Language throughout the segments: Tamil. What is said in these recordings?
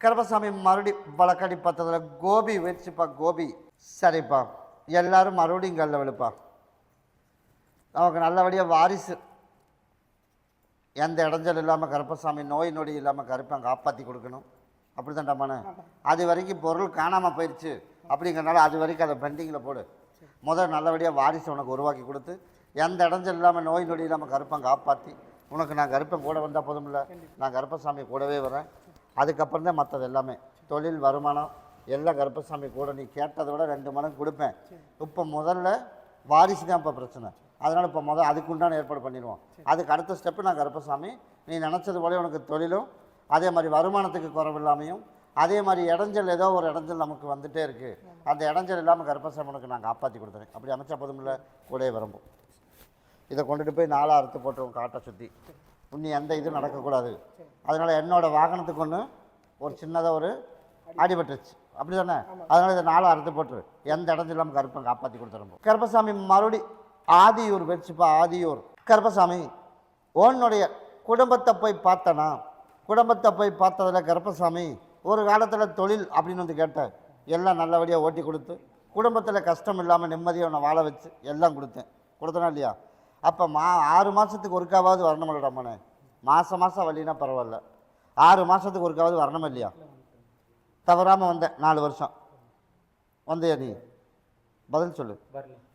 கருப்பசாமி மறுபடி வழக்கடி பார்த்ததில் கோபி வச்சுப்பா. கோபி சரிப்பா. எல்லாரும் மறுபடியும் கல்ல விழுப்பா. நமக்கு நல்லபடியாக வாரிசு எந்த இடைஞ்சல் இல்லாமல் கருப்பசாமி நோய் நொடி இல்லாமல் கருப்பன் காப்பாற்றி கொடுக்கணும். அப்படி தான்டாமான அது வரைக்கும் பொருள் காணாமல் போயிடுச்சு அப்படிங்கிறனால அது வரைக்கும் அதை பெண்டிங்கில் போடு. முதல் நல்லபடியாக வாரிசு உனக்கு உருவாக்கி கொடுத்து எந்த இடைஞ்சல் இல்லாமல் நோய் நொடி இல்லாமல் கருப்பன் காப்பாற்றி உனக்கு நான் கருப்பன் கூட வந்தால் போதும் இல்லை, நான் கருப்பசாமி கூடவே வரேன். அதுக்கப்புறம் தான் மற்றது எல்லாமே தொழில் வருமானம் எல்லாம் கருப்பசாமி கூட நீ கேட்டதை விட 2 மடங்கு கொடுப்பேன். இப்போ முதல்ல வாரிசு தான் இப்போ பிரச்சனை. அதனால் இப்போ அதுக்கு உண்டான ஏற்பாடு பண்ணிடுவோம். அதுக்கு அடுத்த ஸ்டெப்பு நான் கருப்பசாமி நீ நினச்சது போல உனக்கு தொழிலும் அதே மாதிரி வருமானத்துக்கு குறவில்லாமையும் அதே மாதிரி இடைஞ்சல் ஏதோ ஒரு இடைஞ்சல் நமக்கு வந்துகிட்டே இருக்குது. அந்த இடைஞ்சல் இல்லாமல் கருப்பசாமி உனக்கு நான் காப்பாற்றி கொடுத்துறேன். அப்படி அமைச்சா போதும் இல்லை, கூட விரும்பும். இதை கொண்டுட்டு போய் 4 அறுத்து போட்டுருவோம் காட்டை சுற்றி. இன்னி எந்த இதுவும் நடக்கக்கூடாது. அதனால் என்னோடய வாகனத்துக்கு ஒன்று ஒரு சின்னதாக ஒரு அடிபட்டுருச்சு அப்படி தானே. அதனால் இதை 4 அறுத்து போட்டுரு. எந்த இடைஞ்சல் இல்லாமல் கருப்பன் காப்பாற்றி கொடுத்துருப்போம். கருப்பசாமி மறுபடி ஆதியூர் வச்சுப்பா. ஆதியூர் கருப்பசாமி உன்னுடைய குடும்பத்தை போய் பார்த்தனா, குடும்பத்தை போய் பார்த்ததில் கருப்பசாமி ஒரு காலத்தில் தொழில் அப்படின்னு வந்து கேட்டேன். எல்லாம் நல்லபடியாக ஓட்டி கொடுத்து குடும்பத்தில் கஷ்டம் இல்லாமல் நிம்மதியாக உன்னை வாழ வச்சு எல்லாம் கொடுத்தனா இல்லையா. அப்போ 6 மாதத்துக்கு ஒருக்காவது வரணும் இல்லடாமண்ணே. மாதம் வழினா பரவாயில்ல, 6 மாதத்துக்கு ஒருக்காவது வரணும் இல்லையா. தவறாமல் வந்தேன் 4 வருஷம் வந்தியா நீ? பதில் சொல்லு.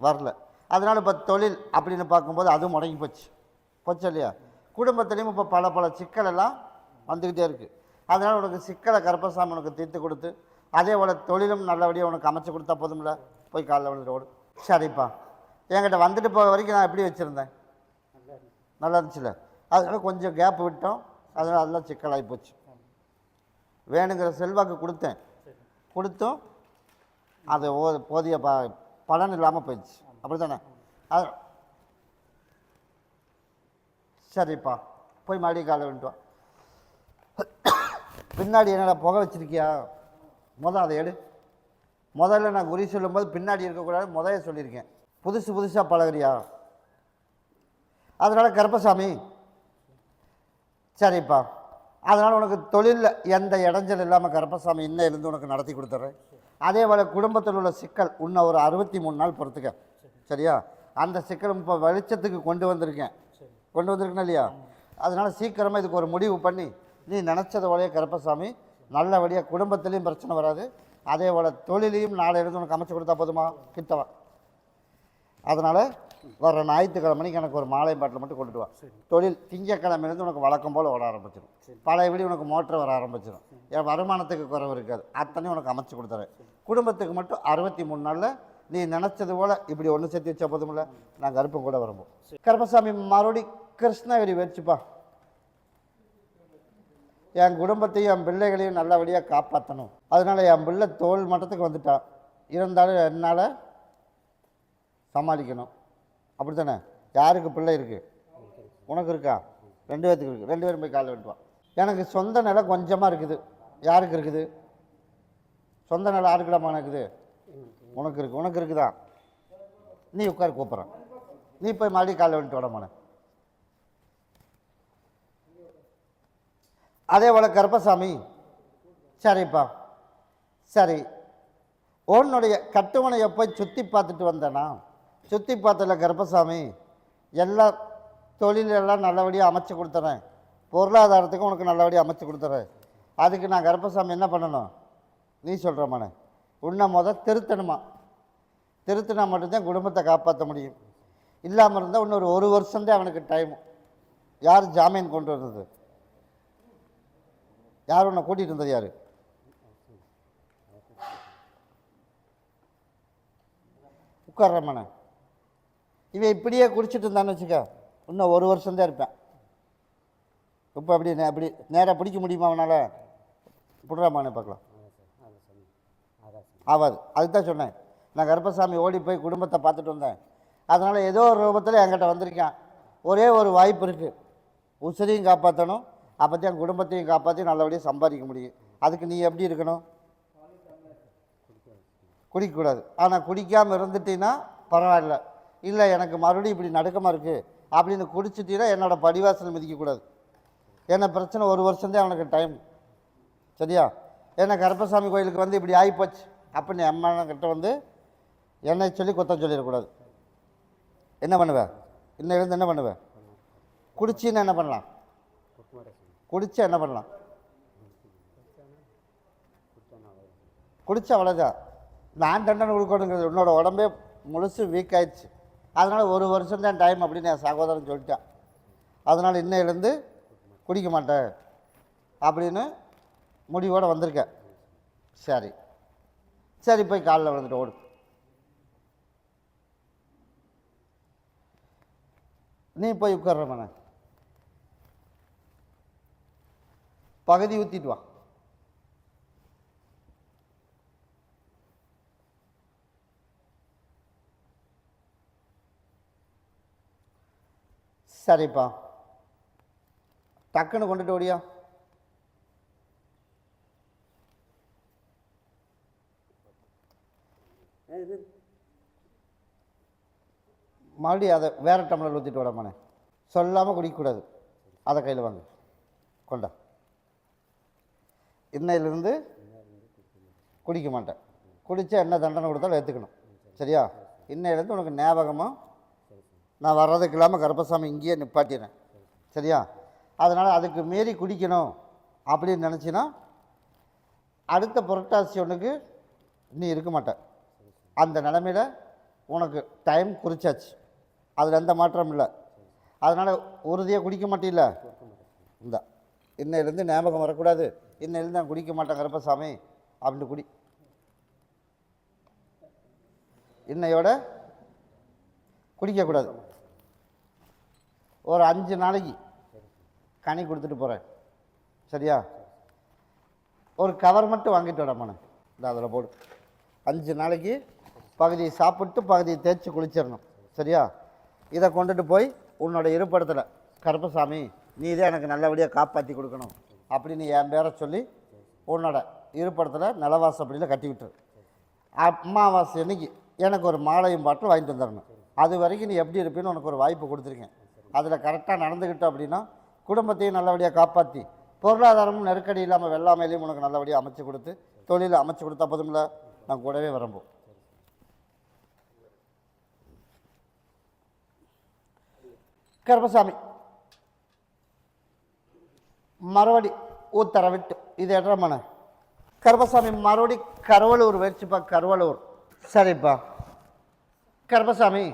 வரல. அதனால் இப்போ தொழில் அப்படின்னு பார்க்கும்போது அதுவும் முடங்கி போச்சு இல்லையா. குடும்பத்துலேயும் இப்போ பல சிக்கலெல்லாம் வந்துக்கிட்டே இருக்குது. அதனால் உனக்கு சிக்கலை கருப்பசாமி உனக்கு தீர்த்து கொடுத்து அதே போல் தொழிலும் நல்லபடியாக உனக்கு அமைச்சு கொடுத்தா போதும்ல. போய் காலைல விழுந்து ஓடு. சரிப்பா. என்கிட்ட வந்துட்டு போக வரைக்கும் நான் எப்படி வச்சுருந்தேன்? நல்லா இருந்துச்சுல்ல. அதனால் கொஞ்சம் கேப் விட்டோம். அதனால் அதெல்லாம் சிக்கலாகி போச்சு. வேணுங்கிற செல்வாக்கு கொடுத்தும் அது போதிய பலன் இல்லாமல் போயிடுச்சு. அப்படி தானே. அது சரிப்பா. போய் மறுபடியும் காலை விட்டுவா. பின்னாடி என்னடா புகை வச்சுருக்கியா? அதை எடு. முதல்ல நான் குறி சொல்லும்போது பின்னாடி இருக்கக்கூடாது முதல்ல சொல்லியிருக்கேன். புதுசாக பழகுறியா? அதனால் கருப்பசாமி சரிப்பா. அதனால் உனக்கு தொழிலில் எந்த இடைஞ்சல் இல்லாமல் கருப்பசாமி இன்னும் இருந்து உனக்கு நடத்தி கொடுத்துட்றேன். அதே போல் குடும்பத்தில் உள்ள சிக்கல் இன்னும் ஒரு 63 நாள் பொறுத்துக்க. சரியா? அந்த சிக்கலும் இப்போ வெளிச்சத்துக்கு கொண்டு வந்திருக்கேன் இல்லையா. அதனால் சீக்கிரமாக இதுக்கு ஒரு முடிவு பண்ணி நீ நினச்சது போலயே கருப்பசாமி நல்லபடியாக குடும்பத்துலேயும் பிரச்சனை வராது. அதே போல் தொழிலையும் நாளை இருந்து உனக்கு அமைச்சு கொடுத்தா போதுமா? கிட்டவா. அதனால் வர ஞாயிற்றுக்கிழமைக்கு எனக்கு ஒரு மாலை பாட்டில் மட்டும் கொண்டுட்டு வா. தொழில் திங்கக்கிழமையிலேருந்து உனக்கு வழக்கம் போல் ஓட ஆரம்பிச்சிடும். பழையபடி உனக்கு மோட்டர் வர ஆரம்பிச்சிடும். என் வருமானத்துக்கு குறைவு இருக்காது. அத்தனையும் உனக்கு அமைச்சு கொடுத்துறேன். குடும்பத்துக்கு மட்டும் 63 நாளில் நீ நினச்சது போல் இப்படி ஒன்று சேர்த்து வச்சா போதுமில்ல. நான் கருப்பம் கூட விரும்பும். கருப்பசாமி மறுபடி கிருஷ்ணகிரி வச்சுப்பா. என் குடும்பத்தையும் என் பிள்ளைகளையும் நல்லபடியாக காப்பாற்றணும். அதனால் என் பிள்ளை தோல் மட்டத்துக்கு வந்துட்டான். இருந்தாலும் என்னால் சமாளிக்கணும். அப்படி தானே. யாருக்கு பிள்ளை இருக்குது? உனக்கு இருக்கா? 2 பேர்த்துக்கு இருக்குது. 2 பேரும் போய் காலை விட்டுவான். எனக்கு சொந்த நிலம் கொஞ்சமாக இருக்குது. யாருக்கு இருக்குது? சொந்த நிலம் யாருக்கிடமா இருக்குது? உனக்கு இருக்குதா? நீ உட்கார் கூப்பிட்றேன். நீ போய் மறுபடியும் காலை விட்டு விடமான. அதே போல் கருப்பசாமி சரிப்பா. சரி, உன்னுடைய கட்டுமனையை போய் சுற்றி பார்த்துட்டு வந்தேனா? சுற்றி பார்த்தல கருப்பசாமி எல்லா தொழிலெல்லாம் நல்லபடியாக அமைச்சு கொடுத்துறேன். பொருளாதாரத்துக்கும் உனக்கு நல்லபடியாக அமைச்சு கொடுத்துறேன். அதுக்கு நான் கருப்பசாமி என்ன பண்ணணும்? நீ சொல்கிறமான உன்னை திருத்தினா மட்டும்தான் குடும்பத்தை காப்பாற்ற முடியும். இல்லாமல் இருந்தால் இன்னொரு 1 வருஷம்தான் அவனுக்கு டைமு. யார் ஜாமீன் கொண்டு வந்தது? யார் உன்னை கூட்டிகிட்டு இருந்தது? யார்? உட்கார்றமான. இவன் இப்படியே குடிச்சிட்டு இருந்தான்னு வச்சுக்க, இன்னும் 1 வருஷம்தான் இருப்பேன். இப்போ அப்படி நேராக பிடிக்க முடியுமா அவனால்? புடுறாமானே பார்க்கலாம். ஆகாது. அதுதான் சொன்னேன். நான் கருப்பசாமி ஓடி போய் குடும்பத்தை பார்த்துட்டு வந்தேன். அதனால் ஏதோ ஒரு ரூபத்தில் என்கிட்ட வந்திருக்கேன். ஒரே ஒரு வாய்ப்பு இருக்குது. உசிரையும் காப்பாற்றணும், அப்போத்தான் என் குடும்பத்தையும் காப்பாற்றி நல்லபடியாக சம்பாதிக்க முடியும். அதுக்கு நீ எப்படி இருக்கணும்? குடிக்கக்கூடாது. ஆனால் குடிக்காமல் இருந்துட்டீங்கன்னா பரவாயில்ல. இல்லை எனக்கு மறுபடியும் இப்படி நடுக்கமாக இருக்குது அப்படின்னு குடிச்சிட்டீங்கன்னா என்னோடய படிவாசல் மிதிக்கக்கூடாது. ஏன்னா பிரச்சனை 1 வருஷம்தான் அவனுக்கு டைம். சரியா? ஏன்னா கருப்பசாமி கோயிலுக்கு வந்து இப்படி ஆகிப்போச்சு அப்படின்னு அம்மா கிட்ட வந்து என்னை சொல்லி குத்தம் சொல்லிடக்கூடாது. என்ன பண்ணுவேன்? இன்னிலேருந்து என்ன பண்ணுவேன்? குடிச்சின்னா என்ன பண்ணலாம்? குடிச்சா என்ன பண்ணலாம்? குடிச்சா அவ்வளோதான். நான் தண்டனை கொடுக்கணுங்கிறது உன்னோட உடம்பே முழுசு வீக் ஆயிடுச்சு. அதனால் 1 வருஷம் தான் டைம் அப்படின்னு என் சகோதரன் சொல்லிட்டான். அதனால் இன்னையிலேருந்து குடிக்க மாட்டேன் அப்படின்னு முடிவோடு வந்திருக்கேன். சரி சரி போய் காலில் விழுந்துட்டு ஓடு. நீ போய் உட்கார்றமான பகுதி ஊற்றிட்டு வா. சரிப்பா, டக்குன்னு கொண்டுட்டு ஓடியா. மறுபடியும் அதை வேறு டம்ளர் ஊற்றிட்டு விடமானே. சொல்லாமல் குடிக்கக்கூடாது. அதை கையில் வாங்க, கொண்டா. இன்னையிலிருந்து குடிக்க மாட்டேன். குடித்தா என்ன தண்டனை கொடுத்தாலும் ஏற்றுக்கணும். சரியா? இன்னையிலேருந்து உனக்கு ஞாபகமாக நான் வர்றதுக்கு இல்லாமல் கருப்பசாமி இங்கேயே நிப்பாட்டினேன். சரியா? அதனால் அதுக்கு மீறி குடிக்கணும் அப்படின்னு நினச்சின்னா அடுத்த புரட்டாசி ஒன்றுக்கு நீ இருக்க மாட்ட. அந்த நிலமையில் உனக்கு டைம் குறிச்சாச்சு. அதில் எந்த மாற்றம் இல்லை. அதனால் உறுதியாக குடிக்க மாட்டில்ல. இந்த இன்னையிலேருந்து ஞாபகம் வரக்கூடாது. இன்னையிலேருந்து நான் குடிக்க மாட்டேன் கருப்பசாமி அப்படின்னு குடி. இன்னையோட குடிக்கக்கூடாது. ஒரு 5 நாளைக்கு கனி கொடுத்துட்டு போகிறேன். சரியா? ஒரு கவர் மட்டும் வாங்கிட்டு விடாமண்ணே. இந்த அதில் போடு. 5 நாளைக்கு பகுதியை சாப்பிட்டு பகுதியை தேய்ச்சி குளிச்சிடணும். சரியா? இதை கொண்டுட்டு போய் உன்னோட இருப்பிடத்தில் கருப்பசாமி நீ தான் எனக்கு நல்லபடியாக காப்பாற்றி கொடுக்கணும் அப்படின்னு என் பேரை சொல்லி உன்னோட இருப்பிடத்தில் நிலவாசப்படியில் கட்டி விட்டுரு. அமாவாசை அன்னைக்கு எனக்கு ஒரு மாலையும் பாட்டில் வாங்கிட்டு வந்துடணும். அது வரைக்கும் நீ எப்படி இருப்பேன்னு உனக்கு ஒரு வாய்ப்பு கொடுத்துருக்கேன். அதில் கரெக்டாக நடந்துக்கிட்டோம் அப்படின்னா குடும்பத்தையும் நல்லபடியாக காப்பாற்றி பொருளாதாரமும் நெருக்கடி இல்லாமல் வெள்ளாமையிலையும் உனக்கு நல்லபடியாக அமைச்சு கொடுத்து தொழிலை அமைச்சு கொடுத்தா போதும்ல. நான் கூடவே வரம்போம். கருப்பசாமி மறுபடி ஊத்தர விட்டு இது எட்ரமான கருப்பசாமி மறுபடி கருவலூர் வச்சுப்பா. கருவலூர். சரிப்பா. கருப்பசாமி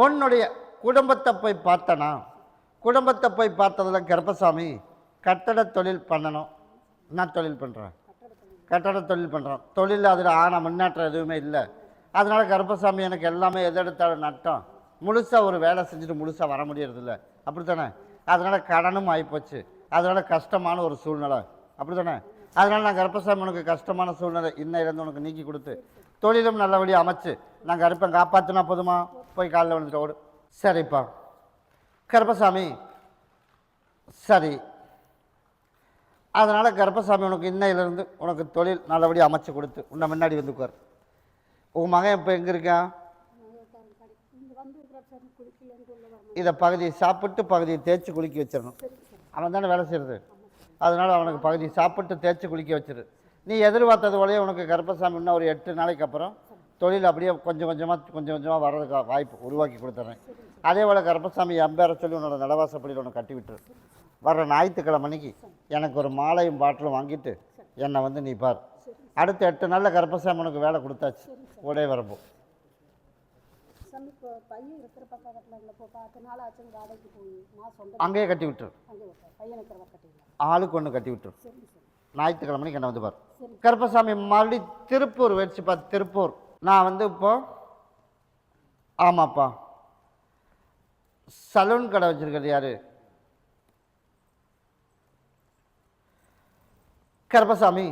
உன்னுடைய குடும்பத்தை போய் பார்த்தனா? குடும்பத்தை போய் பார்த்ததில் கருப்பசாமி கட்டட தொழில் பண்ணணும். நான் தொழில் பண்ணுறேன், கட்டட தொழில் பண்ணுறோம். தொழில் அதில் ஆனால் முன்னேற்றம் எதுவுமே இல்லை. அதனால் கருப்பசாமி எனக்கு எல்லாமே எதெடுத்தாலும் நட்டம். முழுசாக ஒரு வேலை செஞ்சுட்டு முழுசாக வர முடியறதில்ல. அப்படி தானே? அதனால் கடனும் ஆகிப்போச்சு. அதனால் கஷ்டமான ஒரு சூழ்நிலை. அப்படி தானே? அதனால் நான் கருப்பசாமி உனக்கு கஷ்டமான சூழ்நிலை இன்னையிலேருந்து உனக்கு நீக்கி கொடுத்து தொழிலும் நல்லபடியாக அமைச்சு நான் கருப்பை காப்பாற்றினா போதுமா? போய் காலில் வந்துட்டு ஓடு. சரிப்பா. கருப்பசாமி சரி. அதனால் கருப்பசாமி உனக்கு இன்னையிலேருந்து உனக்கு தொழில் நல்லபடியாக அமைச்சு கொடுத்து உன்னை முன்னாடி வந்து உட்கார். உன் மகன் இப்போ எங்கே இருக்கான்? இதை பகுதியை சாப்பிட்டு பகுதியை தேய்ச்சி குளிக்க வச்சிடணும். அவன் தானே வேலை செய்கிறது. அதனால் அவனுக்கு பகுதியை சாப்பிட்டு தேய்ச்சி குளிக்க வச்சிரு. நீ எதிர்பார்த்தது போலயே உனக்கு கருப்பசாமி இன்னும் ஒரு 8 நாளைக்கு அப்புறம் தொழில் அப்படியே கொஞ்சம் கொஞ்சமாக வர்றதுக்கு வாய்ப்பு உருவாக்கி கொடுத்துட்றேன். அதே போல் கருப்பசாமி எம்பேரை சொல்லி உன்னோட நிலவாசப்படியில் உனக்கு கட்டி விட்டுரு. வர்ற ஞாயிற்றுக்கிழமை அன்னைக்கு எனக்கு ஒரு மாலையும் பாட்டிலும் வாங்கிட்டு என்னை வந்து நீ பார். அடுத்த 8 நாளில் கருப்பசாமி உனக்கு வேலை கொடுத்தாச்சு. உடே வரப்போ அங்கேயே கட்டி விட்டுரு. ஆளுக்கு ஒன்று கட்டி விட்டுரு. ஞாயிற்றுக்கிழமை மணிக்கு என்ன வந்து பார். கருப்பசாமி மறுபடி திருப்பூர் வச்சுப்பா. திருப்பூர் நான் வந்து இப்போ ஆமாப்பா சலூன் கடை வச்சிருக்கிறது யாரு? கருப்பசாமி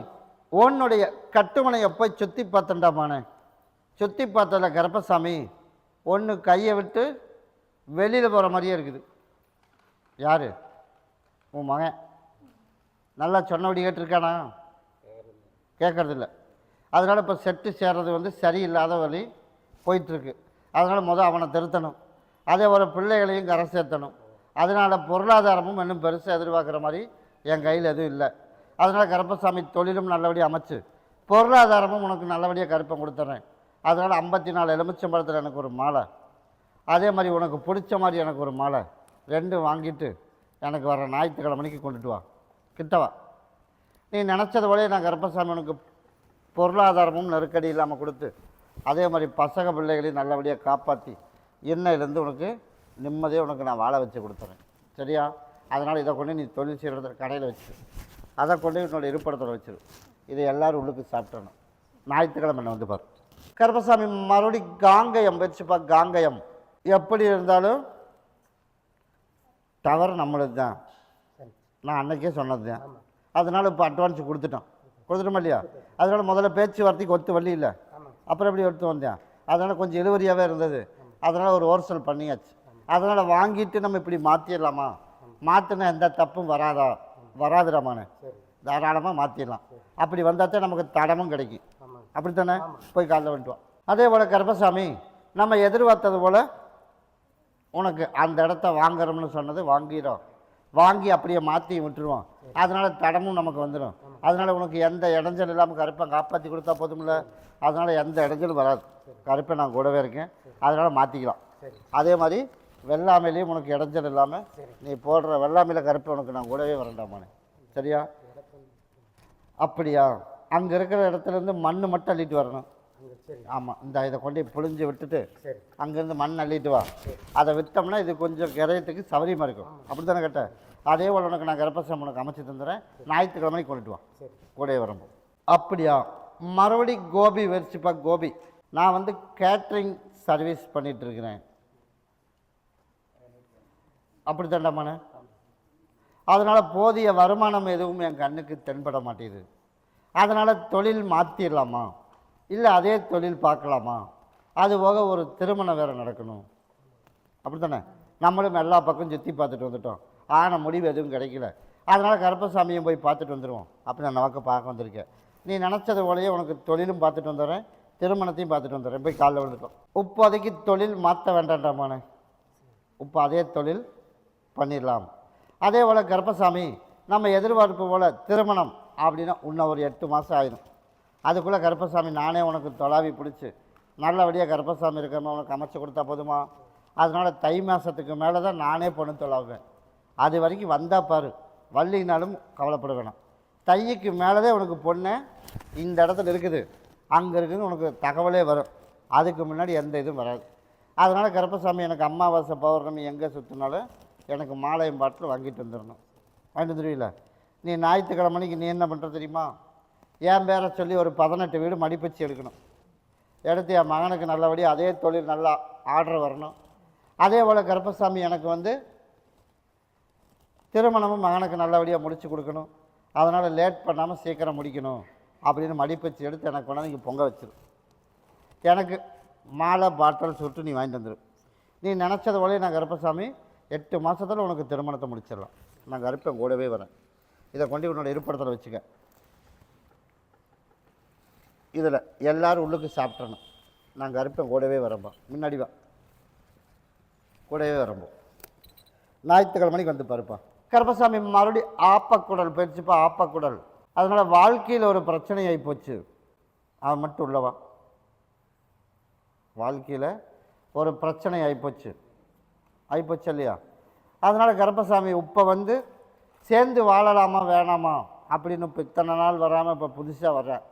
உன்னுடைய கட்டுமனையை போய் சுற்றி பார்த்தண்டாமானே. சுற்றி பார்த்ததில் கருப்பசாமி ஒன்று கையை விட்டு வெளியில் போகிற மாதிரியே இருக்குது. யார்? உன் மகன். நல்லா சொன்னபடி கேட்டிருக்கானா? கேட்கறதில்ல. அதனால் இப்போ செட்டு சேர்றது வந்து சரியில்லாத வழி போயிட்டுருக்கு. அதனால் அவனை திருத்தணும். அதே ஒரு பிள்ளைகளையும் கரை சேர்த்தணும். அதனால் பொருளாதாரமும் இன்னும் பெருசாக எதிர்பார்க்குற மாதிரி என் கையில் எதுவும் இல்லை. அதனால் கருப்பசாமி தொழிலும் நல்லபடியாக அமைச்சு பொருளாதாரமும் உனக்கு நல்லபடியாக கருப்பம் கொடுத்துட்றேன். அதனால் 54 எலுமிச்சம்பழத்தில் எனக்கு ஒரு மாலை, அதே மாதிரி உனக்கு பிடிச்ச மாதிரி எனக்கு ஒரு மாலை, ரெண்டும் வாங்கிட்டு எனக்கு வர ஞாயிற்றுக்கிழமைக்கு கொண்டுட்டு வா, கிட்டவா. நீ நினச்சது போலே நான் கருப்பசாமி உனக்கு பொருளாதாரமும் நெருக்கடி இல்லாமல் கொடுத்து, அதே மாதிரி பசங்க பிள்ளைகளையும் நல்லபடியாக காப்பாற்றி இன்னையிலேருந்து உனக்கு நிம்மதியாக உனக்கு நான் வாழ வச்சு கொடுத்துறேன். சரியா? அதனால் இதை கொண்டு நீ தொழில் செய்கிற கடையில் வச்சு அதை கொண்டு என்னோட இருப்பிடத்தில் வச்சிரு. இதை எல்லோரும் உள்ளுக்கு சாப்பிட்டணும். ஞாயிற்றுக்கிழமை வந்து பாரு. கருப்பசாமி மறுபடி காங்கயம் வச்சுப்பா. காங்கயம் எப்படி இருந்தாலும் டவர் நம்மளுக்கு தான், நான் அன்றைக்கே சொன்னது தான். அதனால் இப்போ அட்வான்ஸ் கொடுத்துட்டோமா இல்லையா? அதனால் முதல்ல பேச்சுவார்த்தைக்கு ஒத்து வழி இல்லை, அப்புறம் எப்படி எடுத்து வந்தேன். அதனால் கொஞ்சம் இழுவரியாகவே இருந்தது. அதனால் ஒரு ஹோல்சேல் பண்ணியாச்சு. அதனால் வாங்கிட்டு நம்ம இப்படி மாற்றிடலாமா? மாற்றினா எந்த தப்பும் வராதுடாமானே, தாராளமாக மாற்றிடலாம். அப்படி வந்தால் தான் நமக்கு தடமும் கிடைக்கும். அப்படித்தானே? போய் காலைல வந்துட்டுவோம். அதே போல் கருப்பசாமி நம்ம எதிர்பார்த்தது போல் உனக்கு அந்த இடத்த வாங்குறோம்னு சொன்னது வாங்கிடும். வாங்கி அப்படியே மாற்றி விட்டுருவோம். அதனால் தடமும் நமக்கு வந்துடும். அதனால் உனக்கு எந்த இடைஞ்சல் இல்லாமல் கருப்பை காப்பாற்றி கொடுத்தா போதும்ல. அதனால் எந்த இடைஞ்சலும் வராது. கருப்பை நான் கூடவே இருக்கேன். அதனால் மாற்றிக்கலாம். அதே மாதிரி வெள்ளாமையிலையும் உனக்கு இடைஞ்சல் இல்லாமல் நீ போடுற வெள்ளாமையில் கருப்பை உனக்கு நான் கூடவே வரண்டாமானே. சரியா? அப்படியா? அங்கே இருக்கிற இடத்துலேருந்து மண் மட்டும் அள்ளிட்டு வரணும். ஆமாம், இதை கொண்டு புழிஞ்சு விட்டுட்டு அங்கேருந்து மண் அள்ளிட்டு வா. அதை விட்டோம்னா இது கொஞ்சம் கிரையத்துக்கு சௌகரியமாக இருக்கும். அப்படி தானே கேட்டேன்? அதே போல் உனக்கு நான் கருப்பசாமி உனக்கு அமைச்சு தந்துடுறேன். ஞாயிற்றுக்கிழமைக்கு கொண்டுட்டு வா, கூடவே வரும்போது. அப்படியா? மறுபடி கோபி வச்சுப்பா. கோபி நான் வந்து கேட்ரிங் சர்வீஸ் பண்ணிகிட்ருக்கிறேன். அப்படி தாண்டாமாண்ணே. அதனால் போதிய வருமானம் எதுவும் என் கண்ணுக்கு தென்பட மாட்டேங்குது. அதனால் தொழில் மாற்றிடலாமா, இல்லை அதே தொழில் பார்க்கலாமா? அது போக ஒரு திருமணம் வேறு நடக்கணும். அப்படி தானே? நம்மளும் எல்லா பக்கம் சுற்றி பார்த்துட்டு வந்துட்டோம். ஆனால் முடிவு எதுவும் கிடைக்கல. அதனால் கருப்பசாமியும் போய் பார்த்துட்டு வந்துடுவோம். அப்படி நான் நமக்கு பார்க்க வந்திருக்கேன். நீ நினச்சது போலயே உனக்கு தொழிலும் பார்த்துட்டு வந்துடுறேன், திருமணத்தையும் பார்த்துட்டு வந்துடுறேன். போய் காலைல வந்துட்டோம். இப்போதைக்கு தொழில் மாற்ற வேண்டாண்டாமானே. இப்போ அதே தொழில் பண்ணிடலாம். அதே போல் கருப்பசாமி நம்ம எதிர்பார்ப்பு போல் திருமணம் அப்படின்னா இன்னும் ஒரு 8 மாதம் ஆயிடும். அதுக்குள்ளே கருப்பசாமி நானே உனக்கு தொலாவி பிடிச்சி நல்லபடியாக கருப்பசாமி இருக்கிற உனக்கு அமைச்சு கொடுத்தா போதுமா? அதனால் தை மாதத்துக்கு மேலே தான் நானே பொண்ணு தொலாவேன். அது வரைக்கும் வந்தால் பாரு, வள்ளினாலும் கவலைப்பட வேணாம். தைக்கு மேலே தான் உனக்கு பொண்ணு இந்த இடத்துல இருக்குது, அங்கே இருக்குதுன்னு உனக்கு தகவலே வரும். அதுக்கு முன்னாடி எந்த இதுவும் வராது. அதனால் கருப்பசாமி எனக்கு அமாவாசை பௌர்ணமி எங்கே சுற்றினாலும் எனக்கு மாலையும் பாட்டில் வாங்கிட்டு வந்துடணும். வாங்கிட்டு வந்துடுவீல? நீ ஞாயிற்றுக்கிழமைக்கு நீ என்ன பண்ணுற தெரியுமா? என் பேரை சொல்லி ஒரு 18 வீடு மடிப்பச்சு எடுக்கணும். எடுத்து என் மகனுக்கு நல்லபடியாக அதே தொழில் நல்லா ஆர்டர் வரணும். அதே போல் கருப்பசாமி எனக்கு வந்து திருமணமும் மகனுக்கு நல்லபடியாக முடித்து கொடுக்கணும். அதனால் லேட் பண்ணாமல் சீக்கிரம் முடிக்கணும் அப்படின்னு மடிப்பச்சு எடுத்து எனக்கு கொண்டாந்து இங்கே பொங்க வச்சிரு. எனக்கு மாலை பாட்டில் சுட்டு நீ வாங்கிட்டு வந்துடும். நீ நினச்சது போலே நான் கருப்பசாமி 8 மாதத்தில் உனக்கு திருமணத்தை முடிச்சிடலாம். நான் கருப்பேன் கூடவே வரேன். இதை கொண்டு உன்னோட இருப்பிடத்தில் வச்சுக்க. இதில் எல்லோரும் உள்ளுக்கு சாப்பிட்றணும். நான் கருப்பேன் கூடவே வரம்பா. முன்னாடி வா, கூடவே வரம்போ. ஞாயிற்றுக்கிழமைக்கு வந்து பாருப்பா. கருப்பசாமி மறுபடி ஆப்பக்குடல் போயிடுச்சுப்பா. ஆப்பக்குடல் அதனால் வாழ்க்கையில் ஒரு பிரச்சனை ஆகிப்போச்சு. அவன் மட்டும் உள்ளவா, வாழ்க்கையில் ஒரு பிரச்சனை ஆகிப்போச்சு இல்லையா? அதனால் கருப்பசாமி இப்போ வந்து சேர்ந்து வாழலாமா வேணாமா அப்படின்னு இப்போ இத்தனை நாள் வராமல் இப்போ புதுசாக வர்றேன்.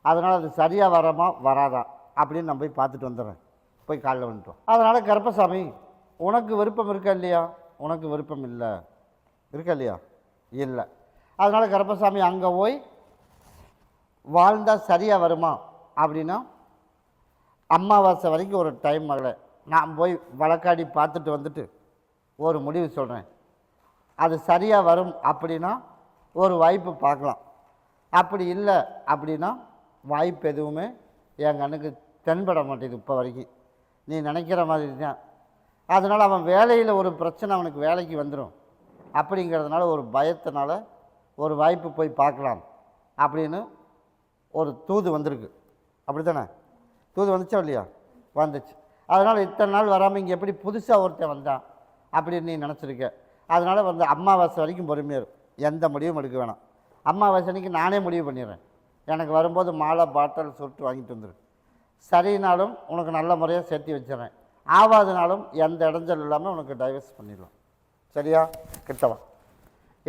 அதனால் அது சரியாக வரமா வராதா அப்படின்னு நான் போய் பார்த்துட்டு வந்துடுறேன். போய் காலைல வந்துட்டோம். அதனால் கருப்பசாமி உனக்கு விருப்பம் இருக்கா இல்லையா? உனக்கு விருப்பம் இல்லை இருக்கா இல்லையா? இல்லை. அதனால் கருப்பசாமி அங்கே போய் வாழ்ந்தால் சரியாக வருமா அப்படின்னா அமாவாசை வரைக்கும் ஒரு டைம் வரல. நான் போய் வழக்காடி பார்த்துட்டு வந்துட்டு ஒரு முடிவு சொல்கிறேன். அது சரியாக வரும் அப்படின்னா ஒரு வாய்ப்பு பார்க்கலாம். அப்படி இல்லை அப்படின்னா வாய்ப்பு எதுவுமே என் கண்ணுக்கு தென்பட மாட்டேது இப்போ வரைக்கும். நீ நினைக்கிற மாதிரி தான். அதனால் அவன் வேலையில் ஒரு பிரச்சனை அவனுக்கு வேலைக்கு வந்துடும். அப்படிங்கிறதுனால ஒரு பயத்தினால ஒரு வாய்ப்பு போய் பார்க்கலாம் அப்படின்னு ஒரு தூது வந்திருக்கு. அப்படி தானே? தூது வந்துச்சா இல்லையா? வந்துச்சு. அதனால் இத்தனை நாள் வராமல் இங்கே எப்படி புதுசாக ஒருத்தன் வந்தான் அப்படின்னு நீ நினச்சிருக்க. அதனால் வந்து அமாவாசை வரைக்கும் பொறுமையாக எந்த முடிவும் எடுக்க வேணாம். அமாவாசை அன்னைக்கு நானே முடிவு பண்ணிடுறேன். எனக்கு வரும்போது மாலை பாட்டில் சுட்டு வாங்கிட்டு வந்துடு. சரினாலும் உனக்கு நல்ல முறையாக சேர்த்து வச்சிடறேன். ஆவாதனாலும் எந்த இடைஞ்சல் இல்லாமல் உனக்கு டைவர்ஸ் பண்ணிடலாம். சரியா? கிட்டவா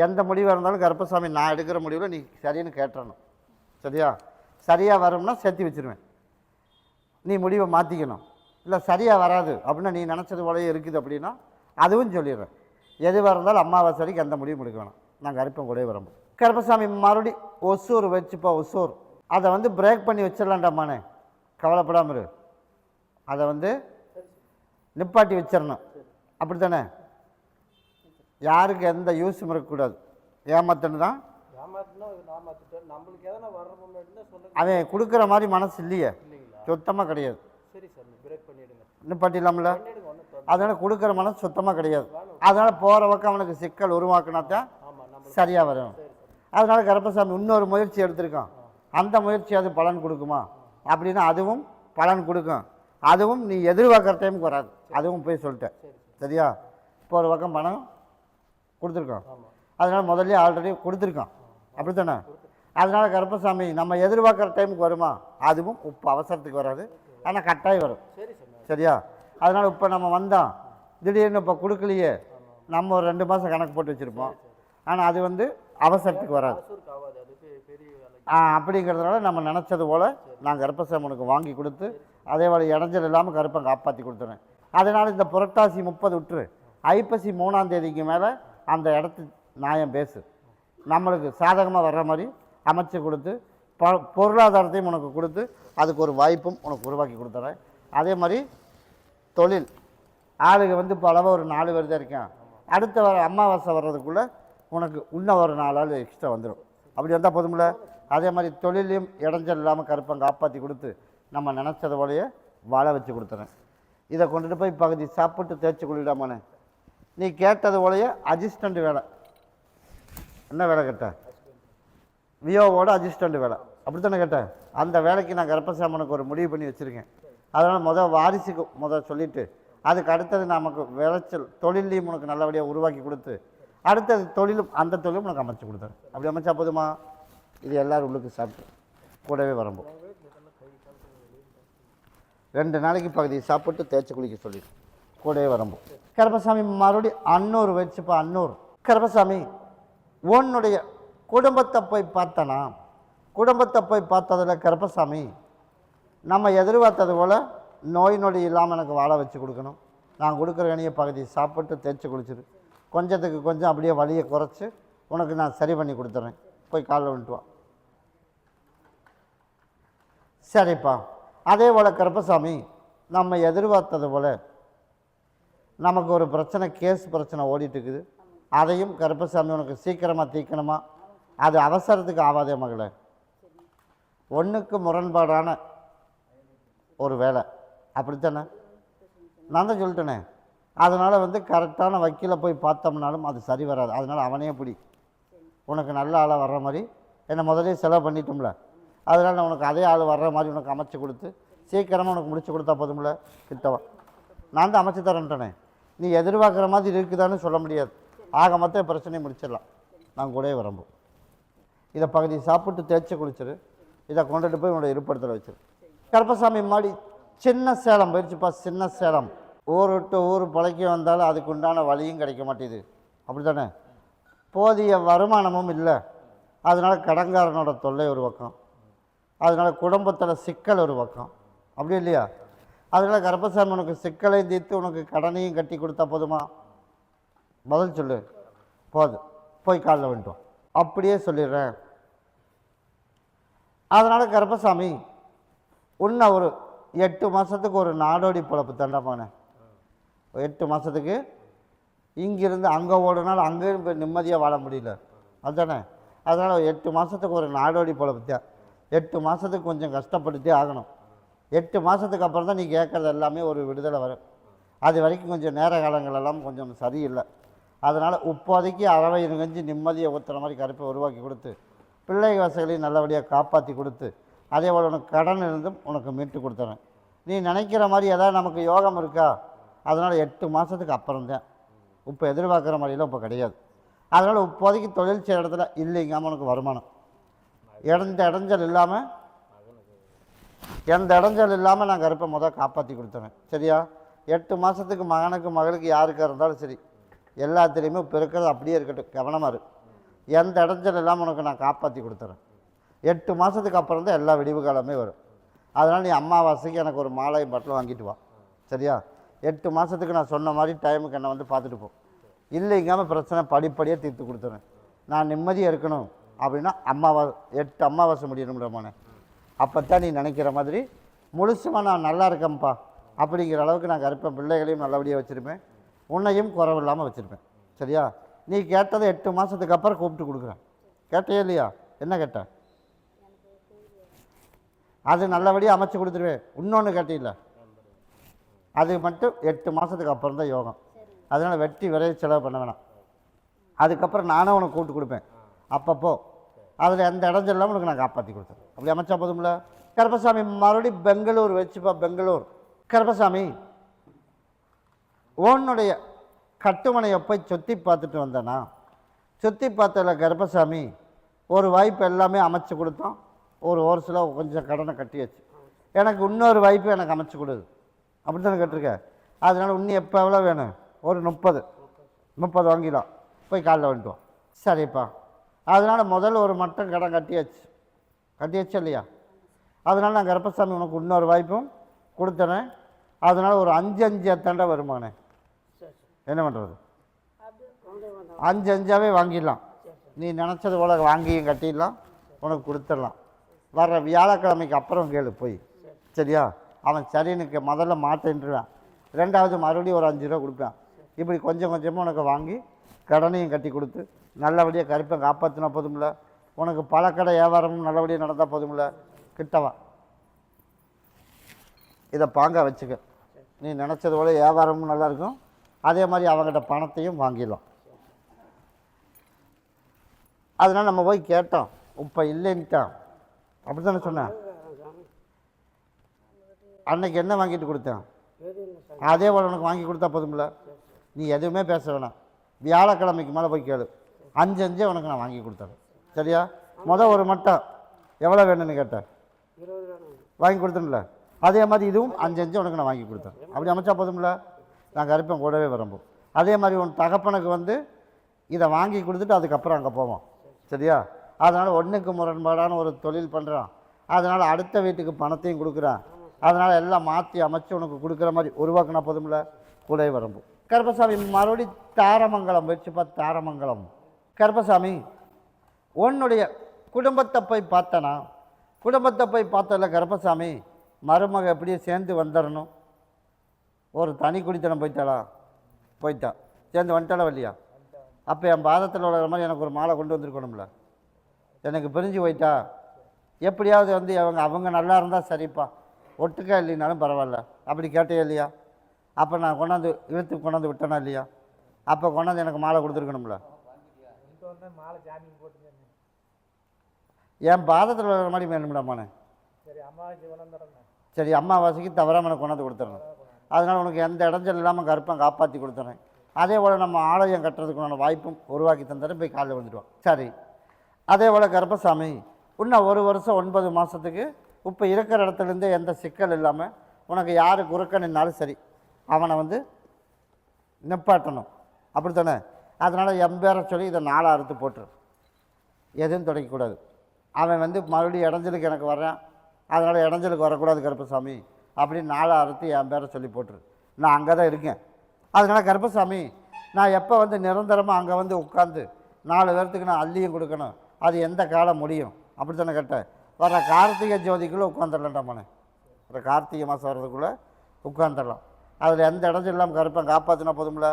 எந்த முடிவாக இருந்தாலும் கருப்பசாமி நான் எடுக்கிற முடிவில் நீ சரின்னு கேட்டுறணும். சரியா? சரியாக வரும்னா சேர்த்து வச்சுருவேன். நீ முடிவை மாற்றிக்கணும். இல்லை சரியாக வராது அப்படின்னா நீ நினச்சது போலயே இருக்குது அப்படின்னா அதுவும் சொல்லிடுறேன். எதுவாக இருந்தாலும் அமாவாசை வரைக்கும் எந்த முடிவும் எடுக்க வேணாம். நான் கருப்பம் கூட வரம்பு. கருப்பசாமி மறுபடி ஒசூர் வச்சுப்பா. ஒசூர் அதை வந்து பிரேக் பண்ணி வச்சிடலாண்டாமானே, கவலைப்படாமல் இரு. அதை வந்து நிப்பாட்டி வச்சிடணும். அப்படி தானே? யாருக்கு எந்த யூஸும் இருக்கக்கூடாது. ஏமாத்தன்னு தான் அவன் கொடுக்குற மாதிரி மனசு இல்லையே, சுத்தமாக கிடையாது. நிப்பாட்டிடலாம்ல? அதனால் கொடுக்குற மனசு சுத்தமாக கிடையாது. அதனால் போகிற பக்கம் அவனுக்கு சிக்கல் உருவாக்குனா தான் சரியாக வரும். அதனால் கருப்பசாமி இன்னொரு முயற்சி எடுத்திருக்கான். அந்த முயற்சி அது பலன் கொடுக்குமா அப்படின்னா அதுவும் பலன் கொடுக்கும். அதுவும் நீ எதிர்பார்க்குற டைமுக்கு வராது. அதுவும் போய் சொல்லிட்டேன். சரியா? இப்போ ஒரு பக்கம் பணம் கொடுத்துருக்கோம். அதனால் முதல்ல ஆல்ரெடி கொடுத்துருக்கோம். அப்படி தானே? அதனால் கருப்பசாமி நம்ம எதிர்பார்க்குற டைமுக்கு வருமா? அதுவும் இப்போ அவசரத்துக்கு வராது, ஆனால் கட்டாயம் வரும். சரியா? அதனால் இப்போ நம்ம வந்தோம், திடீர்னு இப்போ கொடுக்கலையே, நம்ம ஒரு 2 மாதம் கணக்கு போட்டு வச்சுருப்போம். ஆனால் அது வந்து அவசரத்துக்கு வராது. அப்படிங்கிறதுனால நம்ம நினச்சது போல் நான் கருப்பசாமி உனக்கு வாங்கி கொடுத்து அதே போல் இடைஞ்சல் இல்லாமல் கருப்பை காப்பாற்றி கொடுத்துறேன். அதனால் இந்த புரட்டாசி 30 விட்டுரு. ஐப்பசி 3ஆம் தேதிக்கு மேலே அந்த இடத்து நியாயம் பேசு. நம்மளுக்கு சாதகமாக வர்ற மாதிரி அமைச்சு கொடுத்து பொருளாதாரத்தையும் உனக்கு கொடுத்து அதுக்கு ஒரு வாய்ப்பும் உனக்கு உருவாக்கி கொடுத்துறேன். அதே மாதிரி தொழில் ஆளுங்க வந்து இப்போ அளவாக ஒரு 4 பேர் தான் இருக்கேன். அடுத்த வர அமாவாசை வர்றதுக்குள்ளே உனக்கு இன்னும் ஒரு 4 ஆள் எக்ஸ்ட்ரா வந்துடும். அப்படி வந்தால் போதும்ல? அதே மாதிரி தொழிலையும் இடைஞ்சல் இல்லாமல் கருப்பை காப்பாற்றி கொடுத்து நம்ம நினச்சது போலையே வாழ வச்சு கொடுத்துறேன். இதை கொண்டுட்டு போய் பகுதி சாப்பிட்டு தேய்ச்சி கொள்ளிடாமானே. நீ கேட்டது போலையே அசிஸ்டண்ட் வேலை. என்ன வேலை கேட்ட? வியோவோட அசிஸ்டண்ட் வேலை. அப்படி தானே கேட்டேன்? அந்த வேலைக்கு நான் கருப்பசாமனுக்கு ஒரு முடிவு பண்ணி வச்சுருக்கேன். அதனால் வாரிசுக்கு சொல்லிவிட்டு அதுக்கு அடுத்தது நமக்கு விளைச்சல் தொழிலையும் உனக்கு நல்லபடியாக உருவாக்கி கொடுத்து அடுத்தது தொழிலும் அந்த தொழிலும் உனக்கு அமைச்சு கொடுத்தேன். அப்படி அமைச்சா போதுமா? இது எல்லோரும் உள்ளுக்கு சாப்பிட்டு கூடவே வரும்போது 2 நாளைக்கு பகுதி சாப்பிட்டு தேய்ச்சி குளிக்க சொல்லி கூடவே வரும்போது கருப்பசாமி மறுபடியும் அன்னூர் வச்சுப்பா. அன்னூர் கருப்பசாமி உன்னுடைய குடும்பத்தை போய் பார்த்தனா, குடும்பத்தை போய் பார்த்ததில் கருப்பசாமி நம்ம எதிர்பார்த்தது போல் நோய் நொடி இல்லாமல் எனக்கு வாழ வச்சு கொடுக்கணும். நான் கொடுக்குற கனிய பகுதி சாப்பிட்டு தேய்ச்சி குளிச்சிரு. கொஞ்சத்துக்கு கொஞ்சம் அப்படியே வலியை குறைச்சி உனக்கு நான் சரி பண்ணி கொடுத்துட்றேன். போய் காலில் விட்டுவான். சரிப்பா. அதே போல் கருப்பசாமி நம்ம எதிர்பார்த்தது போல் நமக்கு ஒரு பிரச்சனை, கேஸ் பிரச்சனை ஓடிட்டு இருக்குது. அதையும் கருப்பசாமி உனக்கு சீக்கிரமாக தீர்க்கணுமா? அது அவசரத்துக்கு ஆகாதே மகளே. ஒன்றுக்கு முரண்பாடான ஒரு வேலை. அப்படித்தானே? நான் தான் சொல்லிட்டேனே. அதனால் வந்து கரெக்டான வக்கீலை போய் பார்த்தோம்னாலும் அது சரி வராது. அதனால் அவனே பிடி. உனக்கு நல்ல ஆளாக வர்ற மாதிரி என்னை முதலே செலவு பண்ணிட்டோம்ல, அதனால் நான் உனக்கு அதே ஆள் வர்ற மாதிரி உனக்கு அமைச்சு கொடுத்து சீக்கிரமாக உனக்கு முடிச்சு கொடுத்தா போதும்ல. கிட்டவா நான் தான் அமைச்சு தரேன்ட்டேனே. நீ எதிர்பார்க்குற மாதிரி இருக்குதான்னு சொல்ல முடியாது. ஆக மொத்தம் பிரச்சனையை முடிச்சிடலாம். நான் கூட விரும்பும். இதை பகுதி சாப்பிட்டு தேய்ச்சி குளிச்சிரு. இதை கொண்டுட்டு போய் உன்னோட இருப்பிடத்தில் வச்சிரு. கருப்பசாமி மாடி சின்ன சேலம் போயிடுச்சுப்பா. சின்ன சேலம் ஊர் விட்டு ஊர் பழக்கி வந்தாலும் அதுக்கு உண்டான வழியும் கிடைக்க மாட்டேது. அப்படி தானே? போதிய வருமானமும் இல்லை. அதனால் கடன்காரனோட தொல்லை ஒரு பக்கம், அதனால் குடும்பத்தில் சிக்கல் ஒரு பக்கம். அப்படி இல்லையா? அதனால் கருப்பசாமி உனக்கு சிக்கலை தீர்த்து உனக்கு கடனையும் கட்டி கொடுத்தா போதுமா? பதில் சொல்லு. போதும். போய் காலில் வந்துட்டோம். அப்படியே சொல்லிடுறேன். அதனால் கருப்பசாமி உன்னை ஒரு 8 மாதத்துக்கு ஒரு நாடோடி பொழப்பு தண்டமானே. 8 மாதத்துக்கு இங்கிருந்து அங்கே ஓடுனாலும் அங்கேயும் போய் நிம்மதியாக வாழ முடியல. அதுதானே? அதனால் 8 மாதத்துக்கு ஒரு நாடோடி பொழப்பு தான். 8 மாதத்துக்கு கொஞ்சம் கஷ்டப்பட்டுட்டே ஆகணும். 8 மாதத்துக்கு அப்புறம் தான் நீ கேட்குறது எல்லாமே ஒரு விடுதலை வரும். அது வரைக்கும் கொஞ்சம் நேர காலங்களெல்லாம் கொஞ்சம் சரியில்லை. அதனால் இப்போதைக்கு அறவை இருங்கஞ்சி நிம்மதியை ஊற்றுற மாதிரி கருப்பை உருவாக்கி கொடுத்து பிள்ளை வசதிகளையும் நல்லபடியாக காப்பாற்றி கொடுத்து அதே போல் உனக்கு கடன் இருந்தும் உனக்கு மீட்டு கொடுத்துறேன். நீ நினைக்கிற மாதிரி ஏதாவது நமக்கு யோகம் இருக்கா? அதனால் 8 மாதத்துக்கு அப்புறம்தான். இப்போ எதிர்பார்க்குற மாதிரிலாம் இப்போ கிடையாது. அதனால் இப்போதைக்கு தொழில் செய்கிற இடத்துல இல்லைங்க உனக்கு வருமானம் எந்த இடைஞ்சல் இல்லாமல் நான் கருப்பை முதல் காப்பாற்றி கொடுத்துறேன். சரியா? 8 மாதத்துக்கு மகனுக்கு மகளுக்கு யாருக்காக இருந்தாலும் சரி, எல்லாத்துலேயுமே இப்போ இருக்கிறது அப்படியே இருக்கட்டும், கவனமாக இருக்கு. எந்த இடைஞ்சல் இல்லாமல் உனக்கு நான் காப்பாற்றி கொடுத்துறேன். 8 மாதத்துக்கு அப்புறம் தான் எல்லா விடிவு காலமே வரும். அதனால் நீ அமாவாசைக்கு எனக்கு ஒரு மாலையும் பட்டில் வாங்கிட்டு வா. சரியா? 8 மாதத்துக்கு நான் சொன்ன மாதிரி டைமுக்கு என்னை வந்து பார்த்துட்டு போ. இல்லைங்காமல் பிரச்சனை படிப்படியாக தீர்த்து கொடுத்துறேன். நான் நிம்மதியாக இருக்கணும் அப்படின்னா 8 அமாவாசை முடியணும்ன்றமான அப்போ தான் நீ நினைக்கிற மாதிரி முழுசுமாக நான் நல்லா இருக்கேன்ப்பா அப்படிங்கிற அளவுக்கு நான் கருப்பேன். பிள்ளைகளையும் நல்லபடியாக வச்சுருப்பேன், உன்னையும் குறவில்லாமல் வச்சுருப்பேன். சரியா? நீ கேட்டதை 8 மாதத்துக்கு அப்புறம் கூப்பிட்டு கொடுக்குறேன். கேட்டே இல்லையா? என்ன கேட்ட? அது நல்லபடியாக அமைச்சு கொடுத்துருவேன். இன்னொன்று கேட்டில்ல, அது மட்டும் 8 மாதத்துக்கு அப்புறம் தான் யோகம். அதனால் வெட்டி விரைவு செலவு பண்ண வேணாம். அதுக்கப்புறம் நானும் உனக்கு கூப்பிட்டு கொடுப்பேன். அப்பப்போ அதில் எந்த இடைஞ்சல் இல்லாமல் உனக்கு நான் காப்பாற்றி கொடுத்தேன். அப்படி அமைச்சா போதும்ல. கருப்பசாமி மறுபடியும் பெங்களூர் வச்சுப்பா. பெங்களூர் கருப்பசாமி உன்னுடைய கட்டுமனையை போய் சுற்றி பார்த்துட்டு வந்தேனா? சுற்றி பார்த்ததில் கருப்பசாமி ஒரு வாய்ப்பு எல்லாமே அமைச்சு கொடுத்தோம். ஒரு சில கொஞ்சம் கடனை கட்டி வச்சு எனக்கு இன்னொரு வாய்ப்பு எனக்கு அமைச்சு கொடுது. அப்படி தானே கேட்டிருக்க? அதனால் இன்னும் எப்போ எவ்வளோ வேணும்? ஒரு 30 வாங்கிடலாம். போய் காலைல வந்துட்டுவோம். சரிப்பா. அதனால் முதல்ல ஒரு மட்டம் கடன் கட்டியாச்சு இல்லையா? அதனால் நான் கருப்பசாமி உனக்கு இன்னொரு வாய்ப்பும் கொடுத்தனேன். அதனால் ஒரு 5 எத்தண்டை வருமானே. என்ன பண்ணுறது? 5 வாங்கிடலாம். நீ நினச்சது போல் வாங்கியும் கட்டிடலாம், உனக்கு கொடுத்துடலாம். வர்ற வியாழக்கிழமைக்கு அப்புறம் கேளு போய். சரியா? அவன் சரினுக்கு முதல்ல மாட்டேன்றான், 2வது மறுபடியும் ஒரு 5 ரூபா கொடுப்பான். இப்படி கொஞ்சம் கொஞ்சமாக உனக்கு வாங்கி கடனையும் கட்டி கொடுத்து நல்லபடியாக கருப்பை காப்பாற்றினா போதும்ல. உனக்கு பழக்கடை வியாபாரமும் நல்லபடியாக நடந்தால் போதும்ல. கிட்டவா இதை பாங்க வச்சுக்க. நீ நினச்சது போல வியாபாரமும் நல்லாயிருக்கும், அதே மாதிரி அவங்ககிட்ட பணத்தையும் வாங்கிடலாம். அதனால் நம்ம போய் கேட்டோம், இப்போ இல்லைன்ட்டான். அப்படி தானே சொன்னேன். அன்னைக்கு என்ன வாங்கிட்டு கொடுத்தேன் அதே போல் உனக்கு வாங்கி கொடுத்தா போதும்ல. நீ எதுவுமே பேச வேணாம். வியாழக்கிழமைக்கு மேலே போய் கேளு. 5 உனக்கு நான் வாங்கி கொடுத்தேன். சரியா? ஒரு மட்டம் எவ்வளோ வேணும்னு கேட்டேன், வாங்கி கொடுத்தேன்ல. அதே மாதிரி இதுவும் 5 உனக்கு நான் வாங்கி கொடுத்தேன். அப்படி அமைச்சா போதும்ல. நான் கருப்பேன் கூடவே விரும்பும். அதே மாதிரி உன் தகப்பனுக்கு வந்து இதை வாங்கி கொடுத்துட்டு அதுக்கப்புறம் அங்கே போவோம். சரியா? அதனால் ஒன்றுக்கு முரண்பாடான ஒரு தொழில் பண்ணுறான். அதனால் அடுத்த வீட்டுக்கு பணத்தையும் கொடுக்குறான். அதனால் எல்லாம் மாற்றி அமைச்சு உனக்கு கொடுக்குற மாதிரி உருவாக்குனா போதும்ல. கூடவே விரும்பும். கருப்பசாமி மறுபடி தாரமங்கலம் வச்சுப்பா. தாரமங்கலம் கருப்பசாமி உன்னுடைய குடும்பத்தை போய் பார்த்தனா? குடும்பத்தை போய் பார்த்ததில்ல கருப்பசாமி. மருமக எப்படியே சேர்ந்து வந்துடணும். ஒரு தனி குடித்தனம் போயிட்டா சேர்ந்து வந்துட்டாளா இல்லையா? அப்போ என் பாதத்தில் உள்ள மாதிரி எனக்கு ஒரு மாலை கொண்டு வந்திருக்கணும்ல. எனக்கு பிரிஞ்சு போயிட்டா. எப்படியாவது வந்து அவங்க நல்லா இருந்தால் சரிப்பா, ஒட்டுக்கா இல்லைனாலும் பரவாயில்ல. அப்படி கேட்டே இல்லையா? அப்போ நான் கொண்டாந்து விட்டேனா இல்லையா? அப்போ கொண்டாந்து எனக்கு மாலை கொடுத்துருக்கணும்ல. என் பாதத்தில் வர மாதிரி வேணும்டாமாண்ணே. சரி, அம்மாவாசைக்கு தவறாமல் எனக்கு கொண்டாந்து கொடுத்துட்றேன். அதனால் உனக்கு எந்த இடைஞ்சல் இல்லாமல் கருப்பை காப்பாற்றி கொடுத்துறேன். அதே போல் நம்ம ஆலயம் கட்டுறதுக்குண்டான வாய்ப்பும் உருவாக்கி தந்துடுறேன். போய் காலையில் வந்துடுவோம். சரி. அதே போல் கருப்பசாமி இன்னும் 1 வருஷம் 9 மாதத்துக்கு இப்போ இருக்கிற இடத்துலேருந்தே எந்த சிக்கல் இல்லாமல் உனக்கு யார் குறுக்க நின்னாலும் சரி அவனை வந்து நிப்பாட்டணும். அப்படி தானே? அதனால் எம்பேரை சொல்லி இதை 4 அறுத்து போட்டுரு. எதுவும் தொடக்கக்கூடாது. அவன் வந்து மறுபடியும் இடைஞ்சலுக்கு எனக்கு வர்றான், அதனால் இடைஞ்சலுக்கு வரக்கூடாது கருப்பசாமி அப்படின்னு 4 அறுத்து என் பேரை சொல்லி போட்டுரு. நான் அங்கே தான் இருக்கேன். அதனால் கருப்பசாமி நான் எப்போ வந்து நிரந்தரமாக அங்கே வந்து உட்காந்து 4 பேர்த்துக்கு நான் அள்ளியும் கொடுக்கணும், அது எந்த காலம் முடியும்? அப்படி தானே கேட்டேன். வர கார்த்திகை ஜோதிக்குள்ளே உட்காந்துடலாம்டாமாண்ணே. வர கார்த்திகை மாதம் வர்றதுக்குள்ளே உட்காந்துடலாம். அதில் எந்த இடைஞ்சல் இல்லாமல் கருப்பை காப்பாற்றினா போதும்ல.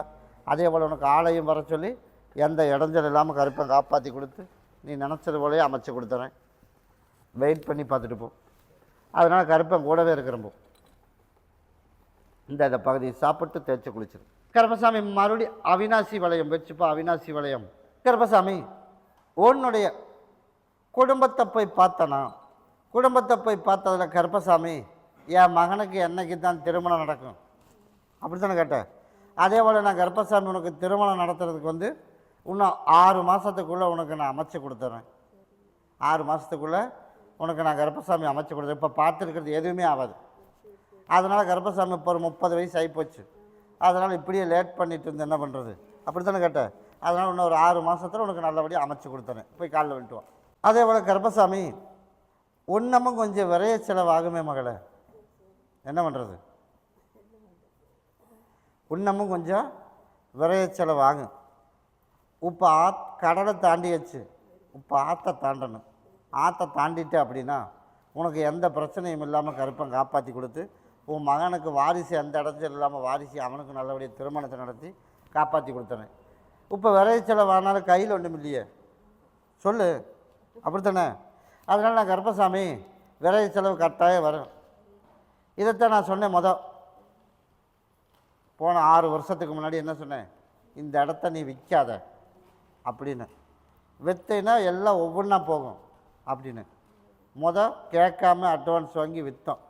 அதே போல் உனக்கு ஆலயம் வர சொல்லி எந்த இடைஞ்சல் இல்லாமல் கருப்பை காப்பாற்றி கொடுத்து நீ நினச்சது போலேயே அமைச்சு கொடுத்துறேன். வெயிட் பண்ணி பார்த்துட்டு போ. அதனால் கருப்பன் கூடவே இருக்கிறப்போ இந்த பகுதியை சாப்பிட்டு தேய்ச்சி குளிச்சிடும். கருப்பசாமி மறுபடி அவினாசி வளையம் வச்சுப்பா. அவினாசி வளையம் கருப்பசாமி உன்னுடைய குடும்பத்தை போய் பார்த்தனா? குடும்பத்தை போய் பார்த்ததில் கருப்பசாமி என் மகனுக்கு என்னைக்கு தான் திருமணம் நடக்கும்? அப்படி தானே கேட்டேன். அதே போல் நான் கருப்பசாமி உனக்கு திருமணம் நடத்துறதுக்கு வந்து இன்னும் 6 மாதத்துக்குள்ளே உனக்கு நான் அமைச்சு கொடுத்துட்றேன். 6 மாதத்துக்குள்ளே உனக்கு நான் கர்ப்பசாமி அமைச்சு கொடுத்தேன். இப்போ பார்த்துருக்கிறது எதுவுமே ஆகாது. அதனால் கர்ப்பசாமி இப்போ ஒரு 30 வயசு ஆகிப்போச்சு. அதனால் இப்படியே லேட் பண்ணிட்டு இருந்து என்ன பண்ணுறது? அப்படி தானே கேட்டேன். அதனால் இன்னும் ஒரு 6 மாதத்தில் உனக்கு நல்லபடியாக அமைச்சு கொடுத்துறேன். போய் காலில் விட்டுவான். அதே போல் கர்ப்பசாமி ஒன்றமும் கொஞ்சம் விரைய செலவாகுமே மகளே, என்ன பண்ணுறது? இன்னமும் கொஞ்சம் விரைய செலவாகும். இப்போ கடலை தாண்டியாச்சு, இப்போ ஆற்றை தாண்டணும். ஆற்றை தாண்டிட்டு அப்படின்னா உனக்கு எந்த பிரச்சனையும் இல்லாமல் கருப்பன் காப்பாற்றி கொடுத்து உன் மகனுக்கு வாரிசு எந்த இடத்துல இல்லாமல் வாரிசு அவனுக்கு நல்லபடியாக திருமணத்தை நடத்தி காப்பாற்றி கொடுத்தனேன். இப்போ விரைய செலவானாலும் கையில் ஒன்றும் இல்லையே சொல்லு, அப்படித்தானே? அதனால் நான் கர்ப்பசாமி விரைய செலவு கட்டாயம் வரும். இதைத்தான் நான் சொன்னேன் போன 6 வருஷத்துக்கு முன்னாடி என்ன சொன்னேன்? இந்த இடத்த நீ விற்காத அப்படின்னு. விற்றேன்னா எல்லாம் ஒவ்வொன்றா போகும் அப்படின்னு கேட்காம அட்வான்ஸ் வாங்கி விற்றோம்.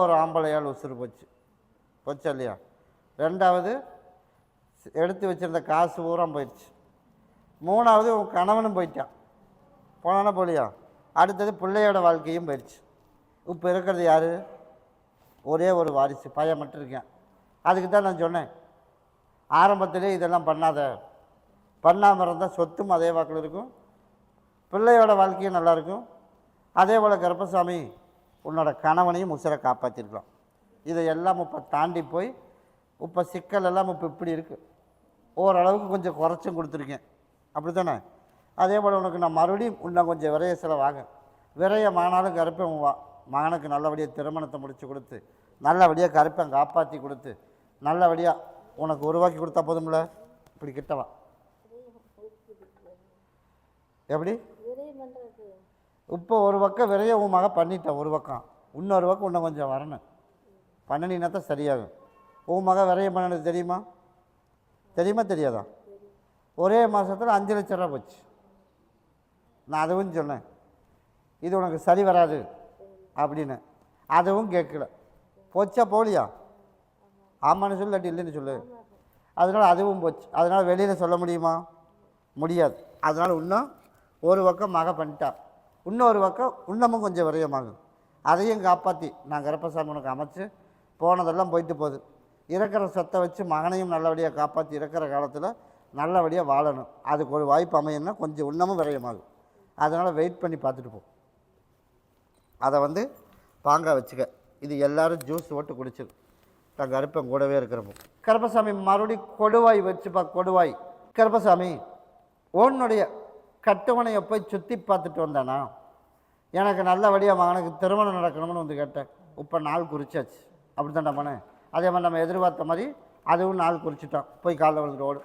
ஒரு ஆம்பளையால் உசுறு போச்சு இல்லையா? 2வது எடுத்து வச்சுருந்த காசு பூரா போயிடுச்சு. 3வது உன் கணவனும் போயிட்டான், போனானா போலியா? அடுத்தது பிள்ளையோட வாழ்க்கையும் போயிடுச்சு. இப்போ இருக்கிறது யார்? ஒரே ஒரு வாரிசு பையன் மட்டும் இருக்கேன். அதுக்கு தான் நான் சொன்னேன், ஆரம்பத்திலே இதெல்லாம் பண்ணாமல் இருந்தால் சொத்தும் அதே வாக்கில் இருக்கும், பிள்ளையோட வாழ்க்கையும் நல்லாயிருக்கும். அதே போல் கர்ப்பசாமி உன்னோட கணவனையும் உசுரை காப்பாற்றிருக்கலாம். இதையெல்லாம் இப்போ தாண்டி போய் இப்போ சிக்கல் எல்லாம் இப்போ இப்படி இருக்குது. ஓரளவுக்கு கொஞ்சம் குறைச்சும் கொடுத்துருக்கேன், அப்படி தானே? அதே போல் உனக்கு நான் மறுபடியும் இன்னும் கொஞ்சம் விரைய செலவாக விரயமானாலும் கருப்பன் மகனுக்கு நல்லபடியாக திருமணத்தை முடித்து கொடுத்து நல்லபடியாக கருப்பன் காப்பாற்றி கொடுத்து நல்லபடியாக உனக்கு உருவாக்கி கொடுத்தா போதும்ல. இப்படி கிட்டவா எப்படி? இப்போ ஒரு பக்கம் விரைய உன் மக பண்ணிட்டேன், ஒரு பக்கம். இன்னொரு பக்கம் இன்னும் கொஞ்சம் வரணும். பண்ணினா தான் சரியாகும். உன் மக விரைய பண்ணினது தெரியுமா தெரியாதா? ஒரே மாதத்தில் 5 லட்ச ரூபா போச்சு. நான் அதுவும் சொன்னேன், இது உனக்கு சரி வராது அப்படின்னு. அதுவும் கேட்கல. போச்சா போலியா? ஆமான்னு சொல்லு, இல்லாட்டி இல்லைன்னு சொல்லு. அதனால் அதுவும் போச்சு. அதனால் வெளியில் சொல்ல முடியுமா? முடியாது. அதனால் இன்னும் ஒரு பக்கம் மக பண்ணிட்டான், இன்னொரு பக்கம் இன்னமும் கொஞ்சம் விரயமாகும். அதையும் காப்பாற்றி நான் கர்ப்பசாமி உனக்கு அமைச்சு போனதெல்லாம் போயிட்டு போகுது. இருக்கிற சொத்தை வச்சு மகனையும் நல்லபடியாக காப்பாற்றி இருக்கிற காலத்தில் நல்லபடியாக வாழணும். அதுக்கு ஒரு வாய்ப்பு அமையணும்னா கொஞ்சம் இன்னமும் விரயமாகும். அதனால் வெயிட் பண்ணி பார்த்துட்டு போ. அதை பாங்கா வச்சுக்க. இது எல்லோரும் ஜூஸ் ஓட்டு குடிச்சிது. நான் கருப்பன் கூடவே இருக்கிறப்போ கருப்பசாமி மறுபடி கொடுவாய் வச்சுப்பா. கொடுவாய் கருப்பசாமி உன்னுடைய கட்டுமனையை போய் சுற்றி பார்த்துட்டு வந்தானா? எனக்கு நல்லபடியாக மகனுக்கு திருமணம் நடக்கணும்னு கேட்டேன். இப்போ நாள் குறிச்சாச்சு, அப்படி தான்டா மனே? அதே மாதிரி நம்ம எதிர்பார்த்த மாதிரி அதுவும் நாள் குறிச்சிட்டோம். போய் காலைல விழுந்துட்டு ஓடு.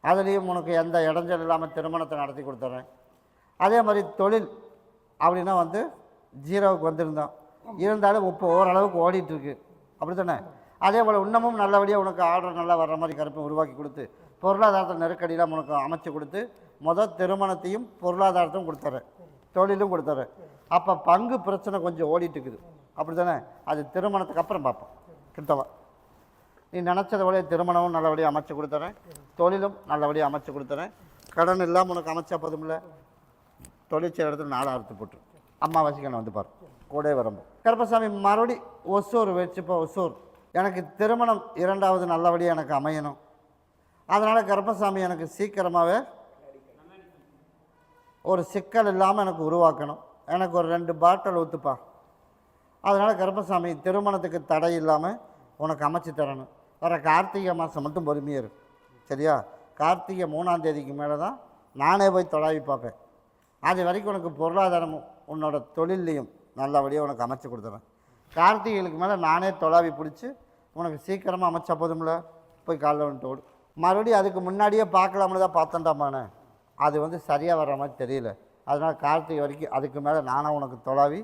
அதுலேயும் உனக்கு எந்த இடைஞ்சல் இல்லாமல் திருமணத்தை நடத்தி கொடுத்துட்றேன். அதே மாதிரி தொழில் அப்படின்னா 0வுக்கு வந்திருந்தோம், இருந்தாலும் இப்போ ஓரளவுக்கு ஓடிட்டுருக்கு, அப்படி தானே? அதே போல் இன்னமும் நல்லபடியாக உனக்கு ஆர்டர் நல்லா வர்ற மாதிரி கருப்பை உருவாக்கி கொடுத்து பொருளாதாரத்தில் நெருக்கடியெலாம் உனக்கு அமைச்சு கொடுத்து திருமணத்தையும் பொருளாதாரத்தையும் கொடுத்துட்றேன், தொழிலும் கொடுத்துட்றேன். அப்போ பங்கு பிரச்சனை கொஞ்சம் ஓடிட்டுருக்குது, அப்படி தானே? அது திருமணத்துக்கு அப்புறம் பார்ப்போம். கிட்டவா நீ நினச்சத போல திருமணமும் நல்லபடியாக அமைச்சு கொடுத்துறேன், தொழிலும் நல்லபடியாக அமைச்சு கொடுத்துறேன். கடன் இல்லாமல் உனக்கு அமைச்சா போதும்ல. தொழிற்சேர இடத்துல 4 அறுத்து போட்டு அம்மாவாசிக்கு பாரு கூட வரம்போ. கருப்பசாமி மறுபடி ஒசூர் வச்சுப்போ. ஒசூர் எனக்கு திருமணம் 2வது நல்லபடியாக எனக்கு அமையணும். அதனால் கருப்பசாமி எனக்கு சீக்கிரமாகவே ஒரு சிக்கல் இல்லாமல் எனக்கு உருவாக்கணும். எனக்கு ஒரு 2 பாட்டில் ஊற்றுப்பா. அதனால் கருப்பசாமி திருமணத்துக்கு தடை இல்லாமல் உனக்கு அமைச்சு தரணும். வர கார்த்திகை மாதம் மட்டும் பொறுமையாக இருக்கும், சரியா? கார்த்திகை 3ஆம் தேதிக்கு மேலே தான் நானே போய் தொடாவி பார்ப்பேன். அது வரைக்கும் உனக்கு பொருளாதாரமும் உன்னோட தொழிலையும் நல்லபடியாக உனக்கு அமைச்சு கொடுத்துறேன். கார்த்திகைகளுக்கு மேலே நானே தொலாவி பிடிச்சி உனக்கு சீக்கிரமாக அமைச்சா போதும்ல. போய் காலைல வந்துட்டு ஓடு. மறுபடியும் அதுக்கு முன்னாடியே பார்க்கலாம்னு தான் பார்த்தேன்டாமாண்ணே. அது சரியாக வர்ற மாதிரி தெரியல. அதனால் கார்த்திகை வரைக்கும் அதுக்கு மேலே நானாக உனக்கு தொலாவி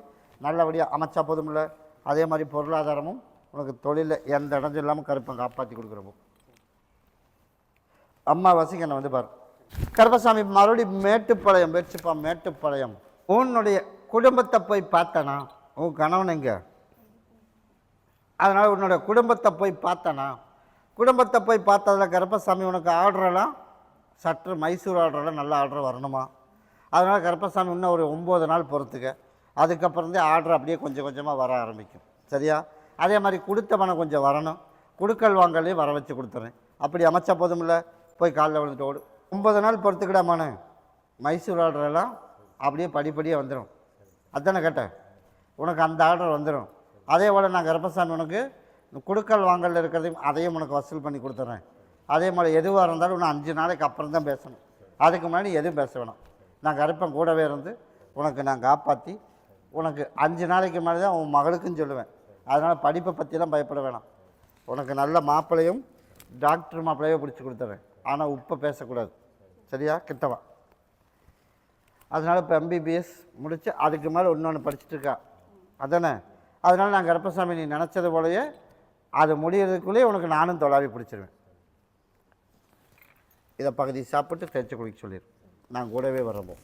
நல்லபடியாக அமைச்சா போதும்ல. அதே மாதிரி பொருளாதாரமும் உனக்கு தொழிலில் எந்த இடஞ்சும் இல்லாமல் கருப்பை காப்பாற்றி கொடுக்குறப்போ. அம்மாவாசிக்கு என்னை பாரு. கருப்பசாமி மறுபடியும் மேட்டுப்பாளையம் வச்சுப்பா. மேட்டுப்பாளையம் உன்னுடைய குடும்பத்தை போய் பார்த்தனா? உன் கணவன் எங்க? அதனால் உன்னோட குடும்பத்தை போய் பார்த்தனா? குடும்பத்தை போய் பார்த்ததில் கருப்பசாமி உனக்கு ஆர்டரெல்லாம் சற்று மைசூர் ஆர்டரெல்லாம் நல்ல ஆர்டர் வரணுமா? அதனால் கருப்பசாமி இன்னும் ஒரு 9 நாள் பொறுத்துக்க. அதுக்கப்புறந்தே ஆர்டர் அப்படியே கொஞ்சம் கொஞ்சமாக வர ஆரம்பிக்கும். சரியா? அதே மாதிரி கொடுத்த பணம் கொஞ்சம் வரணும். குடுக்கல் வாங்கலையும் வர வச்சு கொடுத்துறேன். அப்படி அமைச்சா போதும் இல்லை? போய் காலில் விழுந்துட்டு ஓடு. 9 நாள் பொறுத்துக்கிடாமானே மைசூர் ஆர்டரெல்லாம் அப்படியே படிப்படியாக வந்துடும். அதுதானே கேட்டேன். உனக்கு அந்த ஆர்டர் வந்துடும். அதே போல் நான் கருப்பசாமி உனக்கு குடுக்கல் வாங்கல் இருக்கிறதையும் அதையும் உனக்கு வசூல் பண்ணி கொடுத்துட்றேன். அதே மாதிரி எதுவாக இருந்தாலும் இன்னும் 5 நாளைக்கு அப்புறம் தான் பேசணும். அதுக்கு முன்னாடி எதுவும் பேச வேணாம். நான் கருப்பன் கூடவே இருந்து உனக்கு நான் காப்பாற்றி உனக்கு 5 நாளைக்கு மேலே தான் உன் மகளுக்குன்னு சொல்லுவேன். அதனால் படிப்பை பற்றிலாம் பயப்பட வேணாம். உனக்கு நல்ல மாப்பிள்ளையும் டாக்டர் மாப்பிள்ளையோ பிடிச்சி கொடுத்துட்றேன். ஆனால் உப்பை பேசக்கூடாது. சரியா? கிட்டவா. அதனால் இப்போ MBBS முடித்து அதுக்கு மேலே இன்னொன்று படிச்சுட்ருக்கா அதானே? அதனால் நான் கருப்பசாமி நீ நினச்சது போலயே அது முடியறதுக்குள்ளேயே உனக்கு நானும் தொலாவி பிடிச்சிருவேன். இதை பகுதி சாப்பிட்டு தேய்ச்சி குளிக்க சொல்லிடு. நான் கூடவே வரம்போ.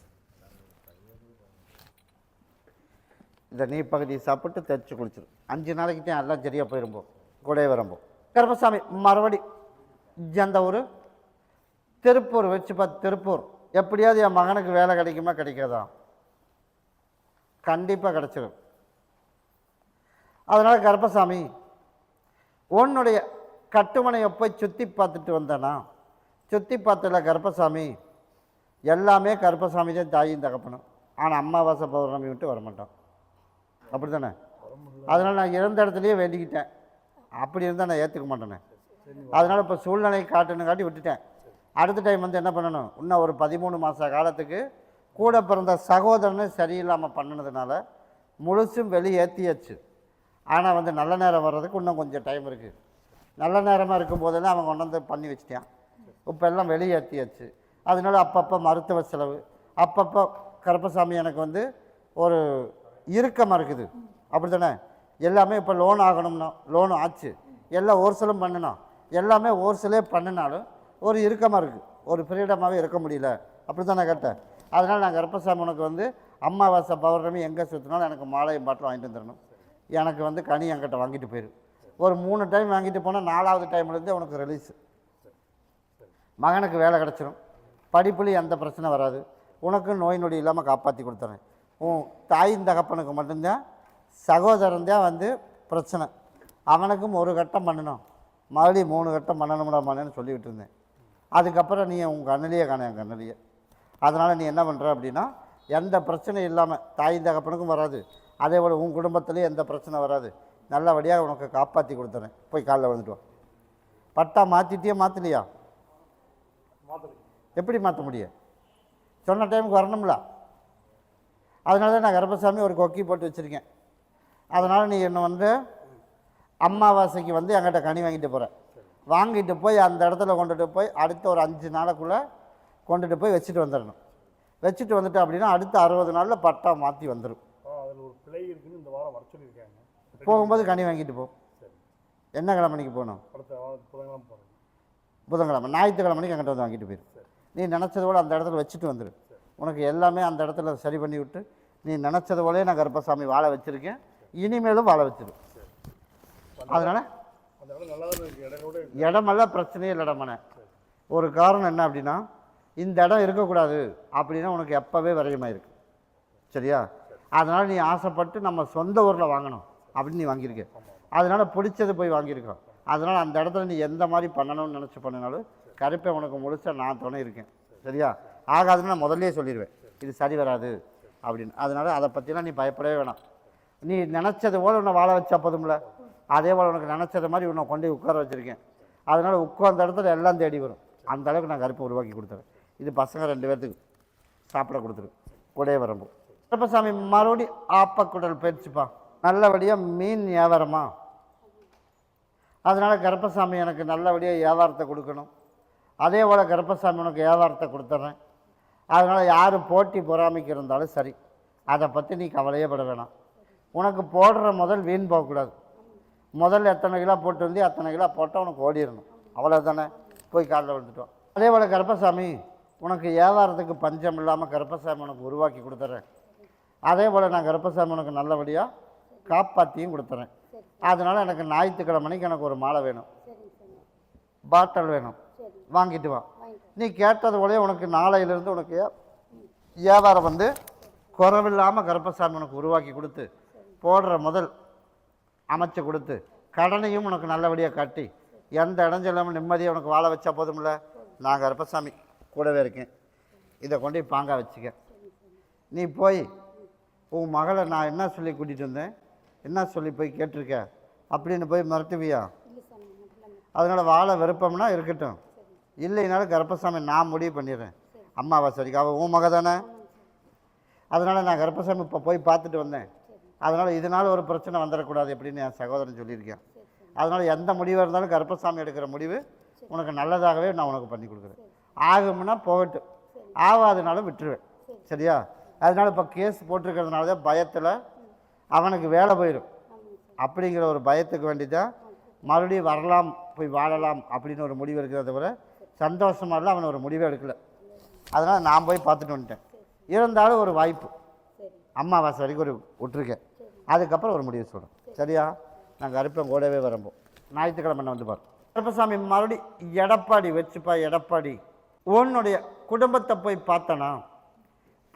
இதை நீ பகுதி சாப்பிட்டு தேய்ச்சி குளிச்சிடும். 5 நாளைக்கு தான் எல்லாம் சரியாக போயிரும்போ. கூடவே வரம்போ. கருப்பசாமி மறுபடி எந்த ஊர்? திருப்பூர். வச்சு பார்த்து திருப்பூர். எப்படியாவது என் மகனுக்கு வேலை கிடைக்குமா கிடைக்காதா? கண்டிப்பாக கிடச்சிடும். அதனால் கருப்பசாமி உன்னுடைய கட்டுமனையை போய் சுற்றி பார்த்துட்டு வந்தேனா? சுற்றி பார்த்தல கருப்பசாமி எல்லாமே கருப்பசாமி தான் தாயும் தகப்பனும். ஆனால் அமாவாசை பௌர்ணமி விட்டு வரமாட்டான். அப்படி தானே? அதனால் நான் இறந்த இடத்துலையே வேண்டிக்கிட்டேன். அப்படி இருந்தால் நான் ஏற்றுக்க மாட்டேனே. அதனால் இப்போ சூழ்நிலை காட்டுன்னு விட்டுட்டேன். அடுத்த டைம் வந்து என்ன பண்ணணும்? இன்னும் ஒரு 13 மாத காலத்துக்கு கூட பிறந்த சகோதரனு சரியில்லாமல் பண்ணினதுனால முழுசும் வெளியேற்றியாச்சு. ஆனால் வந்து நல்ல நேரம் வர்றதுக்கு இன்னும் கொஞ்சம் டைம் இருக்குது. நல்ல நேரமாக இருக்கும்போதெல்லாம் அவன் கொண்டு வந்து பண்ணி வச்சுட்டான். இப்போ எல்லாம் வெளியேற்றியாச்சு. அதனால அப்பப்போ மருத்துவ செலவு, அப்பப்போ கருப்பசாமி எனக்கு வந்து ஒரு இறுக்கமாக இருக்குது. அப்படி தானே? எல்லாமே இப்போ லோன் ஆகணும்னா லோனும் ஆச்சு. எல்லாம் ஒரு சிலம் பண்ணினோம். எல்லாமே ஒரு சிலே பண்ணினாலும் ஒரு இறுக்கமாக இருக்குது. ஒரு ஃப்ரீடமாகவே இருக்க முடியல. அப்படி தான் நான் கேட்டேன். அதனால் நான் கருப்பசாமி உனக்கு வந்து அமாவாசை பௌர்ணமி எங்கே சுற்றினாலும் எனக்கு மாலையும் பாட்டில் வாங்கிட்டு வந்துடணும். எனக்கு வந்து கனி என்கிட்ட வாங்கிட்டு போயிரு. ஒரு 3 டைம் வாங்கிட்டு போனால் 4வது டைம்லேருந்து உனக்கு ரிலீஸ். மகனுக்கு வேலை கிடச்சிடும். படிப்புலேயும் எந்த பிரச்சனை வராது. உனக்கு நோய் நொடி இல்லாமல் காப்பாற்றி கொடுத்துறேன். உன் தாயின் தகப்பனுக்கு மட்டும்தான் சகோதரன் தான் வந்து பிரச்சனை. அவனுக்கும் ஒரு கட்டம் பண்ணணும், மறுபடியும் 3 கட்டம் பண்ணணும்டாமான்னு சொல்லிக்கிட்டு இருந்தேன். அதுக்கப்புறம் நீ உங்கள் கண்ணிலேயே காண என் கண்ணிலேயே. அதனால் நீ என்ன பண்ணுற அப்படின்னா எந்த பிரச்சனையும் இல்லாமல் தாயின் தகப்பனுக்கும் வராது. அதே போல் உன் குடும்பத்துலேயும் எந்த பிரச்சனை வராது. நல்லபடியாக உனக்கு காப்பாற்றி கொடுத்துறேன். போய் காலைல வந்துட்டு வா. பட்டா மாற்றிட்டியே மாற்றலையா? எப்படி மாற்ற முடியும்? சொன்ன டைமுக்கு வரணும்ல. அதனால தான் நான் கருப்பசாமி ஒரு கொக்கி போட்டு வச்சுருக்கேன். அதனால் நீ என்னை வந்து அமாவாசைக்கு வந்து என்கிட்ட கனி வாங்கிட்டு போகிறேன். வாங்கிட்டு போய் அந்த இடத்துல கொண்டுட்டு போய் அடுத்த ஒரு 5 நாளைக்குள்ளே கொண்டுட்டு போய் வச்சுட்டு வந்துடணும். வச்சுட்டு வந்துட்டு அப்படின்னா அடுத்த 60 நாளில் பட்டா மாற்றி வந்துடும். போகும்போது கனி வாங்கிட்டு போ. என்ன கிழமைக்கு போகணும்? புதன்கிழமை. ஞாயிற்றுக்கிழமைக்கு என்கிட்ட வந்து வாங்கிட்டு போயிடும். நீ நினச்சது போல் அந்த இடத்துல வச்சுட்டு வந்துடு. உனக்கு எல்லாமே அந்த இடத்துல சரி பண்ணி விட்டு நீ நினச்சது போலே நான் கருப்பசாமி வாழ வச்சுருக்கேன். இனிமேலும் வாழ வச்சிரு. அதனால் இடமெல்லாம் பிரச்சனையே இல்லை. இடமான ஒரு காரணம் என்ன அப்படின்னா இந்த இடம் இருக்கக்கூடாது அப்படின்னா உனக்கு எப்போவே விரயமாயிருக்கு. சரியா? அதனால் நீ ஆசைப்பட்டு நம்ம சொந்த ஊரில் வாங்கணும் அப்படின்னு நீ வாங்கியிருக்க. அதனால் பிடிச்சது போய் வாங்கியிருக்கோம். அதனால் அந்த இடத்துல நீ எந்த மாதிரி பண்ணணும்னு நினச்சி பண்ணினாலும் கருப்பை உனக்கு முழுசாக நான் துணை இருக்கேன். சரியா? ஆகாதுன்னு நான் முதல்லையே சொல்லிடுவேன், இது சரி வராது அப்படின்னு. அதனால் அதை பற்றிலாம் நீ பயப்படவே வேணாம். நீ நினச்சது போல் உன்னை வாழ வச்சா போதும்ல. அதே போல் உனக்கு நினச்சது மாதிரி உன்னை கொண்டு உட்கார வச்சுருக்கேன். அதனால் உட்கார்ந்த இடத்துல எல்லாம் தேடி வரும். அந்த அளவுக்கு நான் கருப்பை உருவாக்கி கொடுத்துறேன். இது பசங்க 2 பேர்த்துக்கு சாப்பிட கொடுத்துரு. கூடவே வரம்போ. கருப்பசாமி மறுபடி ஆப்பக்குடல் பயிற்சிப்பா. நல்லபடியாக மீன் வியாபாரமா. அதனால் கருப்பசாமி எனக்கு நல்லபடியாக வியாபாரத்தை கொடுக்கணும். அதே போல் கருப்பசாமி உனக்கு வியாபாரத்தை கொடுத்துட்றேன். அதனால் யார் போட்டி பொறாமைக்கு இருந்தாலும் சரி, அதை பற்றி நீ கவலையே பட வேணாம். உனக்கு போடுற முதல் வீண் போகக்கூடாது. முதல்ல எத்தனை கிலோ போட்டு வந்து அத்தனை கிலோ போட்டால் உனக்கு ஓடிடணும். அவ்வளோ தானே? போய் காலில் விழுந்துட்டோம். அதே போல் கருப்பசாமி உனக்கு வியாபாரத்துக்கு பஞ்சம் இல்லாமல் கருப்பசாமி உனக்கு உருவாக்கி கொடுத்துட்றேன். அதே போல் நான் கருப்பசாமி உனக்கு நல்லபடியாக காப்பாற்றியும் கொடுத்துறேன். அதனால் எனக்கு ஞாயிற்றுக்கிழமைக்கு எனக்கு ஒரு மாலை வேணும். பாட்டில் வேணும், வாங்கிட்டு வா. நீ கேட்டது போலயே உனக்கு நாளையிலிருந்து உனக்கு வியாபாரம் வந்து குறவில்லாமல் கருப்பசாமி உனக்கு உருவாக்கி கொடுத்து போடுற முதல் அமைச்சு கொடுத்து கடனையும் உனக்கு நல்லபடியாக கட்டி எந்த இடைஞ்சல் இல்லாமல் நிம்மதியாக உனக்கு வாழ வச்சா போதும்ல. நான் கருப்பசாமி கூடவே இருக்கேன். இதை கொண்டு பாங்கா வச்சுக்க. நீ போய் உன் மகளை நான் என்ன சொல்லி கூட்டிகிட்டு வந்தேன், என்ன சொல்லி போய் கேட்டிருக்க அப்படின்னு போய் மிரட்டுவியா? அதனால் வாழ விருப்பம்னா இருக்கட்டும், இல்லைனாலும் கருப்பசாமி நான் முடிவு பண்ணிடுறேன். அம்மாவாசை வரைக்கும் அவள் உன் மக தானே. அதனால் நான் கருப்பசாமி இப்போ போய் பார்த்துட்டு வந்தேன். அதனால் இதனால் ஒரு பிரச்சனை வந்துடக்கூடாது அப்படின்னு என் சகோதரன் சொல்லியிருக்கேன். அதனால் எந்த முடிவாக இருந்தாலும் கருப்பசாமி எடுக்கிற முடிவு உனக்கு நல்லதாகவே நான் உனக்கு பண்ணி கொடுக்குறேன். ஆகும்னா போகட்டும், ஆகாதனாலும் விட்டுருவேன். சரியா? அதனால் இப்போ கேஸ் போட்டிருக்கிறதுனால தான் பயத்தில் அவனுக்கு வேலை போயிடும் அப்படிங்கிற ஒரு பயத்துக்கு வேண்டி தான் மறுபடியும் வரலாம், போய் வாழலாம் அப்படின்னு ஒரு முடிவு இருக்கிறத தவிர சந்தோஷமாக இல்லை, அவன் ஒரு முடிவே எடுக்கலை. அதனால் நான் போய் பார்த்துட்டு வந்துட்டேன். இருந்தாலும் ஒரு வாய்ப்பு, அம்மாவாசை வரைக்கும் ஒரு விட்டுருக்கேன். அதுக்கப்புறம் ஒரு முடிவு சொல்கிறேன். சரியா? நாங்கள் அறுப்பேன் கூடவே வரம்போம். ஞாயிற்றுக்கிழமை வந்து பாரு. கருப்பசாமி மறுபடி எடப்பாடி வச்சுப்பா. எடப்பாடி உன்னுடைய குடும்பத்தை போய் பார்த்தனா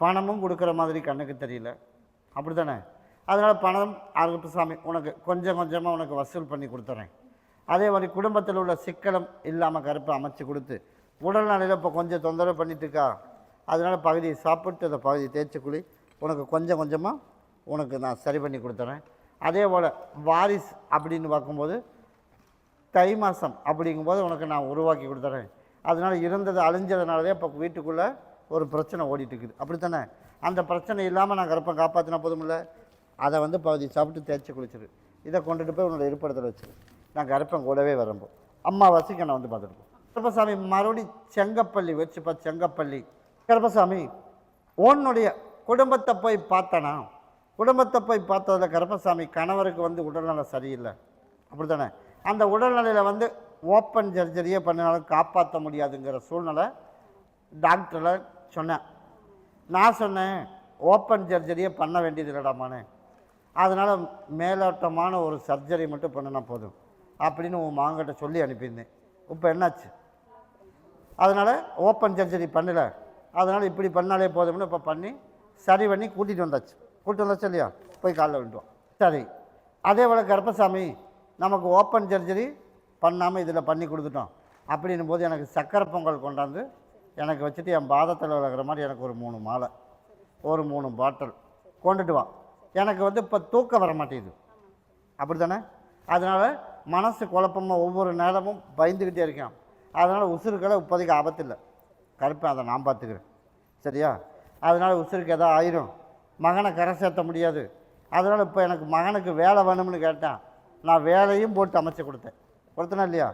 பணமும் கொடுக்குற மாதிரி கண்ணுக்கு தெரியல, அப்படி தானே? அதனால் பணம் கருப்பசாமி உனக்கு கொஞ்சம் கொஞ்சமாக உனக்கு வசூல் பண்ணி கொடுத்துறேன். அதே மாதிரி குடும்பத்தில் உள்ள சிக்கலும் இல்லாமல் கருப்பை அமைச்சு கொடுத்து உடல்நிலையில் இப்போ கொஞ்சம் தொந்தரவு பண்ணிட்டுருக்கா. அதனால் பகுதியை சாப்பிட்டு அந்த பகுதியை தேய்ச்சி குழி உனக்கு கொஞ்சம் கொஞ்சமாக உனக்கு நான் சரி பண்ணி கொடுத்துறேன். அதே போல் வாரிசு அப்படின்னு பார்க்கும்போது தை மாதம் அப்படிங்கும்போது உனக்கு நான் உருவாக்கி கொடுத்துறேன். அதனால் இருந்தது அழிஞ்சதுனாலே இப்போ வீட்டுக்குள்ளே ஒரு பிரச்சனை ஓடிட்டுருக்குது, அப்படித்தானே? அந்த பிரச்சனை இல்லாமல் நான் கருப்பை காப்பாற்றினா போதுமில்ல. அதை வந்து பகுதி சாப்பிட்டு தேய்ச்சி குளிச்சிரு. இதை கொண்டுட்டு போய் உன்னோட இருப்பிடத்தில் வச்சிரு. நான் கருப்பன் கூடவே வரம்போம். அம்மாவாசைக்கு நான் வந்து பார்த்துட்டு கருப்பசாமி மறுபடி செங்கப்பள்ளி வச்சுப்பா. செங்கப்பள்ளி கருப்பசாமி உன்னுடைய குடும்பத்தை போய் பார்த்தனா, குடும்பத்தை போய் பார்த்ததில் கருப்பசாமி கணவருக்கு வந்து உடல்நலை சரியில்லை, அப்படி தானே? அந்த உடல்நிலையில் வந்து ஓப்பன் சர்ஜரியே பண்ணினாலும் காப்பாற்ற முடியாதுங்கிற சூழ்நிலை டாக்டரில் சொன்னேன். நான் சொன்னேன் ஓப்பன் சர்ஜரியே பண்ண வேண்டியது இல்லடாமானே, அதனால் மேலோட்டமான ஒரு சர்ஜரி மட்டும் பண்ணினா போதும் அப்படின்னு உன் மாங்கிட்ட சொல்லி அனுப்பியிருந்தேன். இப்போ என்னாச்சு? அதனால் ஓப்பன் சர்ஜரி பண்ணலை, அதனால் இப்படி பண்ணாலே போதும்னு இப்போ பண்ணி சரி பண்ணி கூட்டிகிட்டு வந்தாச்சு இல்லையா? போய் காலைல விட்டுவோம். சரி, அதே போல் கருப்பசாமி நமக்கு ஓப்பன் சர்ஜரி பண்ணாமல் இதில் பண்ணி கொடுத்துட்டோம் அப்படின்னும் போது எனக்கு சக்கரை பொங்கல் கொண்டாந்து எனக்கு வச்சுட்டு என் பாதத்தில் விளக்குற மாதிரி எனக்கு ஒரு 3 மாலை, ஒரு 3 பாட்டில் கொண்டுட்டு வா. எனக்கு வந்து இப்போ தூக்கம் வர மாட்டேங்குது, அப்படி தானே? அதனால் மனசு குழப்பமாக ஒவ்வொரு நேரமும் பயந்துக்கிட்டே இருக்கேன். அதனால் உசுருக்களை இப்போதைக்கு ஆபத்து இல்லை, கருப்பேன், அதை நான் பார்த்துக்கிறேன். சரியா? அதனால் உசுருக்கு எதாவது ஆயிரும், மகனை கரை சேர்த்த முடியாது. அதனால் இப்போ எனக்கு மகனுக்கு வேலை வேணும்னு கேட்டான், நான் வேலையும் போட்டு அமைச்சு கொடுத்தேனா இல்லையா?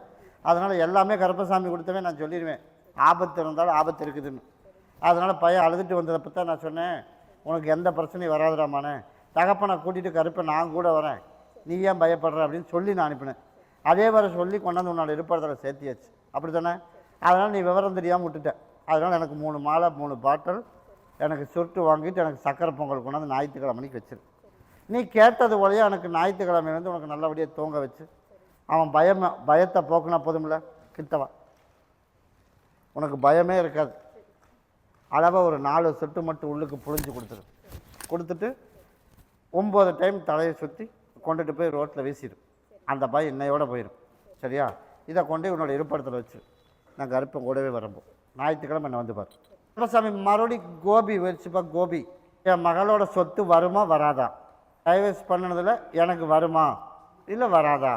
அதனால் எல்லாமே கருப்பசாமி கொடுத்தவே நான் சொல்லிடுவேன், ஆபத்து இருந்தாலும் ஆபத்து இருக்குதுன்னு. அதனால் பையன் அழுதுட்டு வந்ததை தான் நான் சொன்னேன், உனக்கு எந்த பிரச்சனையும் வராதுடாமானே, தகப்பனை கூட்டிகிட்டு கருப்பை நான் கூட வரேன், நீ ஏன் பயப்படுற அப்படின்னு சொல்லி நான் அனுப்பினேன். அதே வரை சொல்லி கொண்டாந்து உன்னோட இருப்பதில் சேர்த்தியாச்சு, அப்படி தானே? அதனால் நீ விவரம் தெரியாமல் விட்டுட்டேன். அதனால் எனக்கு 3 மாலை 3 பாட்டில் எனக்கு சுருட்டு வாங்கிட்டு எனக்கு சக்கரை பொங்கல் கொண்டாந்து ஞாயிற்றுக்கிழமைக்கு வச்சிரு. நீ கேட்டது போலயே எனக்கு ஞாயிற்றுக்கிழமையிலேருந்து உனக்கு நல்லபடியாக தூங்க வச்சு அவன் பயத்தை போக்குனா போதும்ல. கிட்டவா, உனக்கு பயமே இருக்காது. அளவாக ஒரு 4 சொட்டு மட்டும் உள்ளுக்கு புழிஞ்சு கொடுத்துட்டு 9 டைம் தலையை சுற்றி கொண்டுட்டு போய் ரோட்டில் வீசிடும். அந்த பயம் இன்னையோடு போயிடும். சரியா? இதை கொண்டு உன்னோட இருப்படத்தில் வச்சு நான் கருப்பன் கூடவே வரம்போம். ஞாயிற்றுக்கிழமை என்னை வந்து பாரு. கருப்பசாமி மறுபடி கோபி வச்சுப்பா. கோபி என் மகளோட சொத்து வருமா வராதா, டைவர்ஸ் பண்ணினதில் எனக்கு வருமா இல்லை வராதா,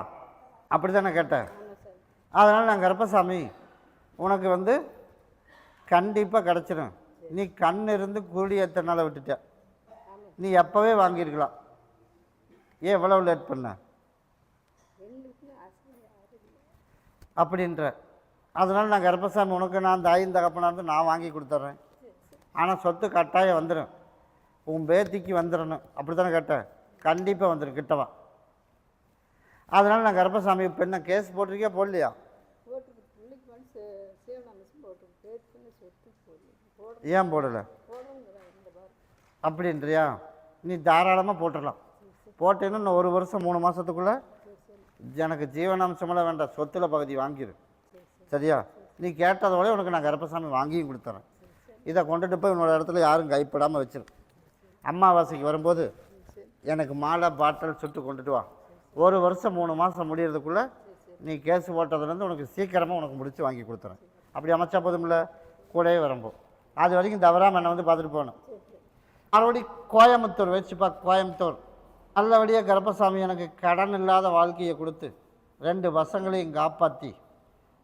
அப்படி தானே கேட்டேன். அதனால் நான் கருப்பசாமி உனக்கு வந்து கண்டிப்பாக கிடச்சிடும். நீ கண் இருந்து கூலி எத்தனால விட்டுட்ட, நீ எப்போவே வாங்கியிருக்கலாம், ஏன் எவ்வளோ லேட் பண்ண அப்படின்ற. அதனால் நான் கருப்பசாமி உனக்கு நான் தாயின் தகப்பனாக இருந்து நான் வாங்கி கொடுத்துட்றேன். ஆனால் சொத்து கட்டாயம் வந்துடும், உன் பேத்திக்கு வந்துடணும், அப்படி தானே கேட்டேன். கண்டிப்பாக வந்துடும், கிட்டவா. அதனால் நான் கருப்பசாமி இப்போ என்ன கேஸ் போட்டிருக்கியா போடலையா? ஏன் போடலை அப்படின்றியா? நீ தாராளமாக போட்டுடலாம். போட்டேன்னா இன்னும் 1 வருஷம் 3 மாதத்துக்குள்ளே எனக்கு ஜீவனாம்சமெல்லாம் வேண்டாம், சொத்தில் பகுதி வாங்கிடு. சரியா? நீ கேட்டதோட உனக்கு நான் கருப்பசாமி வாங்கியும் கொடுத்துறேன். இதை கொண்டுட்டு போய் உன்னோட இடத்துல யாரும் கைப்படாமல் வச்சிரு. அமாவாசைக்கு வரும்போது எனக்கு மாலை பாட்டில் சுட்டு கொண்டுட்டு வா. 1 வருஷம் 3 மாதம் முடியறதுக்குள்ளே நீ கேஸ் போட்டதுலேருந்து உனக்கு சீக்கிரமாக உனக்கு முடித்து வாங்கி கொடுத்துறேன். அப்படி அமைச்சா போதும்ல, கூடவே வரும்போது அது வரைக்கும் தவறாமல் என்னை வந்து பார்த்துட்டு போகணும். மறுபடி கோயம்புத்தூர் வச்சுப்பா. கோயம்புத்தூர் நல்லபடியாக கருப்பசாமி எனக்கு கடன் இல்லாத வாழ்க்கையை கொடுத்து 2 பசங்களையும் காப்பாற்றி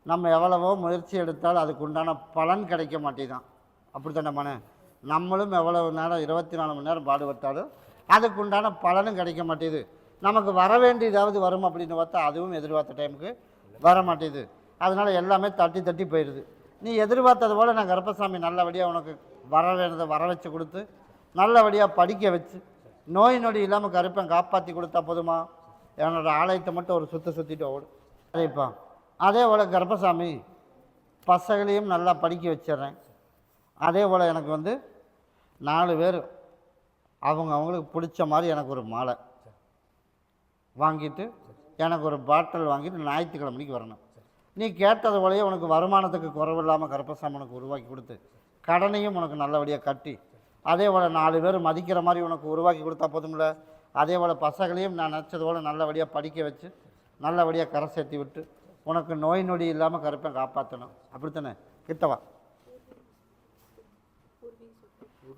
நம்ம எவ்வளவோ முயற்சி எடுத்தாலும் அதுக்கு உண்டான பலன் கிடைக்க மாட்டேதான். அப்படி தானே மன நம்மளும் எவ்வளவு நேரம் 24 மணி நேரம் பாடுபட்டாலும் அதுக்கு உண்டான பலனும் கிடைக்க மாட்டேது. நமக்கு வர வேண்டியதாவது வரும் அப்படின்னு பார்த்தா அதுவும் எதிர்பார்த்த டைமுக்கு வர மாட்டேது. அதனால் எல்லாமே தட்டி தட்டி போயிடுது. நீ எதிர்பார்த்தது போல் நான் கருப்பசாமி நல்லபடியாக உனக்கு வர வேண்டியதை வர வச்சு கொடுத்து நல்லபடியாக படிக்க வச்சு நோய் நொடி இல்லாமல் கருப்பன் காப்பாற்றி கொடுத்தா போதுமா? என்னோடய ஆலயத்தை மட்டும் ஒரு சுற்றிட்டு ஓடும். சரிப்பா. அதே போல் கருப்பசாமி பசங்களையும் நல்லா படிக்க வச்சிட்றேன். அதே போல் எனக்கு வந்து 4 பேர் அவங்களுக்கு பிடிச்ச மாதிரி எனக்கு ஒரு மாலை வாங்கிட்டு எனக்கு ஒரு பாட்டில் வாங்கிட்டு ஞாயிற்றுக்கிழமைக்கு வரணும். நீ கேட்டது போலயே உனக்கு வருமானத்துக்கு குறைவில்லாமல் கருப்பசாமி உனக்கு உருவாக்கி கொடுத்து கடனையும் உனக்கு நல்லபடியாக கட்டி அதே போல் 4 பேர் மதிக்கிற மாதிரி உனக்கு உருவாக்கி கொடுத்தா போதும்ல. அதே போல் பசங்களையும் நான் நினச்சது போல் நல்லபடியாக படிக்க வச்சு நல்லபடியாக கரை சேர்த்தி விட்டு உனக்கு நோய் நொடி இல்லாமல் கருப்பேன் காப்பாற்றணும். அப்படித்தானே? கிட்டவா.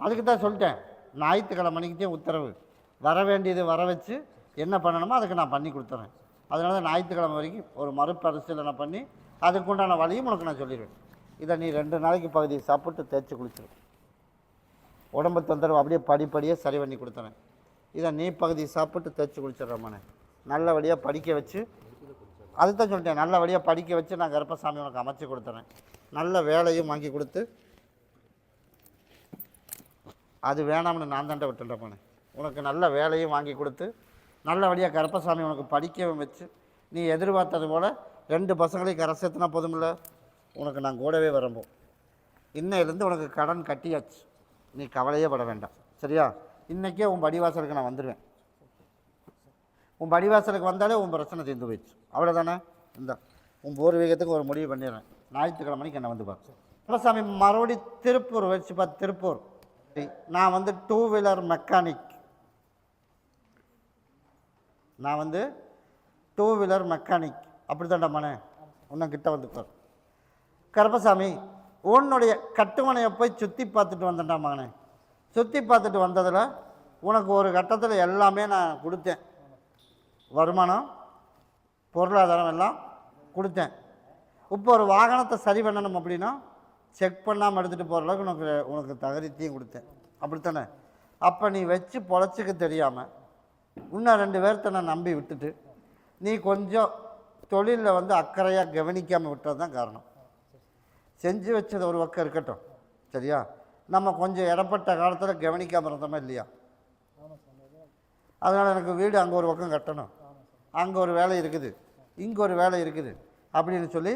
அதுக்கு தான் சொல்லிட்டேன், ஞாயிற்றுக்கிழமை மணிக்குத்தான் உத்தரவு. வர வேண்டியது வர வச்சு என்ன பண்ணணுமோ அதுக்கு நான் பண்ணி கொடுத்துறேன். அதனால தான் ஞாயிற்றுக்கிழமை வரைக்கும் ஒரு மறுபரிசீலனை பண்ணி அதுக்குண்டான வழியும் உனக்கு நான் சொல்லிடுவேன். இதை நீ 2 நாளைக்கு பகுதியை சாப்பிட்டு தேய்ச்சி குளிச்சிடும். உடம்பு தொந்தரவு அப்படியே படிப்படியாக சரி பண்ணி கொடுத்துறேன். இதை நீ பகுதி சாப்பிட்டு தேய்ச்சி குளிச்சிட்றமானே நல்லபடியாக படிக்க வச்சு அதுதான் சொல்லிட்டேன், நல்லபடியாக படிக்க வச்சு நான் கருப்பசாமி உனக்கு அமைச்சு கொடுத்துறேன். நல்ல வேலையும் வாங்கி கொடுத்து அது வேணாம்னு நான் தாண்டை விட்டுன்றப்பானே. உனக்கு நல்ல வேலையும் வாங்கி கொடுத்து நல்லபடியாக கருப்பசாமி உனக்கு படிக்கவும் வச்சு நீ எதிர்பார்த்தது போல் 2 பசங்களையும் கரை சேர்த்துனா போதுமில்ல. உனக்கு நான் கூடவே வரம்போம். இன்னையிலேருந்து உனக்கு கடன் கட்டியாச்சு, நீ கவலையே பட வேண்டாம். சரியா? இன்றைக்கே உன் படிவாசலுக்கு நான் வந்துடுவேன். உன் படிவாசலுக்கு வந்தாலே உன் பிரச்சனை தீர்ந்து போயிடுச்சு. அவ்வளோதானே? இந்த உன் பூர்வீகத்துக்கு ஒரு முடிவு பண்ணிடுறேன். ஞாயிற்றுக்கிழமை மணிக்கு என்னை வந்து பார்த்து கருப்பசாமி மறுபடி திருப்பூர் வச்சு பார்த்து திருப்பூர் நான் வந்து 2 வீலர் மெக்கானிக். நான் வந்து 2 வீலர் மெக்கானிக். அப்படி தான்டா மனே இன்னும் கிட்ட வந்துப்பார். கருப்பசாமி உன்னுடைய கட்டுமனையை போய் சுற்றி பார்த்துட்டு வந்தேன்டா மகனே. சுற்றி பார்த்துட்டு வந்ததில் உனக்கு ஒரு கட்டத்தில் எல்லாமே நான் கொடுத்தேன். வருமானம் பொருளாதாரம் எல்லாம் கொடுத்தேன். இப்போ ஒரு வாகனத்தை சரி பண்ணணும் அப்படின்னா செக் பண்ணாமல் எடுத்துகிட்டு போகிற அளவுக்கு உனக்கு தகுதித்தையும் கொடுத்தேன். அப்படித்தானே? அப்போ நீ வச்சு பொழைச்சிக்க தெரியாமல் இன்னும் 2 பேர்த்த நான் நம்பி விட்டுட்டு நீ கொஞ்சம் தொழிலில் வந்து அக்கறையாக கவனிக்காமல் விட்டது தான் காரணம். செஞ்சு வச்சது ஒரு பக்கம் இருக்கட்டும். சரியா? நம்ம கொஞ்சம் இடப்பட்ட காலத்தில் கவனிக்காமல் இருந்தோமா இல்லையா? அதனால் எனக்கு வீடு அங்கே ஒரு பக்கம் கட்டணும், அங்கே ஒரு வேலை இருக்குது, இங்கே ஒரு வேலை இருக்குது அப்படின்னு சொல்லி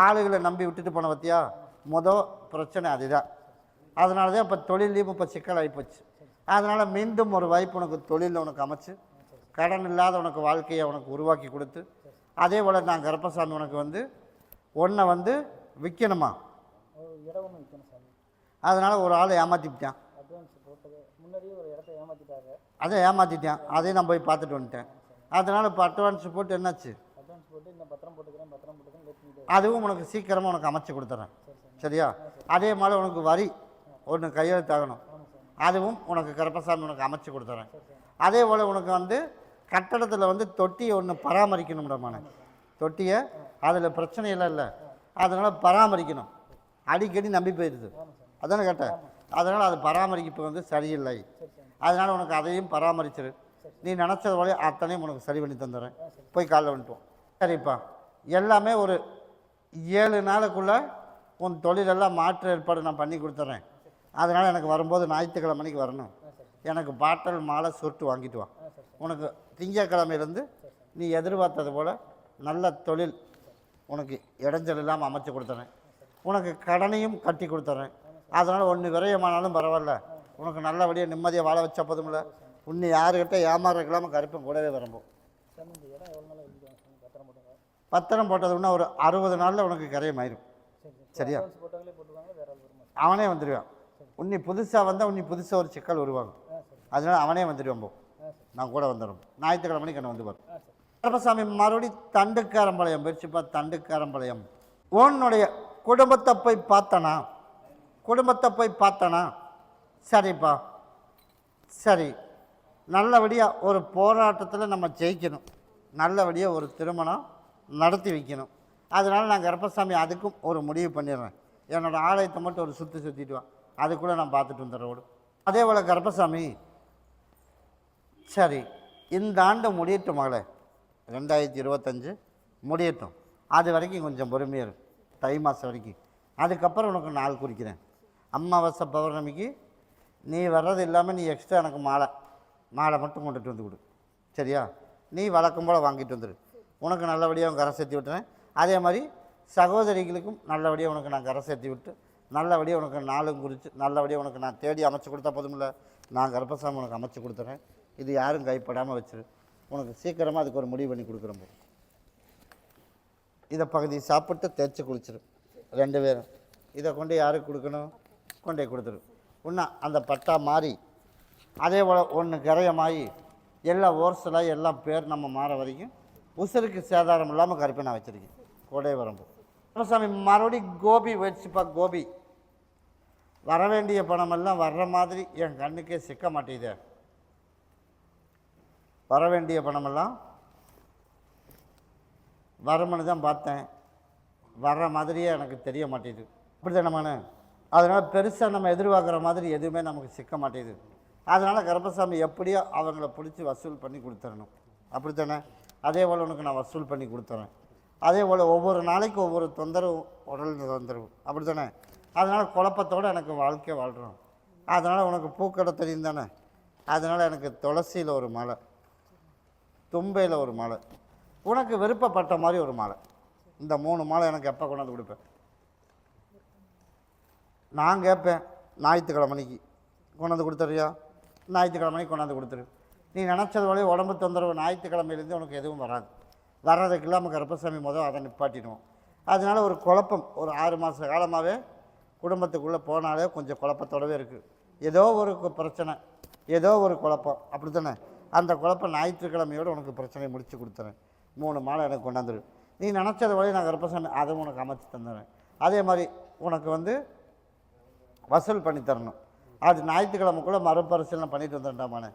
ஆளுகளை நம்பி விட்டுட்டு போன பற்றியா பிரச்சனை அதுதான். அதனால தான் இப்போ தொழிலையும் இப்போ சிக்கலாகி போச்சு. அதனால் மீண்டும் ஒரு வாய்ப்பு உனக்கு தொழிலில் உனக்கு அமைச்சு கடன் இல்லாத உனக்கு வாழ்க்கையை உனக்கு உருவாக்கி கொடுத்து அதே போல் நான் கருப்பசாமி உனக்கு வந்து ஒன்றை வந்து விற்கணுமா, அதனால் ஒரு ஆளை ஏமாற்றிவிட்டான். அதை ஏமாற்றிட்டான். அதையும் நான் போய் பார்த்துட்டு வந்துட்டேன். அதனால் இப்போ அட்வான்ஸ் போட்டு என்னாச்சு, அதுவும் உனக்கு சீக்கிரமாக உனக்கு அமைச்சு கொடுத்துட்றேன். சரியா? அதே மாதிரி உனக்கு வரி ஒன்று கையெழுத்தாகணும், அதுவும் உனக்கு கருப்பசாமி உனக்கு அமைச்சு கொடுத்துட்றேன். அதே போல் உனக்கு வந்து கட்டடத்தில் வந்து தொட்டியை ஒன்று பராமரிக்கணும்டமான தொட்டியை, அதில் பிரச்சனையெல்லாம் இல்லை, அதனால் பராமரிக்கணும். அடிக்கடி நம்பி போயிடுது, அதானே கேட்டேன். அதனால் அது பராமரிப்பு வந்து சரியில்லை. அதனால் உனக்கு அதையும் பராமரிச்சிரு. நீ நினச்சது போல அத்தனையும் உனக்கு சரி பண்ணி தந்துடுறேன். போய் காலைல வந்துட்டோம். சரிப்பா. எல்லாமே ஒரு 7 நாளுக்குள்ளே உன் தொழிலெல்லாம் மாற்று ஏற்பாடு நான் பண்ணி கொடுத்துட்றேன். அதனால் எனக்கு வரும்போது ஞாயிற்றுக்கிழமை மணிக்கு வரணும். எனக்கு பாட்டல் மாலை சுருட்டு வாங்கிட்டு வா. உனக்கு திங்கக்கிழமையிலேருந்து நீ எதிர்பார்த்தது போல் நல்ல தொழில் உனக்கு இடைஞ்சல் இல்லாமல் அமைச்சு கொடுத்துறேன். உனக்கு கடனையும் கட்டி கொடுத்துட்றேன். அதனால் ஒன்று விரயமானாலும் பரவாயில்ல, உனக்கு நல்லபடியாக நிம்மதியாக வாழ வச்சா போதுமில்ல. உன்னை யாருக்கிட்ட ஏமாறக்கலாமல் கருப்பன் கூடவே வரும்போம். பத்திரம் போட்டதுன்னா ஒரு 60 நாளில் உனக்கு கரையம் ஆயிரும். சரியா? அவனே வந்துடுவான். உன்னி புதுசாக வந்தால் உன்னி புதுசாக ஒரு சிக்கல் வருவாங்க. அதனால் அவனே வந்துடுவான். போ நான் கூட வந்துடும். ஞாயிற்றுக்கிழமைக்கு என்ன வந்துடுவார். கருப்பசாமி மறுபடி தண்டுக்காரம்பாளையம் போயிடுச்சுப்பா. தண்டுக்காரம்பாளையம் உன்னுடைய குடும்பத்தை போய் பார்த்தனா சரிப்பா. சரி, நல்லபடியாக ஒரு போராட்டத்தில் நம்ம ஜெயிக்கணும், நல்லபடியாக ஒரு திருமணம் நடத்தி வைக்கணும். அதனால் நான் கருப்பசாமி அதுக்கும் ஒரு முடிவு பண்ணிடுறேன். என்னோடய ஆலயத்தை மட்டும் ஒரு சுற்றிட்டு வா, அதுக்குள்ளே நான் பார்த்துட்டு வந்துடுறோடு. அதே போல் கருப்பசாமி சரி, இந்த ஆண்டு முடியட்டும் மகளே, 2025 முடியட்டும். அது வரைக்கும் கொஞ்சம் பொறுமையாக இருக்கும், தை மாதம் வரைக்கும். அதுக்கப்புறம் உனக்கு நாள் குறிக்கிறேன். அமாவாசை பௌர்ணமிக்கு நீ வர்றது இல்லாமல் நீ எக்ஸ்ட்ரா எனக்கு மாலை மட்டும் கொண்டுட்டு வந்து கொடு. சரியா? நீ வழக்கம் போல் வாங்கிட்டு வந்துடு. உனக்கு நல்லபடியாக கரை சேர்த்தி விட்டுறேன். அதே மாதிரி சகோதரிகளுக்கும் நல்லபடியாக உனக்கு நான் கரை சேர்த்தி விட்டு நல்லபடியாக உனக்கு நாளும் குறித்து நல்லபடியாக உனக்கு நான் தேடி அமைச்சு கொடுத்தா போதுமில்ல. நான் கருப்பசாமி உனக்கு அமைச்சு கொடுத்துறேன். இது யாரும் கைப்படாமல் வச்சிரு. உனக்கு சீக்கிரமாக அதுக்கு ஒரு முடிவு பண்ணி கொடுக்குறோம். இதை பகுதி சாப்பிட்டு தேய்ச்சி குளிச்சிடும் 2 பேரும். இதை கொண்டு யாருக்கு கொடுக்கணும்? கொண்டே கொடுத்துரு. இன்னும் அந்த பட்டா மாறி அதே போல் ஒன்று கரையமாகி எல்லாம் ஓர்சலாக எல்லாம் பேர் நம்ம மாற வரைக்கும் உசுருக்கு சேதாரம் இல்லாமல் கருப்பை நான் வச்சுருக்கேன். கோடை வரம்பு கருப்பசாமி மறுபடியும் கோபி வச்சுப்பா. கோபி வர வேண்டிய பணமெல்லாம் வர்ற மாதிரி என் கண்ணுக்கே சிக்க மாட்டேங்குதே. வர வேண்டிய பணமெல்லாம் வரமனு தான் பார்த்தேன், வர்ற மாதிரியே எனக்கு தெரிய மாட்டேங்குது. அப்படி தானே? அதனால் பெருசாக நம்ம எதிர்பார்க்குற மாதிரி எதுவுமே நமக்கு சிக்க மாட்டேங்குது. அதனால் கருப்பசாமி எப்படியோ அவங்கள பிடிச்சி வசூல் பண்ணி கொடுத்துடணும். அப்படித்தானே? அதே போல் உனக்கு நான் வசூல் பண்ணி கொடுத்துறேன். அதே போல் ஒவ்வொரு நாளைக்கு ஒவ்வொரு தொந்தரவு, உடல் தொந்தரவு. அப்படி தானே? அதனால் குழப்பத்தோடு எனக்கு வாழ்க்கை வாழ்கிறோம். அதனால் உனக்கு பூக்கடை தெரியும் தானே? அதனால் எனக்கு துளசியில் ஒரு மாலை, தும்பையில் ஒரு மாலை, உனக்கு விருப்பப்பட்ட மாதிரி ஒரு மாலை. இந்த 3 மாலை எனக்கு எப்போ கொண்டாந்து கொடுப்பேன்? நான் கேட்பேன், ஞாயிற்றுக்கிழமைக்கு கொண்டாந்து கொடுத்துறியா? ஞாயிற்றுக்கிழமைக்கு கொண்டாந்து கொடுத்துரு. நீ நினச்சது போல உடம்பு தொந்தரவு ஞாயிற்றுக்கிழமையிலேருந்து உனக்கு எதுவும் வராது. வர்றதுக்கு இல்லாமல் கருப்பசாமி அதை நிப்பாட்டிடுவோம். அதனால் ஒரு குழப்பம் ஒரு 6 மாத காலமாகவே குடும்பத்துக்குள்ளே போனாலே கொஞ்சம் குழப்பத்தோடவே இருக்குது. ஏதோ ஒரு பிரச்சனை, ஏதோ ஒரு குழப்பம். அப்படி தானே? அந்த குழப்பம் ஞாயிற்றுக்கிழமையோடு உனக்கு பிரச்சனையை முடித்து கொடுத்துறேன். 3 மாலை எனக்கு கொண்டாந்துரு. நீ நினச்சது வழி நான் கருப்பசாமி அதுவும் உனக்கு அமைச்சு தந்துடுறேன். அதே மாதிரி உனக்கு வசூல் பண்ணி தரணும். அது ஞாயிற்றுக்கிழமைக்குள்ளே மறுபரிசீலனை பண்ணிட்டு வந்துட்டாமானே.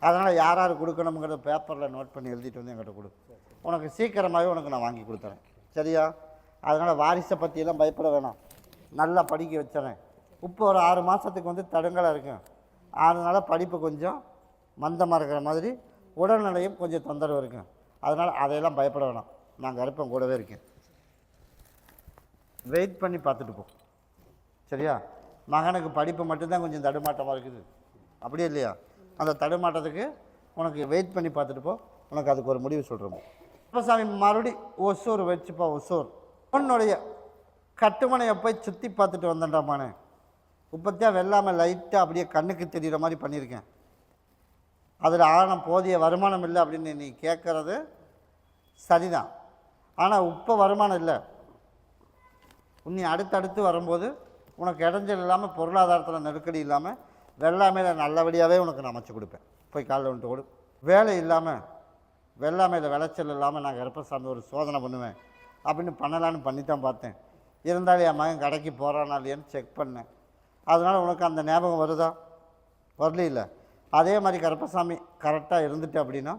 அதனால் யார் யார் கொடுக்கணுங்கிறத பேப்பரில் நோட் பண்ணி எழுதிட்டு வந்து என்கிட்ட கொடு. உனக்கு சீக்கிரமாகவே உனக்கு நான் வாங்கி கொடுத்துறேன். சரியா? அதனால் வாரிசை பற்றியெல்லாம் பயப்பட வேணாம், நல்லா படிக்க வச்சுறேன். இப்போ ஒரு 6 மாதத்துக்கு தடுங்கலாக இருக்கும். அதனால் படிப்பு கொஞ்சம் மந்தமாக இருக்கிற மாதிரி, உடல்நிலையும் கொஞ்சம் தொந்தரவு இருக்கும். அதனால் அதையெல்லாம் பயப்பட வேணாம், நான் கருப்பம் கூடவே இருக்கேன். வெயிட் பண்ணி பார்த்துட்டு போ. சரியா? மகனுக்கு படிப்பு மட்டும்தான் கொஞ்சம் தடுமாட்டமாக இருக்குது, அப்படியே இல்லையா? அந்த தடுமாட்டத்துக்கு உனக்கு வெயிட் பண்ணி பார்த்துட்டு போ. உனக்கு அதுக்கு ஒரு முடிவு சொல்கிறோம். கருப்பசாமி மறுபடி ஒசூர் வச்சுப்பா. ஒசூர் உன்னுடைய கட்டுமனையை போய் சுற்றி பார்த்துட்டு வந்தேன்டாமானே. இப்போத்தான் வெள்ளாமல் லைட்டாக அப்படியே கண்ணுக்கு தெரிகிற மாதிரி பண்ணியிருக்கேன். அதில் போதிய வருமானம் இல்லை அப்படின்னு நீ கேட்குறது சரிதான். ஆனால் இப்போ வருமானம் இல்லை. நீ அடுத்தடுத்து வரும்போது உனக்கு இடைஞ்சல் இல்லாமல், பொருளாதாரத்தில் நெருக்கடி இல்லாமல், வெள்ளாமையில் நல்லபடியாகவே உனக்கு நான் அமைச்சு கொடுப்பேன். போய் காலைல ஓடு. வேலை இல்லாமல், வெள்ளாமையில் விளைச்சல் இல்லாமல் நான் கருப்பசாமி ஒரு சோதனை பண்ணுவேன் அப்படின்னு பண்ணலான்னு பண்ணித்தான் பார்த்தேன். இருந்தாலும் என் மகன் கடைக்கு போகிறானா இல்லையான்னு செக் பண்ணேன். அதனால் உனக்கு அந்த ஞாபகம் வருதா? வரல இல்லை? அதே மாதிரி கருப்பசாமி கரெக்டாக இருந்துட்டு அப்படின்னா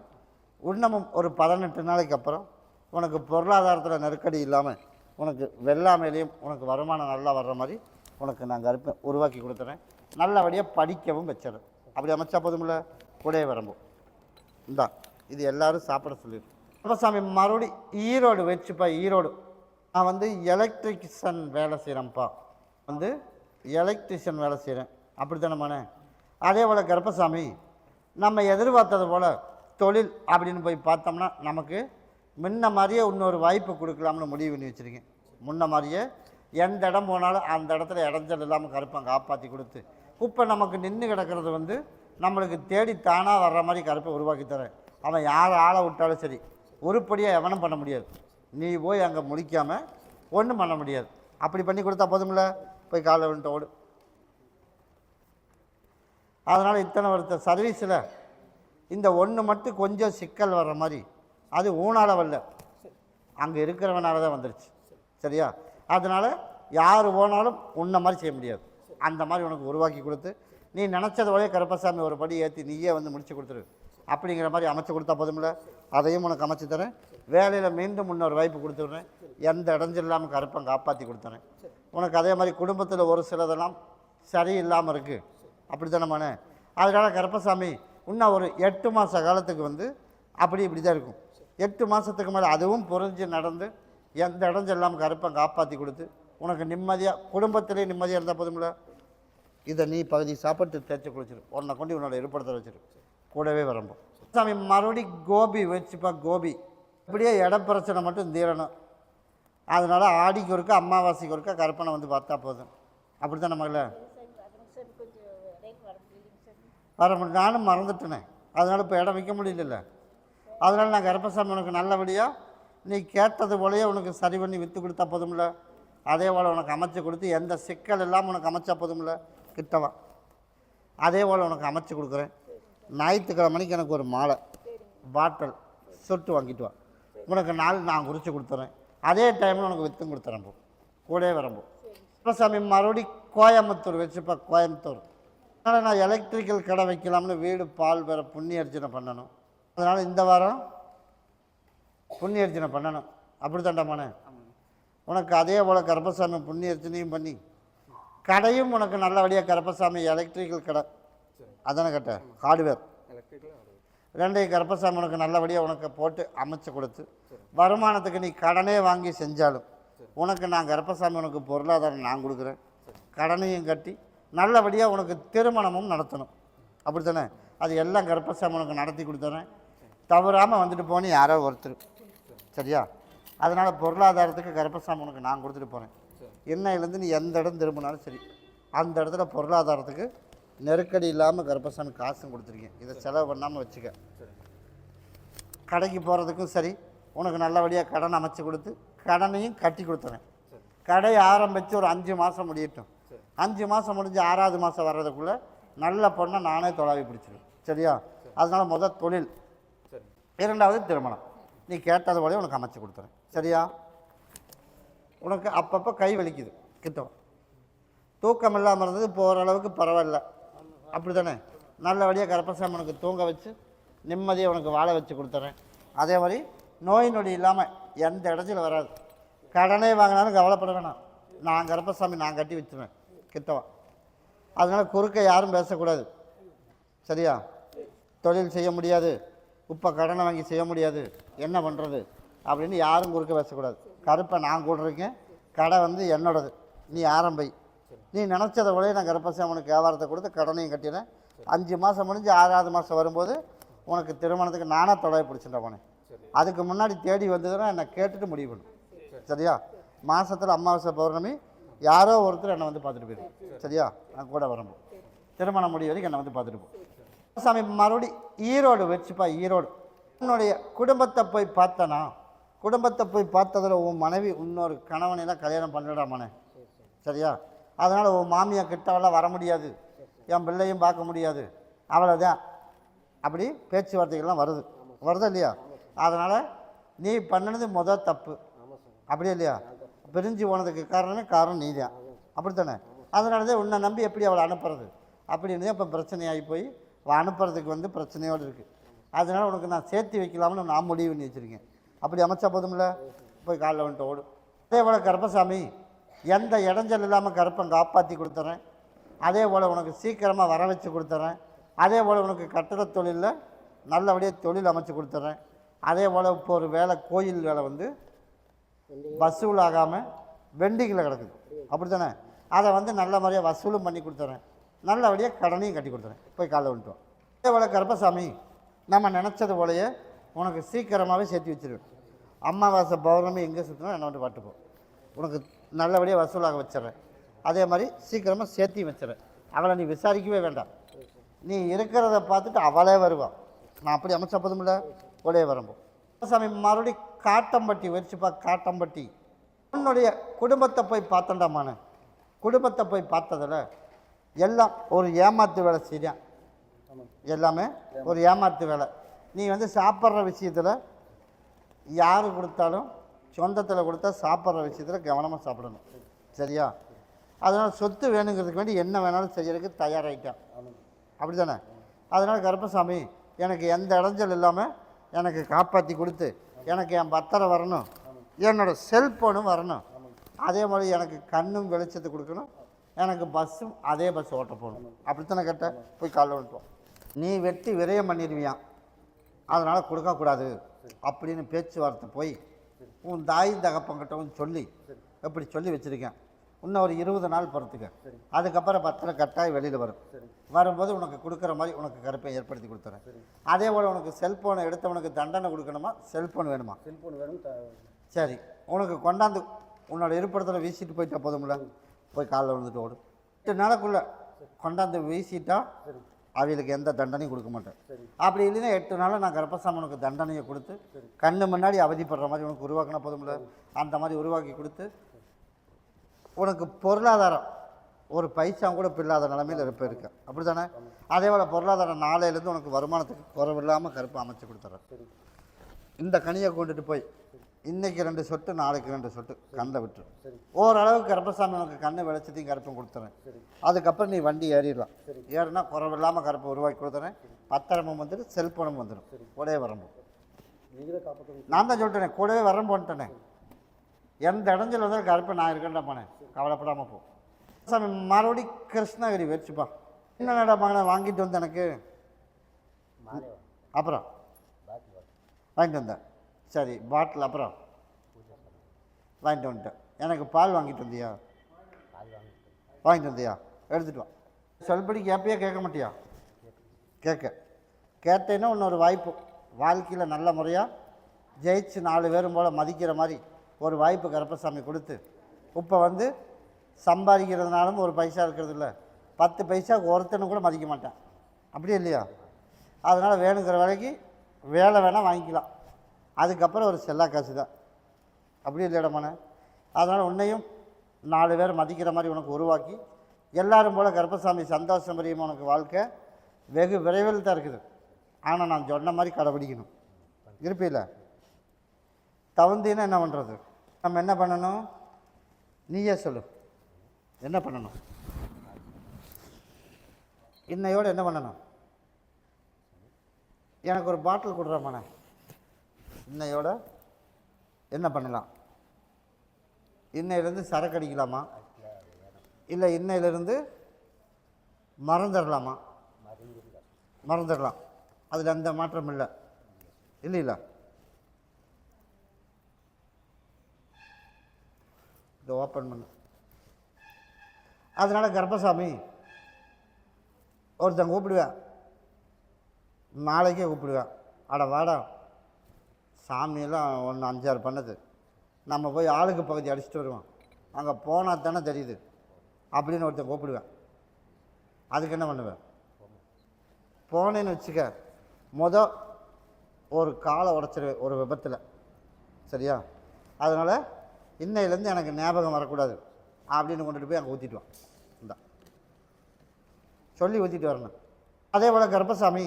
இன்னமும் ஒரு 18 நாளைக்கு அப்புறம் உனக்கு பொருளாதாரத்தில் நெருக்கடி இல்லாமல், உனக்கு வெள்ளாமையிலையும் உனக்கு வருமானம் நல்லா வர்ற மாதிரி உனக்கு நான் கருப்பை உருவாக்கி கொடுத்துறேன். நல்லபடியாக படிக்கவும் வச்சிடறேன். அப்படி அமைச்சா போதுமில்ல. கூடவே வரம்போ இந்தா, இது எல்லோரும் சாப்பிட சொல்லிடுறேன். கருப்பசாமி மறுபடி ஈரோடு வச்சுப்பா. ஈரோடு நான் எலக்ட்ரிஷியன் வேலை செய்கிறேன்ப்பா. எலக்ட்ரிஷியன் வேலை செய்கிறேன். அப்படி தானேம்மாண்ணே? அதே போல் கருப்பசாமி நம்ம எதிர்பார்த்தது போல் தொழில் அப்படின்னு போய் பார்த்தோம்னா நமக்கு முன்ன மாதிரியே இன்னொரு வாய்ப்பு கொடுக்கலாம்னு முடிவு பண்ணி வச்சுருக்கேன். முன்ன மாதிரியே எந்த இடம் போனாலும் அந்த இடத்துல இடைஞ்சல் இல்லாமல் கருப்பை காப்பாற்றி கொடுத்து, இப்போ நமக்கு நின்று கிடக்கிறது நம்மளுக்கு தேடி தானாக வர்ற மாதிரி கருப்பை உருவாக்கி தரேன். அவன் யார் ஆளை விட்டாலும் சரி, உருப்படியாக எவனும் பண்ண முடியாது. நீ போய் அங்கே முடிக்காமல் ஒன்றும் பண்ண முடியாது. அப்படி பண்ணி கொடுத்தா போதும்ல, போய் காலை விட்டு ஓடு. அதனால் இத்தனை வருத்த சர்வீஸில் இந்த ஒன்று மட்டும் கொஞ்சம் சிக்கல் வர்ற மாதிரி, அது ஊனால் வரல, அங்கே இருக்கிறவனால தான் வந்துருச்சு. சரியா? அதனால் யார் போனாலும் உன்னை மாதிரி செய்ய முடியாது. அந்த மாதிரி உனக்கு உருவாக்கி கொடுத்து, நீ நினச்சது போலே கருப்பசாமி ஒரு படி ஏற்றி நீயே வந்து முடிச்சு கொடுத்துரு அப்படிங்கிற மாதிரி அமைச்சு கொடுத்தா போதும்ல, அதையும் உனக்கு அமைச்சு தரேன். வேலையில் மீண்டும் இன்னொரு வாய்ப்பு கொடுத்துட்றேன். எந்த இடைஞ்சல் இல்லாமல் கருப்பை காப்பாற்றி கொடுத்துறேன் உனக்கு. அதே மாதிரி குடும்பத்தில் ஒரு சிலதெல்லாம் சரியில்லாமல் இருக்குது, அப்படி தானே. அதனால் கருப்பசாமி இன்னும் ஒரு 8 மாத காலத்துக்கு வந்து அப்படி இப்படி தான் இருக்கும். 8 மாதத்துக்கு மேலே அதுவும் புரிஞ்சு நடந்து எந்த இடைஞ்சல் இல்லாமல் கருப்பை காப்பாற்றி கொடுத்து உனக்கு நிம்மதியாக குடும்பத்திலே நிம்மதியாக இருந்தால் போதும்ல. இதை நீ பகுதி சாப்பிட்டு தேய்ச்சி குளிச்சிரு, உன்னை கொண்டு உன்னோட இருப்படத்தை வச்சிரு, கூடவே வரம்போ. சாமி மறுபடி கோபி வச்சுப்பா. கோபி இப்படியே இட பிரச்சனை மட்டும் தீரணும். அதனால் ஆடிக்கு ஒருக்கா அமாவாசைக்கு ஒருக்கா கருப்பனை வந்து பார்த்தா போதும். அப்படி தான் நம்மள வர முடியும். நானும் மறந்துட்டேனே, அதனால் இப்போ இடம் வைக்க முடியல. அதனால் நான் கருப்பசாமி உனக்கு நல்லபடியாக நீ கேட்டது போலயே உனக்கு சரி பண்ணி விற்று கொடுத்தா போதும்ல. அதே போல் உனக்கு அமைச்சு கொடுத்து எந்த சிக்கல் இல்லாமல் உனக்கு அமைச்சா போதும்ல. கிட்டவா அதே போல் உனக்கு அமைச்சு கொடுக்குறேன். ஞாயிற்றுக்கிழமைக்கு எனக்கு ஒரு மாலை பாட்டில் சொட்டு வாங்கிட்டு வா. உனக்கு நாள் நான் குறித்து கொடுத்துறேன். அதே டைமில் உனக்கு விற்றும் கொடுத்துறேன். கூடவே வரம்போ. கருப்பசாமி மறுபடி கோயம்புத்தூர் வச்சுப்பா. கோயம்புத்தூர் அதனால் நான் எலக்ட்ரிக்கல் கடை வைக்கலாம்னு வீடு பால் வேற புண்ணிய அர்ச்சனை பண்ணணும். அதனால் இந்த வாரம் புண்ணிய அர்ச்சனை பண்ணணும். அப்படி தாண்டாமானே உனக்கு. அதே போல் கருப்பசாமி புண்ணிய அர்ச்சனையும் பண்ணி கடையும் உனக்கு நல்லபடியாக கருப்பசாமி எலக்ட்ரிக்கல் கடை அதானே கேட்ட ஹார்ட்வேர் ரெண்டையும் கருப்பசாமி உனக்கு நல்லபடியாக உனக்கு போட்டு அமைச்சு கொடுத்து வருமானத்துக்கு நீ கடனே வாங்கி செஞ்சாலும் உனக்கு நான் கருப்பசாமி உனக்கு பொருளாதாரம் நான் கொடுக்குறேன். கடனையும் கட்டி நல்லபடியாக உனக்கு திருமணமும் நடத்தணும். அப்படி தானே. அது எல்லாம் கருப்பசாமி உனக்கு நடத்தி கொடுத்துறேன். தவறாமல் வந்துட்டு போனி யாரோ ஒருத்தர். சரியா? அதனால் பொருளாதாரத்துக்கு கருப்பசாமி உனக்கு நான் கொடுத்துட்டு போகிறேன். இன்னையிலேருந்து நீ எந்த இடம் திரும்பினாலும் சரி, அந்த இடத்துல பொருளாதாரத்துக்கு நெருக்கடி இல்லாமல் கருப்பசாமி காசும் கொடுத்துருக்கேன். இதை செலவு பண்ணாமல் வச்சுக்க. கடைக்கு போகிறதுக்கும் சரி உனக்கு நல்லபடியாக கடன் அமைச்சு கொடுத்து கடனையும் கட்டி கொடுத்துறேன். கடை ஆரம்பித்து ஒரு 5 மாதம் முடியட்டும். 5 மாதம் முடிஞ்சு 6வது மாதம் வர்றதுக்குள்ளே நல்ல பொண்ணை நானே தொலாவி பிடிச்சிடுவேன். சரியா? அதனால் முதல் தொழில், 2வது திருமணம். நீ கேட்டது போல உனக்கு அமைச்சு கொடுத்துறேன். சரியா? உனக்கு அப்பப்போ கை வலிக்குது, கிட்டம் தூக்கம் இல்லாமல் இருந்தது, இப்போ ஓரளவுக்கு பரவாயில்ல. அப்படி தானே. நல்லபடியாக கருப்பசாமி உனக்கு தூங்க வச்சு நிம்மதியாக உனக்கு வாழ வச்சு கொடுத்துறேன். அதே மாதிரி நோய் நொடி இல்லாமல் எந்த இடத்துல வராது. கடனே வாங்கினாலும் கவலைப்பட வேணாம். நான் கருப்பசாமி நான் கட்டி வச்சுருவேன். கிட்டவா. அதனால் குறுக்க யாரும் பேசக்கூடாது. சரியா? தொழில் செய்ய முடியாது, இப்போ கடனை வாங்கி செய்ய முடியாது, என்ன பண்ணுறது அப்படின்னு யாரும் குறுக்க பேசக்கூடாது. கருப்பை நான் கூட இருக்கேன், கடை வந்து என்னோடது, நீ ஆரம்பி. நீ நினச்சதை விட நான் கருப்பசாமி உனக்கு வியாபாரத்தை கொடுத்து கடனையும் கட்டினேன். 5 மாதம் முடிஞ்சு 6வது மாதம் வரும்போது உனக்கு திருமணத்துக்கு நானே தொலைவை பிடிச்சிட்டேன் போனேன். அதுக்கு முன்னாடி தேடி வந்ததுன்னா என்னை கேட்டுட்டு முடிவு பண்ணும். சரியா? மாதத்தில் அமாவாசை பௌர்ணமி யாரோ ஒருத்தர் என்னை வந்து பார்த்துட்டு போயிடும். சரியா? நான் கூட வரணும். திருமணம் முடிவு வரைக்கும் என்னை வந்து பார்த்துட்டு போ. சாமி மறுபடி ஈரோடு வச்சுப்பா. ஈரோடு உன்னுடைய குடும்பத்தை போய் பார்த்தனா, குடும்பத்தை போய் பார்த்ததில் உன் மனைவி இன்னொரு கணவனையெல்லாம் கல்யாணம் பண்ணிடாமனே. சரியா? அதனால் உன் மாமியை கிட்டவெல்லாம் வர முடியாது, என் பிள்ளையும் பார்க்க முடியாது, அவ்வளோதான். அப்படி பேச்சுவார்த்தைகள்லாம் வருதா இல்லையா? அதனால் நீ பண்ணினது முதல் தப்பு. அப்படியே இல்லையா? பிரிஞ்சு போனதுக்கு காரணம் நீ தான். அப்படித்தானே? அதனால தான் உன்னை நம்பி எப்படி அவளை அனுப்புறது அப்படின்னு இப்போ பிரச்சனையாகி போய் அனுப்புறதுக்கு வந்து பிரச்சனையோடு இருக்குது. அதனால் உனக்கு நான் சேர்த்து வைக்கலாம்னு நான் முடிவு பண்ணி வச்சுருக்கேன். அப்படி அமைச்சா போதும்ல, போய் காலைல வந்துட்டு ஓடும். அதே போல் கருப்பசாமி எந்த இடைஞ்சல் இல்லாமல் கருப்பன் காப்பாற்றி கொடுத்துறேன். அதே போல் உனக்கு சீக்கிரமாக வர வச்சு கொடுத்துட்றேன். அதே போல் உனக்கு கட்டட தொழிலில் நல்லபடியாக தொழில் அமைச்சு கொடுத்துட்றேன். அதே போல் இப்போ ஒரு வேலை, கோயில் வேலை வந்து வசூல் ஆகாமல் வெண்டிங்கில் கிடக்குது. அப்படி தானே? அதை வந்து நல்ல மாதிரியாக வசூலும் பண்ணி கொடுத்துட்றேன். நல்லபடியாக கடனையும் கட்டி கொடுத்துறேன். போய் காலைல வந்துட்டோம். அதே போல் கருப்பசாமி நம்ம நினச்சது போலையே உனக்கு சீக்கிரமாகவே சேர்த்து வச்சுருவேன். அமாவாசை பௌர்ணமி எங்கே சுற்றினா என்ன வந்து பார்த்துப்போம். உனக்கு நல்லபடியாக வசூலாக வச்சிட்றேன். அதே மாதிரி சீக்கிரமாக சேர்த்தியும் வச்சிடறேன். அவளை நீ விசாரிக்கவே வேண்டாம். நீ இருக்கிறத பார்த்துட்டு அவளே வருவான். நான் அப்படி அமைச்ச போதுமில்ல, ஒரே வரம்போ. சாமி மறுபடி காட்டம்பட்டி வச்சுப்பா, காட்டம்பட்டி. உன்னுடைய குடும்பத்தை போய் பார்த்தண்டாமான்னு, குடும்பத்தை போய் பார்த்ததில் எல்லாம் ஒரு ஏமாத்து வேலை செய்யான். எல்லாமே ஒரு ஏமாத்து வேலை. நீ வந்து சாப்பிட்ற விஷயத்தில் யார் கொடுத்தாலும், சொந்தத்தில் கொடுத்தா சாப்பிட்ற விஷயத்தில் கவனமாக சாப்பிடணும். சரியா? அதனால் சொத்து வேணுங்கிறதுக்கு வேண்டி என்ன வேணாலும் செய்யறதுக்கு தயாராகிட்டான். அப்படி தானே? அதனால் கருப்பசாமி எனக்கு எந்த இடைஞ்சல் இல்லாமல் எனக்கு காப்பாற்றி கொடுத்து எனக்கு என் பத்திரம் வரணும், என்னோடய செல்ஃபோனும் வரணும், அதே மாதிரி எனக்கு கண்ணும் வெளிச்சத்தை கொடுக்கணும், எனக்கு பஸ்ஸும் அதே பஸ் ஓட்ட போகணும். அப்படித்தானே கேட்ட? போய் காலைல வந்துட்டோம். நீ வெட்டி விரயம் பண்ணிடுவியான், அதனால் கொடுக்கக்கூடாது அப்படின்னு பேச்சுவார்த்தை போய் உன் தாய் தகப்பங்கிட்டவும் சொல்லி எப்படி சொல்லி வச்சுருக்கேன். இன்னும் ஒரு 20 நாள் பொறுத்துக்க. அதுக்கப்புறம் பத்திரம் கட்டாயம் வெளியில் வரும். வரும்போது உனக்கு கொடுக்குற மாதிரி உனக்கு கருப்பை ஏற்படுத்தி கொடுத்துறேன். அதே போல் உனக்கு செல்ஃபோனை எடுத்தவனுக்கு தண்டனை கொடுக்கணுமா, செல்ஃபோன் வேணுமா? செல்ஃபோன் வேணும். சரி, உனக்கு கொண்டாந்து உன்னோட இருப்பிடத்தில் வீசிட்டு போயிட்டா போதும்ல, போய் காலைல வந்துட்டு ஓடும். 8 நாளுக்குள்ளே கொண்டாந்து வீசிட்டா அவங்களுக்கு எந்த தண்டனையும் கொடுக்க மாட்டேன். அப்படி இல்லைன்னா 8 நாளில் நான் கருப்பசாமி உனக்கு தண்டனையை கொடுத்து கண்ணு முன்னாடி அவதிப்படுற மாதிரி உனக்கு உருவாக்கினா போதும்ல, அந்த மாதிரி உருவாக்கி கொடுத்து உனக்கு பொருளாதாரம் ஒரு பைசா கூட இல்லாத நிலைமையில் இருக்க. அப்படி தானே? அதே போல் பொருளாதாரம் நாளையிலேருந்து உனக்கு வருமானத்துக்கு குறைவில்லாமல் கருப்பை அமைச்சு கொடுத்துட்றேன். இந்த கனியை கொண்டுட்டு போய் இன்றைக்கி 2 சொட்டு நாளைக்கு 2 சொட்டு கண்ணில் விட்டுரு. ஓரளவுக்கு கருப்பசாமி உனக்கு கண்ணை வெளிச்சத்தையும் கருப்பும் கொடுத்துறேன். அதுக்கப்புறம் நீ வண்டி ஏறிடலாம். ஏறினா குறைவில்லாமல் கருப்பை உருவாக்கி கொடுத்துறேன். பத்திரமும் வந்துடும், செல்ஃபோனும் வந்துடும். கூடவே வரம்பு நான் தான் சொல்லிட்டேனே, கூடவே வரம்பு வந்துட்டேனே. எந்த இடைஞ்சல் வந்தாலும் கருப்பை நான் இருக்கேன்டா போனேன், கவலைப்படாமல் போ. சாமி மறுபடி கிருஷ்ணகிரி வச்சுப்பா. என்ன நடா மகனை வாங்கிட்டு வந்து எனக்கு அப்புறம் வாங்கிட்டு வந்தேன். சரி, பாட்டில் அப்புறம் வாங்கிட்டு வந்துட்டேன். எனக்கு பால் வாங்கிட்டு வந்தியா? வாங்கிட்டு வந்தியா? எடுத்துகிட்டு வா. சொல்படி கேட்பையா, கேட்க மாட்டியா? கேட்டேன்னா இன்னொரு வாய்ப்பு வாழ்க்கையில் நல்ல முறையாக ஜெயிச்சு 4 பேரும் போல் மதிக்கிற மாதிரி ஒரு வாய்ப்பு கருப்பசாமி கொடுத்து, இப்போ வந்து சம்பாதிக்கிறதுனாலும் ஒரு பைசா இருக்கிறது இல்லை, 10 பைசாவுக்கு ஒருத்தனும் கூட மதிக்க மாட்டேன். அப்படியே இல்லையா? அதனால் வேணுங்கிற வேலைக்கு வேலை வேணால் வாங்கிக்கலாம். அதுக்கப்புறம் ஒரு செல்லா காசு தான். அப்படி இல்லைடமான. அதனால் உன்னையும் 4 பேர் மதிக்கிற மாதிரி உனக்கு உருவாக்கி எல்லோரும் போல் கருப்பசாமி சந்தோஷம் புரியுமா உனக்கு வாழ்க்கை வெகு விரைவில் தான் இருக்குது. ஆனால் நான் சொன்ன மாதிரி கடைபிடிக்கணும். இருப்பில்ல? தவந்தின்னா என்ன பண்ணுறது? நம்ம என்ன பண்ணணும்? நீயே சொல்லு. என்ன பண்ணணும்? இன்னையோடு என்ன பண்ணணும்? எனக்கு ஒரு பாட்டில் கொடுறாமண்ணே. இன்னையோட என்ன பண்ணலாம்? இன்னையிலேருந்து சரக்கு அடிக்கலாமா, இல்லை இன்னையிலேருந்து மறந்துடலாமா? மறந்துடலாம். அதில் எந்த மாற்றம் இல்லை. இல்லைங்களா? இதை ஓப்பன் பண்ணு. அதனால் கருப்பசாமி ஒருத்தன் கூப்பிடுவேன், நாளைக்கே கூப்பிடுவேன். அட வாடா, சாமியெல்லாம் 1 5 6 பண்ணுது, நம்ம போய் ஆளுக்கு பகுதி அடிச்சுட்டு வருவோம், அங்கே போனால் தானே தெரியுது அப்படின்னு ஒருத்தன் கூப்பிடுவேன். அதுக்கு என்ன பண்ணுவேன்? போனேன்னு வச்சுக்க, ஒரு காலை உடச்சிருவேன் ஒரு விபத்தில். சரியா? அதனால் இன்னையிலேருந்து எனக்கு ஞாபகம் வரக்கூடாது அப்படின்னு கொண்டுட்டு போய் அங்கே ஊற்றிட்டு வான். இந்த சொல்லி ஊற்றிட்டு வரணும். அதே போல் கருப்பசாமி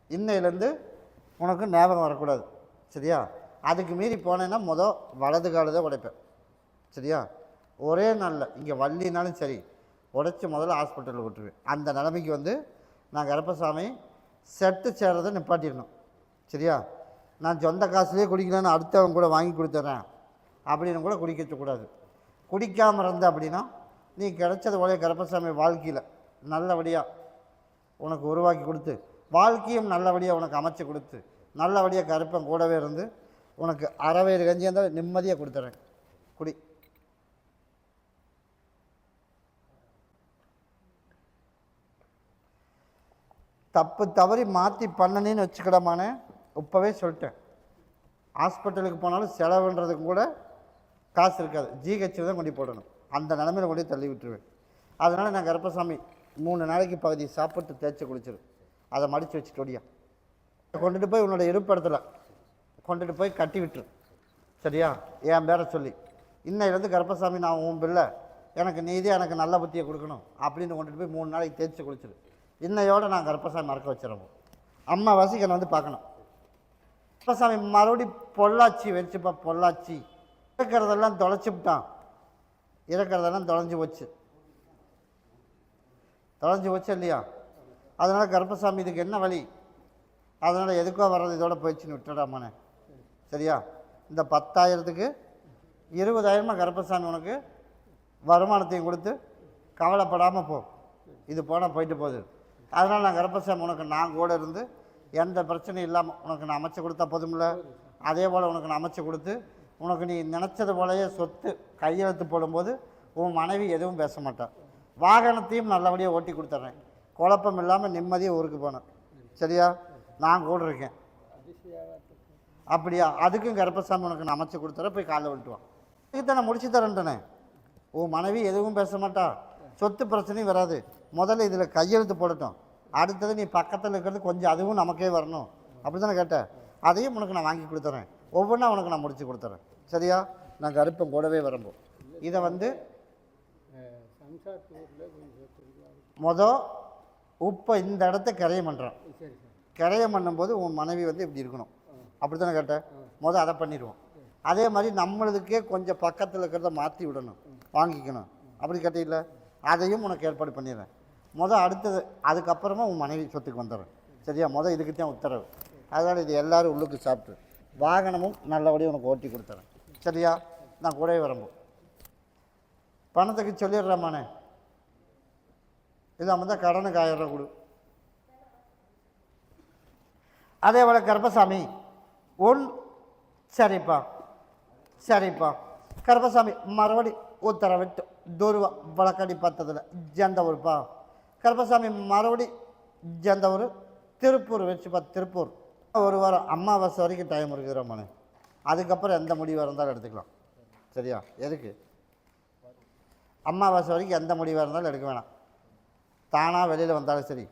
இன்னையிலேருந்து உனக்கு ஞாபகம் வரக்கூடாது. சரியா? அதுக்கு மீறி போனேன்னா வலது காலை தான் உடைப்பேன். சரியா? ஒரே நாளில் இங்கே வள்ளினாலும் சரி உடைச்சி முதல்ல ஹாஸ்பிட்டலில் விட்டுருவேன். அந்த நிலைமைக்கு வந்து நான் கருப்பசாமி செட்டு சேர்றதை நிப்பாட்டிடணும். சரியா? நான் சொந்த காசுலேயே குடிக்கலன்னு அடுத்தவங்க கூட வாங்கி கொடுத்துட்றேன் அப்படின்னு கூட குடிக்கக்கூடாது. குடிக்காமல் இருந்த அப்படின்னா நீ கிடைச்சது போல கருப்பசாமி வாழ்க்கையில் நல்லபடியாக உனக்கு உருவாக்கி கொடுத்து, வாழ்க்கையும் நல்லபடியாக உனக்கு அமைச்சு கொடுத்து, நல்லபடியாக கருப்பன் கூடவே இருந்து உனக்கு அறவேறு கஞ்சி இருந்தால் நிம்மதியாக கொடுத்துட்றேன். குடி. தப்பு தவறி மாற்றி பண்ணனேன்னு வச்சுக்கிடமானே. இப்போவே சொல்லிட்டேன், ஹாஸ்பிட்டலுக்கு போனாலும் செலவுன்றதுக்கு கூட காசு இருக்காது, ஜிஹெச்சில் தான் கொண்டு போடணும். அந்த நிலமையில் கொண்டு தள்ளி விட்டுருவேன். அதனால் நான் கருப்பசாமி 3 நாளைக்கு பகுதி சாப்பிட்டு தேய்ச்சி குளிச்சிரு. அதை மடித்து வச்சுட்டு ஒடியா கொண்டுட்டு போய் உன்னோட இருப்பிடத்தில் கொண்டுட்டு போய் கட்டி விட்டுரு. சரியா? என் பேரை சொல்லி இன்னையிலேருந்து கருப்பசாமி நான் உன் பிள்ளை, எனக்கு நீதி எனக்கு நல்ல புத்தியை கொடுக்கணும் அப்படின்னு கொண்டுட்டு போய் 3 நாளைக்கு தேய்ச்சி குளிச்சிரு. இன்னையோடு நான் கருப்பசாமி மறக்க வச்சிடறோம். அம்மா வாசிக்கு என்னை வந்து பார்க்கணும். கருப்பசாமி மறுபடி பொள்ளாச்சி வச்சுப்பா. பொள்ளாச்சி இருக்கிறதெல்லாம் தொலைச்சிவிட்டான். இருக்கிறதெல்லாம் தொலைஞ்சி போச்சு. தொலைஞ்சி போச்சு இல்லையா? அதனால் கருப்பசாமி இதுக்கு என்ன வழி? அதனால் எதுக்கோ வர்றது இதோட போயிடுச்சுன்னு விட்டுடாமானே. சரியா? இந்த 10,000க்கு 20,000 கருப்பசாமி உனக்கு வருமானத்தையும் கொடுத்து கவலைப்படாமல் போ. இது போனால் போயிட்டு போகுது. அதனால் நான் கருப்பசாமி உனக்கு நான் கூட இருந்து எந்த பிரச்சனையும் இல்லாமல் உனக்கு நான் அமைச்சு கொடுத்தா போதுமில்ல? அதே போல் உனக்கு நான் அமைச்சு கொடுத்து உனக்கு நீ நினச்சது போலயே சொத்து கையெழுத்து போடும்போது உன் மனைவி எதுவும் பேச மாட்டான். வாகனத்தையும் நல்லபடியாக ஓட்டி கொடுத்துட்றேன். குழப்பம் இல்லாமல் நிம்மதியாக ஊருக்கு போனேன். சரியா? நான் கூட இருக்கேன். அப்படியா? அதுக்கும் கருப்பசாமி உனக்கு நான் அமைச்சு கொடுத்துறேன். போய் காலைல விட்டுவான். இதுக்கு நான் முடிச்சு தரேன்ட்டேனே. உன் மனைவி எதுவும் பேச மாட்டா, சொத்து பிரச்சனையும் வராது. முதல்ல இதில் கையெழுத்து போடட்டும். அடுத்தது நீ பக்கத்தில் இருக்கிறது கொஞ்சம் அதுவும் நமக்கே வரணும். அப்படி தானே கேட்டேன்? அதையும் உனக்கு நான் வாங்கி கொடுத்துறேன். ஒவ்வொன்றா உனக்கு நான் முடிச்சு கொடுத்துறேன். சரியா? நான் கருப்பம் கூடவே வரம்போம். இதை வந்து உப்பை இந்த இடத்த கரையம் பண்ணுறான். கரையம் பண்ணும்போது உன் மனைவி வந்து இப்படி இருக்கணும். அப்படி தானே கேட்டேன்? அதை பண்ணிடுவோம். அதே மாதிரி நம்மளுக்கே கொஞ்சம் பக்கத்தில் இருக்கிறத மாற்றி விடணும், வாங்கிக்கணும். அப்படி கேட்டீங்கள? அதையும் உனக்கு ஏற்பாடு பண்ணிடுறேன். அடுத்தது அதுக்கப்புறமா உன் மனைவி சொத்துக்கு வந்துடுறேன். சரியா? இதுக்கு தான் உத்தரவு. அதனால் இது எல்லோரும் உள்ளுக்கு சாப்பிட்டு வாகனமும் நல்லபடியாக உனக்கு ஓட்டி கொடுத்துறேன். சரியா? நான் கூடவே வரம்போம். பணத்துக்கு சொல்லிடுறேம்மானே. இல்லாமல் தான் கடனுக்கு 1000 ரூபா கொடு. அதே போல் கருப்பசாமி சரிப்பா சரிப்பா. கருப்பசாமி மறுபடி உத்தரவிட்டு தூர்வா வழக்கடி பார்த்ததில் ஜந்தவூர்ப்பா. கருப்பசாமி மறுபடி ஜந்தவூர் திருப்பூர் வச்சுப்பா. திருப்பூர் 1 வாரம் அம்மாவாசை வரைக்கும் டைம் இருக்குதுறாமனே. அதுக்கப்புறம் எந்த முடிவாக இருந்தாலும் எடுத்துக்கலாம். சரியா? எதுக்கு? அம்மாவாசை வரைக்கும் எந்த முடிவாக இருந்தாலும் எடுக்க வேணாம். தானாக வெளியில் வந்தாலும் சரி,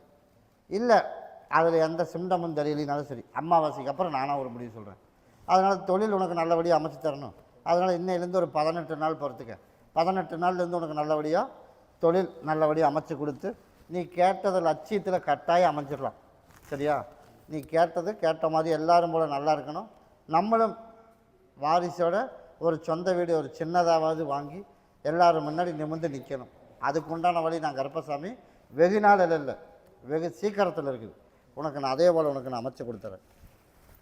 இல்லை அதில் எந்த சிம்டமும் தெரியலினாலும் சரி, அம்மாவாசைக்கு அப்புறம் நானாக ஒரு முடிவு சொல்கிறேன். அதனால் தொழில் உனக்கு நல்லபடியாக அமைச்சு தரணும். அதனால் இன்னையிலேருந்து ஒரு 18 நாள் பொறுத்துக்க. 18 நாள்லேருந்து உனக்கு நல்லபடியாக தொழில் நல்லபடியாக அமைச்சு கொடுத்து நீ கேட்டது லட்சியத்தில் கட்டாயம் அமைச்சிடலாம். சரியா? நீ கேட்ட மாதிரி எல்லோரும் போல் நல்லா இருக்கணும். நம்மளும் வாரிசோட ஒரு சொந்த வீடு ஒரு சின்னதாவது வாங்கி எல்லோரும் முன்னாடி நிமிர்ந்து நிற்கணும். அதுக்குண்டான வழி நான் கருப்பசாமி வெகு நாள் இல்லை, வெகு சீக்கிரத்தில் இருக்குது. உனக்கு நான் அதே போல் உனக்கு நான் அமைச்சு கொடுத்துறேன்.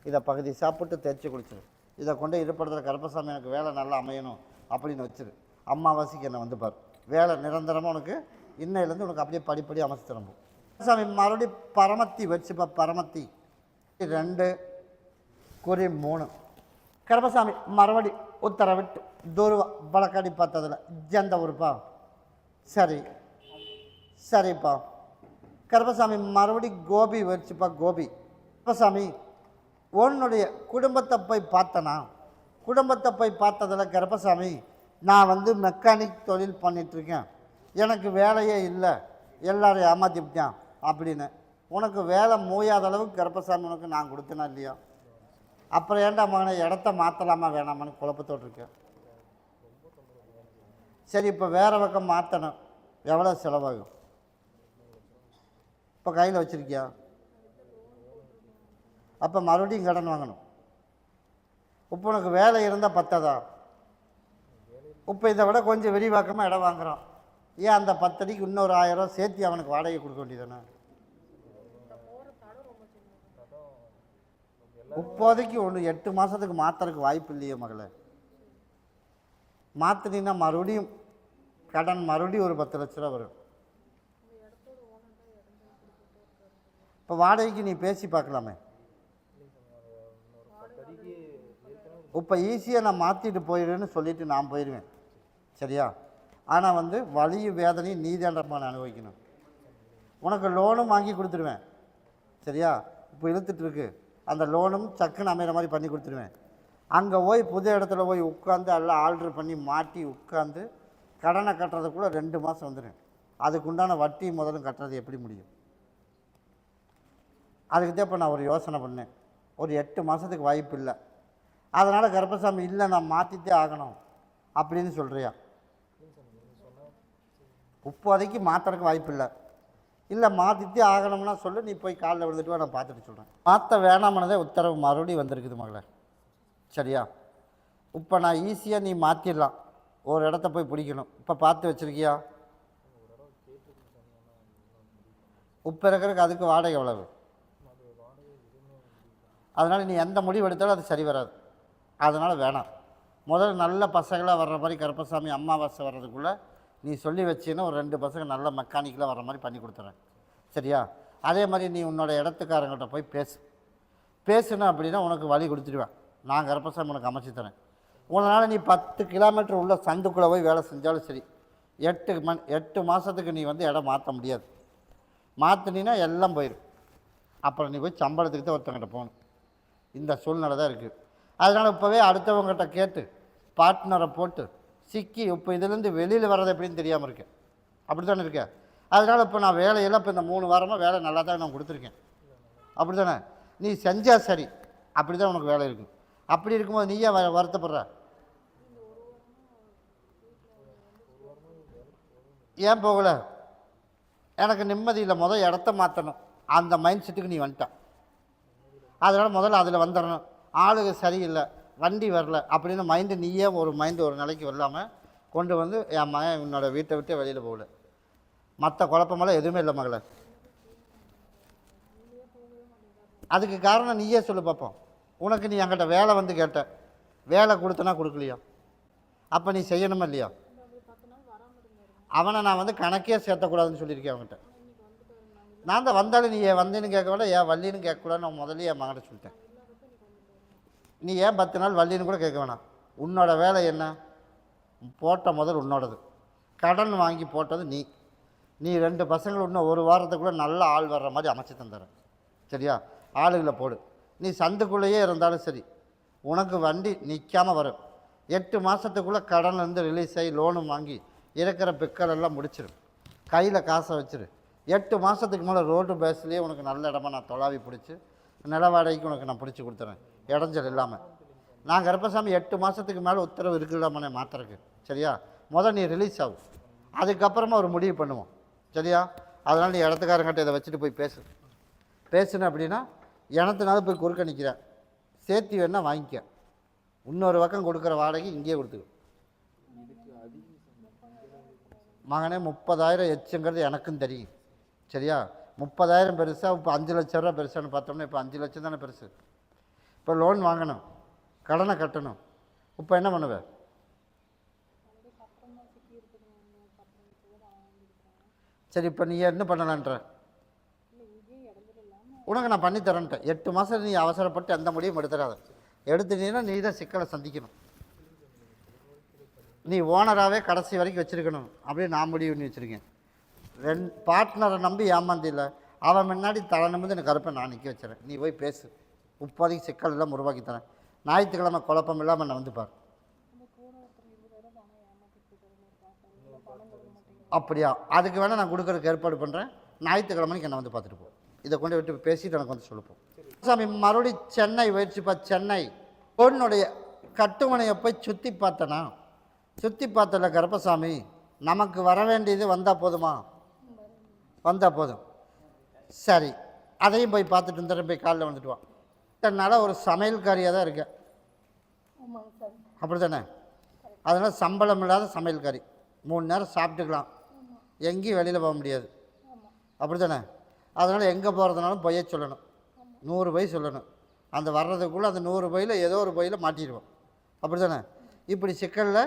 இதை பகுதி சாப்பிட்டு தேய்ச்சி குளிச்சிரு. இதை கொண்டு இருப்படுத்துகிற கருப்பசாமி எனக்கு வேலை நல்லா அமையணும் அப்படின்னு வச்சிரு. அம்மாவாசைக்கு என்னை வந்து பார். வேலை நிரந்தரமாக உனக்கு இன்னையிலேருந்து உனக்கு அப்படியே படிப்படி அமைச்சு தரணும். கருப்பசாமி மறுபடியும் பரமத்தி வச்சுப்பா. பரமத்தி 2 குறி 3. கருப்பசாமி மறுபடி உத்தரவிட்டு தூர்வா வழக்கடி பார்த்ததில் ஜந்தவூர்ப்பா. சரிப்பா. கருப்பசாமி மறுபடி கோபி வச்சுப்பா. கோபி. கருப்பசாமி உன்னுடைய குடும்பத்தை போய் பார்த்தனா? குடும்பத்தை போய் பார்த்ததில் கருப்பசாமி நான் வந்து மெக்கானிக் தொழில் பண்ணிகிட்ருக்கேன், எனக்கு வேலையே இல்லை, எல்லோரும் ஏமாற்றிவிட்டேன் அப்படின்னு. உனக்கு வேலை மூயாத அளவுக்கு கருப்பசாமி உனக்கு நான் கொடுத்தேனா இல்லையா? அப்புறம் ஏன்டா மகனை இடத்த மாற்றலாமா வேணாமான்னு குழப்பத்தோடு இருக்கேன். சரி, இப்போ வேறு பக்கம் மாற்றணும், எவ்வளோ செலவாகும்? இப்போ கையில் வச்சுருக்கியா? அப்போ மறுபடியும் கடன் வாங்கணும். இப்போ உனக்கு வேலை இருந்தால் பத்ததா? இப்போ இதை விட கொஞ்சம் விரிவாக்கமாக இடம் வாங்குகிறோம். ஏன் அந்த 10 அடிக்கு இன்னொரு 1000 ரூபா சேர்த்து அவனுக்கு வாடகை கொடுக்க வேண்டியதானே? இப்போதைக்கு 8 மாதத்துக்கு மாற்றுறதுக்கு வாய்ப்பு இல்லையே மகளே. மாற்றினீங்கன்னா மறுபடியும் கடன் மறுபடியும் ஒரு 10 லட்ச ரூபா வரும். இப்போ வாடகைக்கு நீ பேசி பார்க்கலாமே. இப்போ ஈஸியாக நான் மாற்றிட்டு போயிடுவேன்னு சொல்லிவிட்டு நான் போயிடுவேன். சரியா? ஆனால் வந்து வலியும் வேதனையும் நீ தாண்டமா நான் அனுபவிக்கணும். உனக்கு லோனும் வாங்கி கொடுத்துருவேன். சரியா? இப்போ இழுத்துட்ருக்கு, அந்த லோனும் சக்குன்னு அமைகிற மாதிரி பண்ணி கொடுத்துருவேன். அங்கே போய் புது இடத்துல போய் உட்காந்து எல்லாம் ஆர்டர் பண்ணி மாட்டி உட்காந்து கடனை கட்டுறதுக்குள்ளே 2 மாதம் வந்துடும். அதுக்குண்டான வட்டி முதலும் கட்டுறது எப்படி முடியும்? அதுக்கு தான் இப்போ நான் ஒரு யோசனை பண்ணேன். ஒரு 8 மாதத்துக்கு வாய்ப்பு இல்லை. அதனால் கருப்பசாமி இல்லை நான் மாற்றித்தே ஆகணும் அப்படின்னு சொல்கிறியா? இப்போதைக்கு மாற்றுறதுக்கு வாய்ப்பு இல்லை. இல்லை மாற்றித்தே ஆகணும்னா சொல்லு, நீ போய் காலில் விழுந்துட்டு வா, நான் பார்த்துட்டு சொல்கிறேன். மாற்ற வேணாமனதே உத்தரவு மறுபடியும் வந்திருக்குது மகளே. சரியா? இப்போ நான் ஈஸியாக நீ மாற்றிடலாம். ஒரு இடத்த போய் பிடிக்கணும். இப்போ பார்த்து வச்சுருக்கியா? இப்போ இருக்கிறதுக்கு அதுக்கு வாடகை எவ்வளவு? அதனால் நீ எந்த முடிவு எடுத்தாலும் அது சரி வராது. அதனால் வேணாம். முதல்ல நல்ல பசங்களாக வர்ற மாதிரி கருப்பசாமி அமாவாசை வர்றதுக்குள்ளே நீ சொல்லி வச்சின்னா ஒரு 2 பசங்க நல்ல மெக்கானிக்கலாக வர்ற மாதிரி பண்ணி கொடுத்துறேன். சரியா? அதே மாதிரி நீ உன்னோட இடத்துக்காரங்கிட்ட போய் பேசுனா அப்படின்னா உனக்கு வழி கொடுத்துடுவேன். நான் கருப்பசாமி உனக்கு அமைச்சு தரேன். உன்னால் நீ 10 கிலோமீட்டர் உள்ள சந்துக்குள்ளே போய் வேலை செஞ்சாலும் சரி, 8 மாதத்துக்கு நீ இடம் மாற்ற முடியாது. மாற்றினா எல்லாம் போயிடும். அப்புறம் நீ போய் சம்பளத்துக்கு தான் ஒருத்தங்கிட்ட போகணும். இந்த சூழ்நிலை தான் இருக்குது. அதனால் இப்போவே அடுத்தவங்ககிட்ட கேட்டு பார்ட்னரை போட்டு சிக்கி இப்போ இதுலேருந்து வெளியில் வர்றது எப்படின்னு தெரியாமல் இருக்கேன். அப்படி தானே இருக்கேன். அதனால் இப்போ நான் வேலையெல்லாம் இப்போ இந்த 3 வாரமாக வேலை நல்லா தான் நான் கொடுத்துருக்கேன். அப்படி தானே? நீ செஞ்சால் சரி, அப்படி தான் உனக்கு வேலை இருக்கும். அப்படி இருக்கும்போது நீயே வருத்தப்படுற? ஏன் போகலை? எனக்கு நிம்மதி இல்லை. முதல் இடத்த மாற்றணும். அந்த மைண்ட் செட்டுக்கு நீ வந்துட்ட. அதனால் முதல்ல அதில் வந்துடணும். ஆளுங்க சரியில்லை, வண்டி வரல அப்படின்னு மைண்டு நீயே ஒரு நிலைக்கு வரலாமல் கொண்டு வந்து என் மகன் உன்னோட வீட்டை விட்டு வெளியில் போகல. மற்ற குழப்பமெல்லாம் எதுவுமே இல்லை மகளே. அதுக்கு காரணம் நீயே சொல்லு பார்ப்போம். உனக்கு நீ என்கிட்ட வேலை கேட்ட, வேலை கொடுத்தனா கொடுக்கலையா? அப்போ நீ செய்யணுமா இல்லையா? அவனை நான் கணக்கே சேர்த்தக்கூடாதுன்னு சொல்லியிருக்கேன் அவன்கிட்ட. நான் தான் வந்தாலும் நீ ஏன் வந்தேன்னு கேட்க வேண்டாம், ஏன் வள்ளின்னு கேட்கக்கூடாதுன்னு நான் முதல்ல என் மகனை சொல்லிட்டேன். நீ ஏன் 10 நாள் வள்ளின்னு கூட கேட்க வேணாம். உன்னோட வேலை என்ன? போட்ட முதல் உன்னோடது. கடன் வாங்கி போட்டது நீ 2 பசங்களை இன்னும் 1 வாரத்துக்குள்ளே நல்ல ஆள் வர்ற மாதிரி அமைச்சு தந்துடுறேன். சரியா? ஆளுகளை போடு. நீ சந்துக்குள்ளேயே இருந்தாலும் சரி, உனக்கு வண்டி நிற்காமல் வரும். 8 மாதத்துக்குள்ளே கடன்லேருந்து ரிலீஸ் ஆகி லோனும் வாங்கி இருக்கிற பிக்கலெல்லாம் முடிச்சிடும். கையில் காசை வச்சிரு. 8 மாதத்துக்கு மேலே ரோடு பேஸ்லேயே உனக்கு நல்ல இடமா நான் தொலாவி பிடிச்சி நில வாடகைக்கு உனக்கு நான் பிடிச்சி கொடுத்துறேன், இடைஞ்சல் இல்லாமல். நான் கருப்பசாமி 8 மாதத்துக்கு மேலே உத்தரவு இருக்குல்லாமனே மாத்திரக்கு. சரியா? நீ ரிலீஸ் ஆகும். அதுக்கப்புறமா ஒரு முடிவு பண்ணுவோம். சரியா? அதனால் நீ இடத்துக்காரங்கிட்ட இதை வச்சுட்டு போய் பேசுன அப்படின்னா எனத்துனால போய் குறுக்க நிற்கிறேன். சேர்த்தி வேணால் வாங்கிக்க. இன்னொரு பக்கம் கொடுக்குற வாடகை இங்கேயே கொடுத்துக்க. மகனே 30,000 எச்சுங்கிறது எனக்கும் தெரியும். சரியா? 30,000 பெருசாக இப்போ 5 லட்ச ரூபா பெருசான்னு பார்த்தோம்னா இப்போ 5 லட்சம் தானே பெருசு. இப்போ லோன் வாங்கணும், கடனை கட்டணும். இப்போ என்ன பண்ணுவேன்? சரி, இப்போ நீ என்ன பண்ணலான்ற? உனக்கு நான் பண்ணித்தரேன்ட்டேன். 8 மாதம் நீ அவசரப்பட்டு எந்த முடிவும் எடுத்துடாத. எடுத்துட்டீங்கன்னா நீ தான் சிக்கலை சந்திக்கணும். நீ ஓனராகவே கடைசி வரைக்கும் வச்சுருக்கணும் அப்படின்னு நான் முடிவு பண்ணி வச்சுருக்கேன். பார்ட்னரை நம்பி ஏமாந்தில்லை. அவன் முன்னாடி தலை நிமிர்ந்து எனக்கு கருப்பை நான் நிற்க வச்சுறேன். நீ போய் பேசு. இப்போதைக்கு சிக்கல் எல்லாம் உருவாக்கி தரேன். ஞாயிற்றுக்கிழமை குழப்பம் இல்லாமல் நான் வந்துப்பார். அப்படியா? அதுக்கு வேணால் நான் கொடுக்குறதுக்கு ஏற்பாடு பண்ணுறேன். ஞாயிற்றுக்கிழமைக்கு என்னை வந்து பார்த்துட்டு போ. இதை கொண்டு விட்டு பேசிட்டு எனக்கு சொல்லுப்போம். சாமி மறுபடி சென்னை போயிடுச்சுப்பா. சென்னை பொண்ணுடைய கட்டுமனையை போய் சுற்றி பார்த்தனா? சுற்றி பார்த்தல கருப்பசாமி, நமக்கு வர வேண்டியது வந்தால் போதுமா? வந்தால் போதும். சரி, அதையும் போய் பார்த்துட்டு வந்துடுறேன். போய் காலையில் வந்துட்டு வா. என்னால் ஒரு சமையல்காரியாக தான் இருக்கேன். அப்படி தானே? அதனால் சம்பளம் இல்லாத சமையல்காரி. 3 நேரம் சாப்பிட்டுக்கலாம், எங்கேயும் வெளியில் போக முடியாது. அப்படி தானே? அதனால் எங்கே போகிறதுனாலும் பொய்ய சொல்லணும். 100 பொய் சொல்லணும். அந்த வர்றதுக்குள்ளே அந்த 100 பொய்யில் ஏதோ ஒரு பொய்யில் மாட்டிடுவோம். அப்படி தானே? இப்படி சிக்கலில்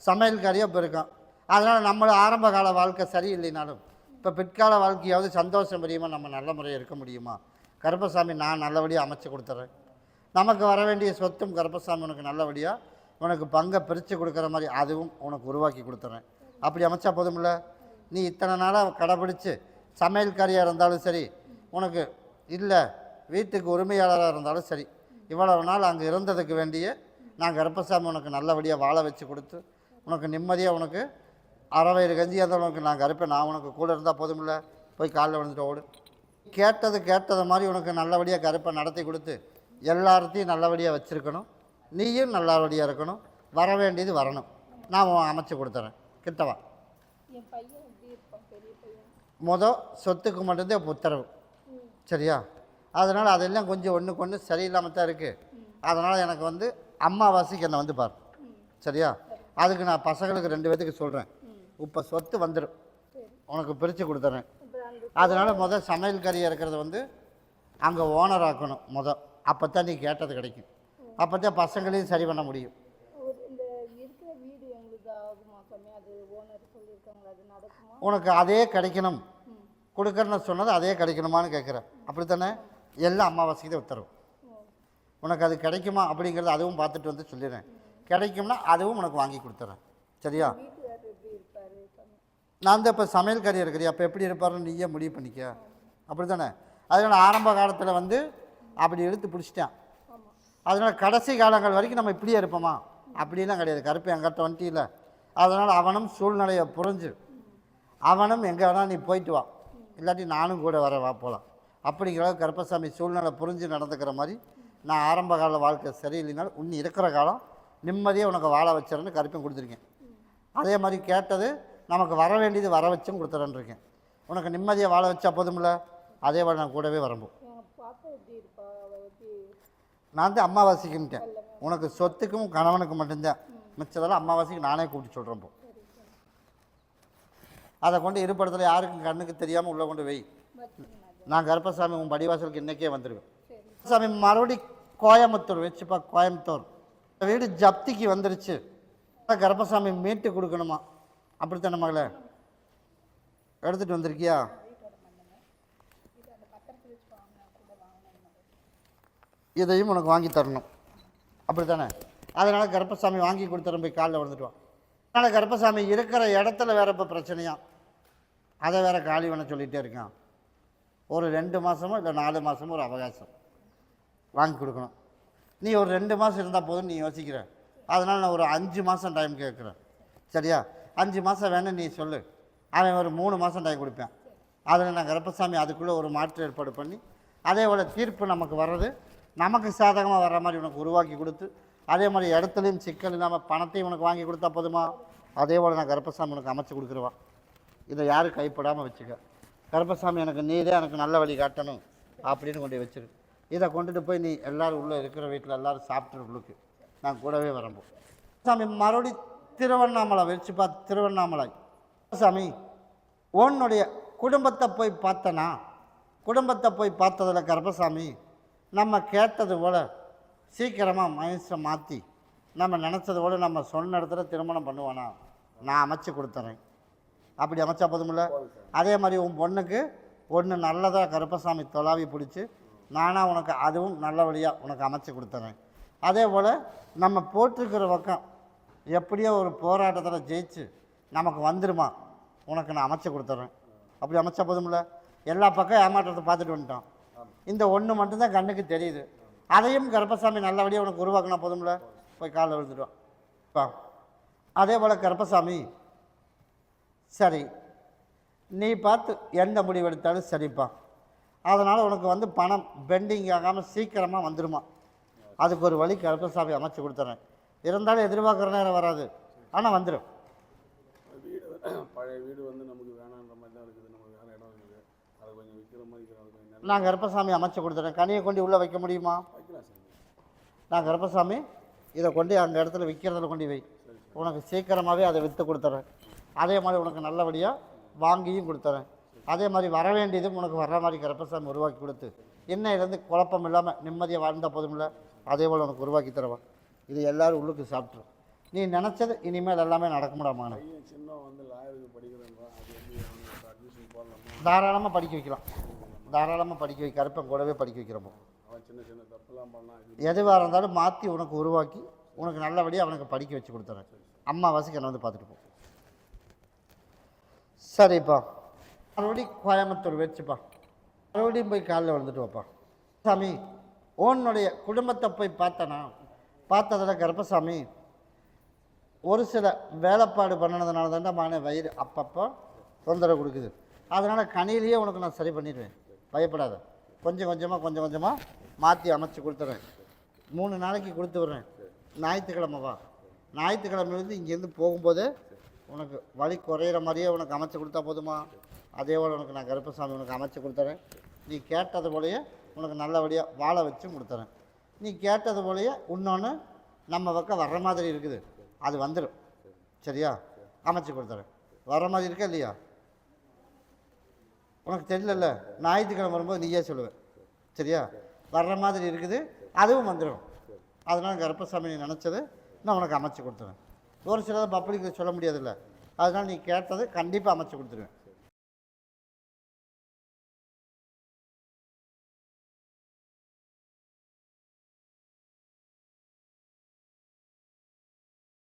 சமையல்காரியாக இப்போ இருக்கான். அதனால் நம்மளோட ஆரம்ப கால வாழ்க்கை சரியில்லைனாலும் இப்போ பிற்கால வாழ்க்கையாவது சந்தோஷம் முடியுமா? நம்ம நல்ல முறையாக இருக்க முடியுமா? கருப்பசாமி நான் நல்லபடியாக அமைச்சு கொடுத்துட்றேன். நமக்கு வர வேண்டிய சொத்தும் கருப்பசாமி உனக்கு நல்லபடியாக உனக்கு பங்கை பிரித்து கொடுக்குற மாதிரி அதுவும் உனக்கு உருவாக்கி கொடுத்துட்றேன். அப்படி அமைச்சா போதுமில்ல? நீ இத்தனை நாளாக கடைப்பிடிச்சி சமையல்காரியாக இருந்தாலும் சரி, உனக்கு இல்லை வீட்டுக்கு உரிமையாளராக இருந்தாலும் சரி, இவ்வளவு நாள் அங்கே இருந்ததுக்கு வேண்டிய நான் கருப்பசாமி உனக்கு நல்லபடியாக வாழ வச்சு கொடுத்து உனக்கு நிம்மதியாக உனக்கு அறவயிறு கஞ்சி அந்த உனக்கு நான் கருப்பேன். நான் உனக்கு கூட இருந்தால் போதுமில்ல? போய் காலில் விழுந்துட்டு ஓடு. கேட்டது மாதிரி உனக்கு நல்லபடியாக கருப்பை நடத்தி கொடுத்து எல்லாத்தையும் நல்லபடியாக வச்சுருக்கணும். நீயும் நல்லபடியாக இருக்கணும், வர வேண்டியது வரணும். நான் அமைச்சு கொடுத்துறேன். கிட்டவா சொத்துக்கு மட்டும்தான் உத்தரவு, சரியா? அதனால் அதெல்லாம் கொஞ்சம் ஒன்றுக்கு ஒன்று சரியில்லாமல் தான் இருக்குது. அதனால் எனக்கு வந்து அம்மாவாசைக்கு என்னை வந்து பாரு, சரியா? அதுக்கு நான் பசங்களுக்கு 2 பேத்துக்கு சொல்கிறேன், இப்போ சொத்து வந்துடும், உனக்கு பிரித்து கொடுத்துறேன். அதனால் சமையல் கறி இருக்கிறத வந்து அங்கே ஓனர் ஆக்கணும் அப்போ தான் நீ கேட்டது கிடைக்கும். அப்போ தான் பசங்களையும் சரி பண்ண முடியும். உனக்கு அதே கிடைக்கணும், கொடுக்குறேன்னு சொன்னது அதே கிடைக்கணுமான்னு கேட்குறேன். அப்படி தானே? எல்லாம் அமாவாசைக்கு தான் உத்தரவு. உனக்கு அது கிடைக்குமா அப்படிங்கிறது அதுவும் பார்த்துட்டு வந்து சொல்லிடுறேன். கிடைக்கும்னா அதுவும் உனக்கு வாங்கி கொடுத்துட்றேன், சரியா? நான் தான் இப்போ சமையல் கறி இருக்கிறியா, அப்போ எப்படி இருப்பாருன்னு நீயே முடிவு பண்ணிக்க, அப்படி தானே? அதனால் ஆரம்ப காலத்தில் வந்து அப்படி இழுத்து பிடிச்சிட்டேன். அதனால் கடைசி காலங்கள் வரைக்கும் நம்ம இப்படியே இருப்போமா? அப்படிலாம் கிடையாது. கருப்பு எங்கிட்ட வந்துட்டியில், அதனால் அவனும் சூழ்நிலையை புரிஞ்சு அவனும் எங்கே வேணால் நீ போயிட்டு வா, இல்லாட்டி நானும் கூட வா போகலாம் அப்படிங்கிற அளவுக்கு கருப்பசாமி சூழ்நிலை புரிஞ்சு நடந்துக்கிற மாதிரி நான் ஆரம்ப கால வாழ்க்கை சரியில்லைனாலும் இன்னும் இருக்கிற காலம் நிம்மதியாக உனக்கு வாழ வச்சிடறேன்னு கருப்பையும் கொடுத்துருக்கேன். அதே மாதிரி கேட்டது நமக்கு வர வேண்டியது வர வச்சும் கொடுத்துறேன்னு இருக்கேன். உனக்கு நிம்மதியாக வாழ வச்சா போதும்ல, அதே போல் நான் கூடவே வரம்போ. நான் தான் அம்மாவாசைக்குன்ட்டேன். உனக்கு சொத்துக்கும் கணவனுக்கு மட்டும்தான், மிச்சதெல்லாம் அம்மாவாசைக்கு நானே கூப்பிட்டு சொல்கிறேன். போ, அதை கொண்டு இருப்படத்தில் யாருக்கும் கண்ணுக்கு தெரியாமல் உள்ளே கொண்டு வை. நான் கருப்பசாமி உன் படிவாசலுக்கு இன்றைக்கே வந்துடுவேன். சாமி மறுபடி கோயம்புத்தூர் வச்சுப்பா, கோயம்புத்தூர் வீடு ஜப்திக்கு வந்துருச்சு. கருப்பசாமி மீட்டு கொடுக்கணுமா? அப்படித்தானே மகளே? எடுத்துகிட்டு வந்திருக்கியா? இதையும் உனக்கு வாங்கி தரணும், அப்படி தானே? அதனால் கருப்பசாமி வாங்கி கொடுத்துறேன், போய் காலில் வந்துடுவான். அதனால் கருப்பசாமி இருக்கிற இடத்துல வேறு இப்போ பிரச்சனையா, அதை வேறு காலி பண்ண சொல்லிகிட்டே இருக்கான். ஒரு 2 மாதமோ இல்லை 4 மாதமோ ஒரு அவகாசம் வாங்கி கொடுக்கணும். நீ ஒரு 2 மாதம் இருந்தால் போதும் நீ யோசிக்கிற. அதனால் நான் ஒரு 5 மாதம் டைம் கேட்குறேன், சரியா? 5 மாதம் வேணும் நீ சொல்லு, அவன் ஒரு 3 மாதம் டைம் கொடுப்பேன். அதில் நான் கருப்பசாமி அதுக்குள்ளே ஒரு மாற்று ஏற்பாடு பண்ணி அதே போல் தீர்ப்பு நமக்கு வர்றது நமக்கு சாதகமாக வர்ற மாதிரி உனக்கு உருவாக்கி கொடுத்து, அதே மாதிரி இடத்துலையும் சிக்கல் இல்லாமல் பணத்தையும் உனக்கு வாங்கி கொடுத்தா போதுமா? அதே போல் நான் கருப்பசாமி உனக்கு அமைச்சு கொடுக்குறவா. இதை யாரும் கைப்படாமல் வச்சுக்க. கருப்பசாமி எனக்கு நீரே எனக்கு நல்ல வழி காட்டணும் அப்படின்னு கொண்டு வச்சிரு. இதை கொண்டுட்டு போய் நீ எல்லோரும் உள்ளே இருக்கிற வீட்டில் எல்லோரும் சாப்பிட்றவங்களுக்கு நான் கூடவே வரம்போ. சாமி மறுபடி திருவண்ணாமலை வச்சுப்பா, திருவண்ணாமலை. சாமி உன்னுடைய குடும்பத்தை போய் பார்த்தனா, குடும்பத்தை போய் பார்த்ததில் கருப்பசாமி நம்ம கேட்டது போல் சீக்கிரமாக மனசை மாற்றி நம்ம நினச்சது போல் நம்ம சொன்ன இடத்துல திருமணம் பண்ணுவானா, நான் அமைச்சு கொடுத்துறேன். அப்படி அமைச்சா போதுமில்ல? அதே மாதிரி உன் பொண்ணுக்கு ஒன்று நல்லதாக கருப்பசாமி தொலாவி பிடிச்சி நானாக உனக்கு அதுவும் நல்லபடியாக உனக்கு அமைச்சு கொடுத்துறேன். அதே போல் நம்ம போட்டிருக்கிற பக்கம் எப்படியோ ஒரு போராட்டத்தில் ஜெயிச்சு நமக்கு வந்துடுமா, உனக்கு நான் அமைச்சு கொடுத்துட்றேன். அப்படி அமைச்சா போதுமில்ல? எல்லா பக்கம் ஏமாற்றத்தை பார்த்துட்டு வந்துட்டோம். இந்த ஒன்று மட்டும்தான் கண்ணுக்கு தெரியுது. அதையும் கருப்பசாமி நல்லபடியாக உனக்கு உருவாக்கினா போதுமில்ல? போய் காலில் விழுந்துடுவான். அதே போல் கருப்பசாமி சரி நீ பார்த்து எந்த முடிவு எடுத்தாலும் சரிப்பா. அதனால் உனக்கு வந்து பணம் பெண்டிங் ஆகாமல் சீக்கிரமாக வந்துடுமா, அதுக்கு ஒரு வழி கருப்பசாமி அமைச்சு கொடுத்துறேன். இருந்தாலும் எதிர்பார்க்குற நேரம் வராது, ஆனால் வந்துடும். பழைய வீடு வந்து நமக்கு வேணான்ற மாதிரி தான் இருக்குது, நமக்கு வேறு இடம் இருக்குது, அதை கொஞ்சம் விற்கிற மாதிரி. நான் கருப்பசாமி அமைச்சு கொடுத்துறேன். கனியை கொண்டு உள்ளே வைக்க முடியுமா? வைக்கலாம் சார். நான் கருப்பசாமி இதை கொண்டு அந்த இடத்துல விற்கிறதுல கொண்டு வை, உனக்கு சீக்கிரமாகவே அதை விற்று கொடுத்துறேன். அதே மாதிரி உனக்கு நல்லபடியாக வாங்கியும் கொடுத்துறேன். அதே மாதிரி வர வேண்டியதும் உனக்கு வர்ற மாதிரி கருப்பசாமி உருவாக்கி கொடுத்து இன்னையிலேருந்து குழப்பம் இல்லாமல் நிம்மதியாக வாழ்ந்தால் போதுமில்ல? அதே போல் உனக்கு உருவாக்கி தருவான். இது எல்லோரும் உள்ளுக்கு சாப்பிட்ரும். நீ நினச்சது இனிமேல் எல்லாமே நடக்க முடியாமல் சின்ன வந்து லாயருக்கு படிக்கிறேன், அது வந்து அட்மிஷன் போடலாமா? தாராளமாக படிக்க வைக்கலாம், தாராளமாக படிக்க வை. கருப்பன் கூடவே படிக்க வைக்கிறப்போ அவன் சின்ன சின்ன தப்புலாம் பண்ணால் எதுவாக இருந்தாலும் மாற்றி உனக்கு உருவாக்கி உனக்கு நல்லபடியாக அவனுக்கு படிக்க வச்சு கொடுத்துறேன். அம்மாவாசைக்கு என்னை வந்து பார்த்துட்டு போ. சரிப்பா, மறுபடியும் கோயம்புத்தூர் வச்சுப்பா, மறுபடியும் போய் காலையில் வந்துட்டு வாப்பா. சாமி உன்னுடைய குடும்பத்தை போய் பார்த்தனா, பார்த்ததில் கருப்பசாமி ஒரு சில வேலைப்பாடு பண்ணினதுனால தாண்டா மான வயிறு அப்பப்போ தொந்தரவு கொடுக்குது. அதனால் கனியிலேயே உனக்கு நான் சரி பண்ணிடுவேன், பயப்படாத. கொஞ்சம் கொஞ்சமாக மாற்றி அமைச்சு கொடுத்துட்றேன். 3 நாளைக்கு கொடுத்து விட்றேன். ஞாயிற்றுக்கிழமை வா. ஞாயிற்றுக்கிழமையிலேருந்து இங்கேருந்து போகும்போது உனக்கு வழி குறையிற மாதிரியே உனக்கு அமைச்சு கொடுத்தா போதுமா? அதே போல் உனக்கு நான் கருப்பசாமி உனக்கு அமைச்சு கொடுத்துறேன். நீ கேட்டது போலயே உனக்கு நல்லபடியாக வாழை வச்சு கொடுத்துறேன். நீ கேட்டது போலயே இன்னொன்று நம்ம பக்கம் வர்ற மாதிரி இருக்குது, அது வந்துடும். சரியா? அமைச்சு கொடுத்துறேன். வர்ற மாதிரி இருக்கா இல்லையா? உனக்கு தெரியல, ஞாயிற்றுக்கிழமை வரும்போது நீயே சொல்லுவேன். சரியா? வர்ற மாதிரி இருக்குது, அதுவும் வந்துடும். அதனால் கருப்பசாமி நீ நினச்சது நான் உனக்கு அமைச்சு கொடுத்துருவேன். ஒரு சிலதை பப்ளிக்கு சொல்ல முடியாதுல்ல, அதனால் நீ கேட்டது கண்டிப்பாக அமைச்சு கொடுத்துருவேன்.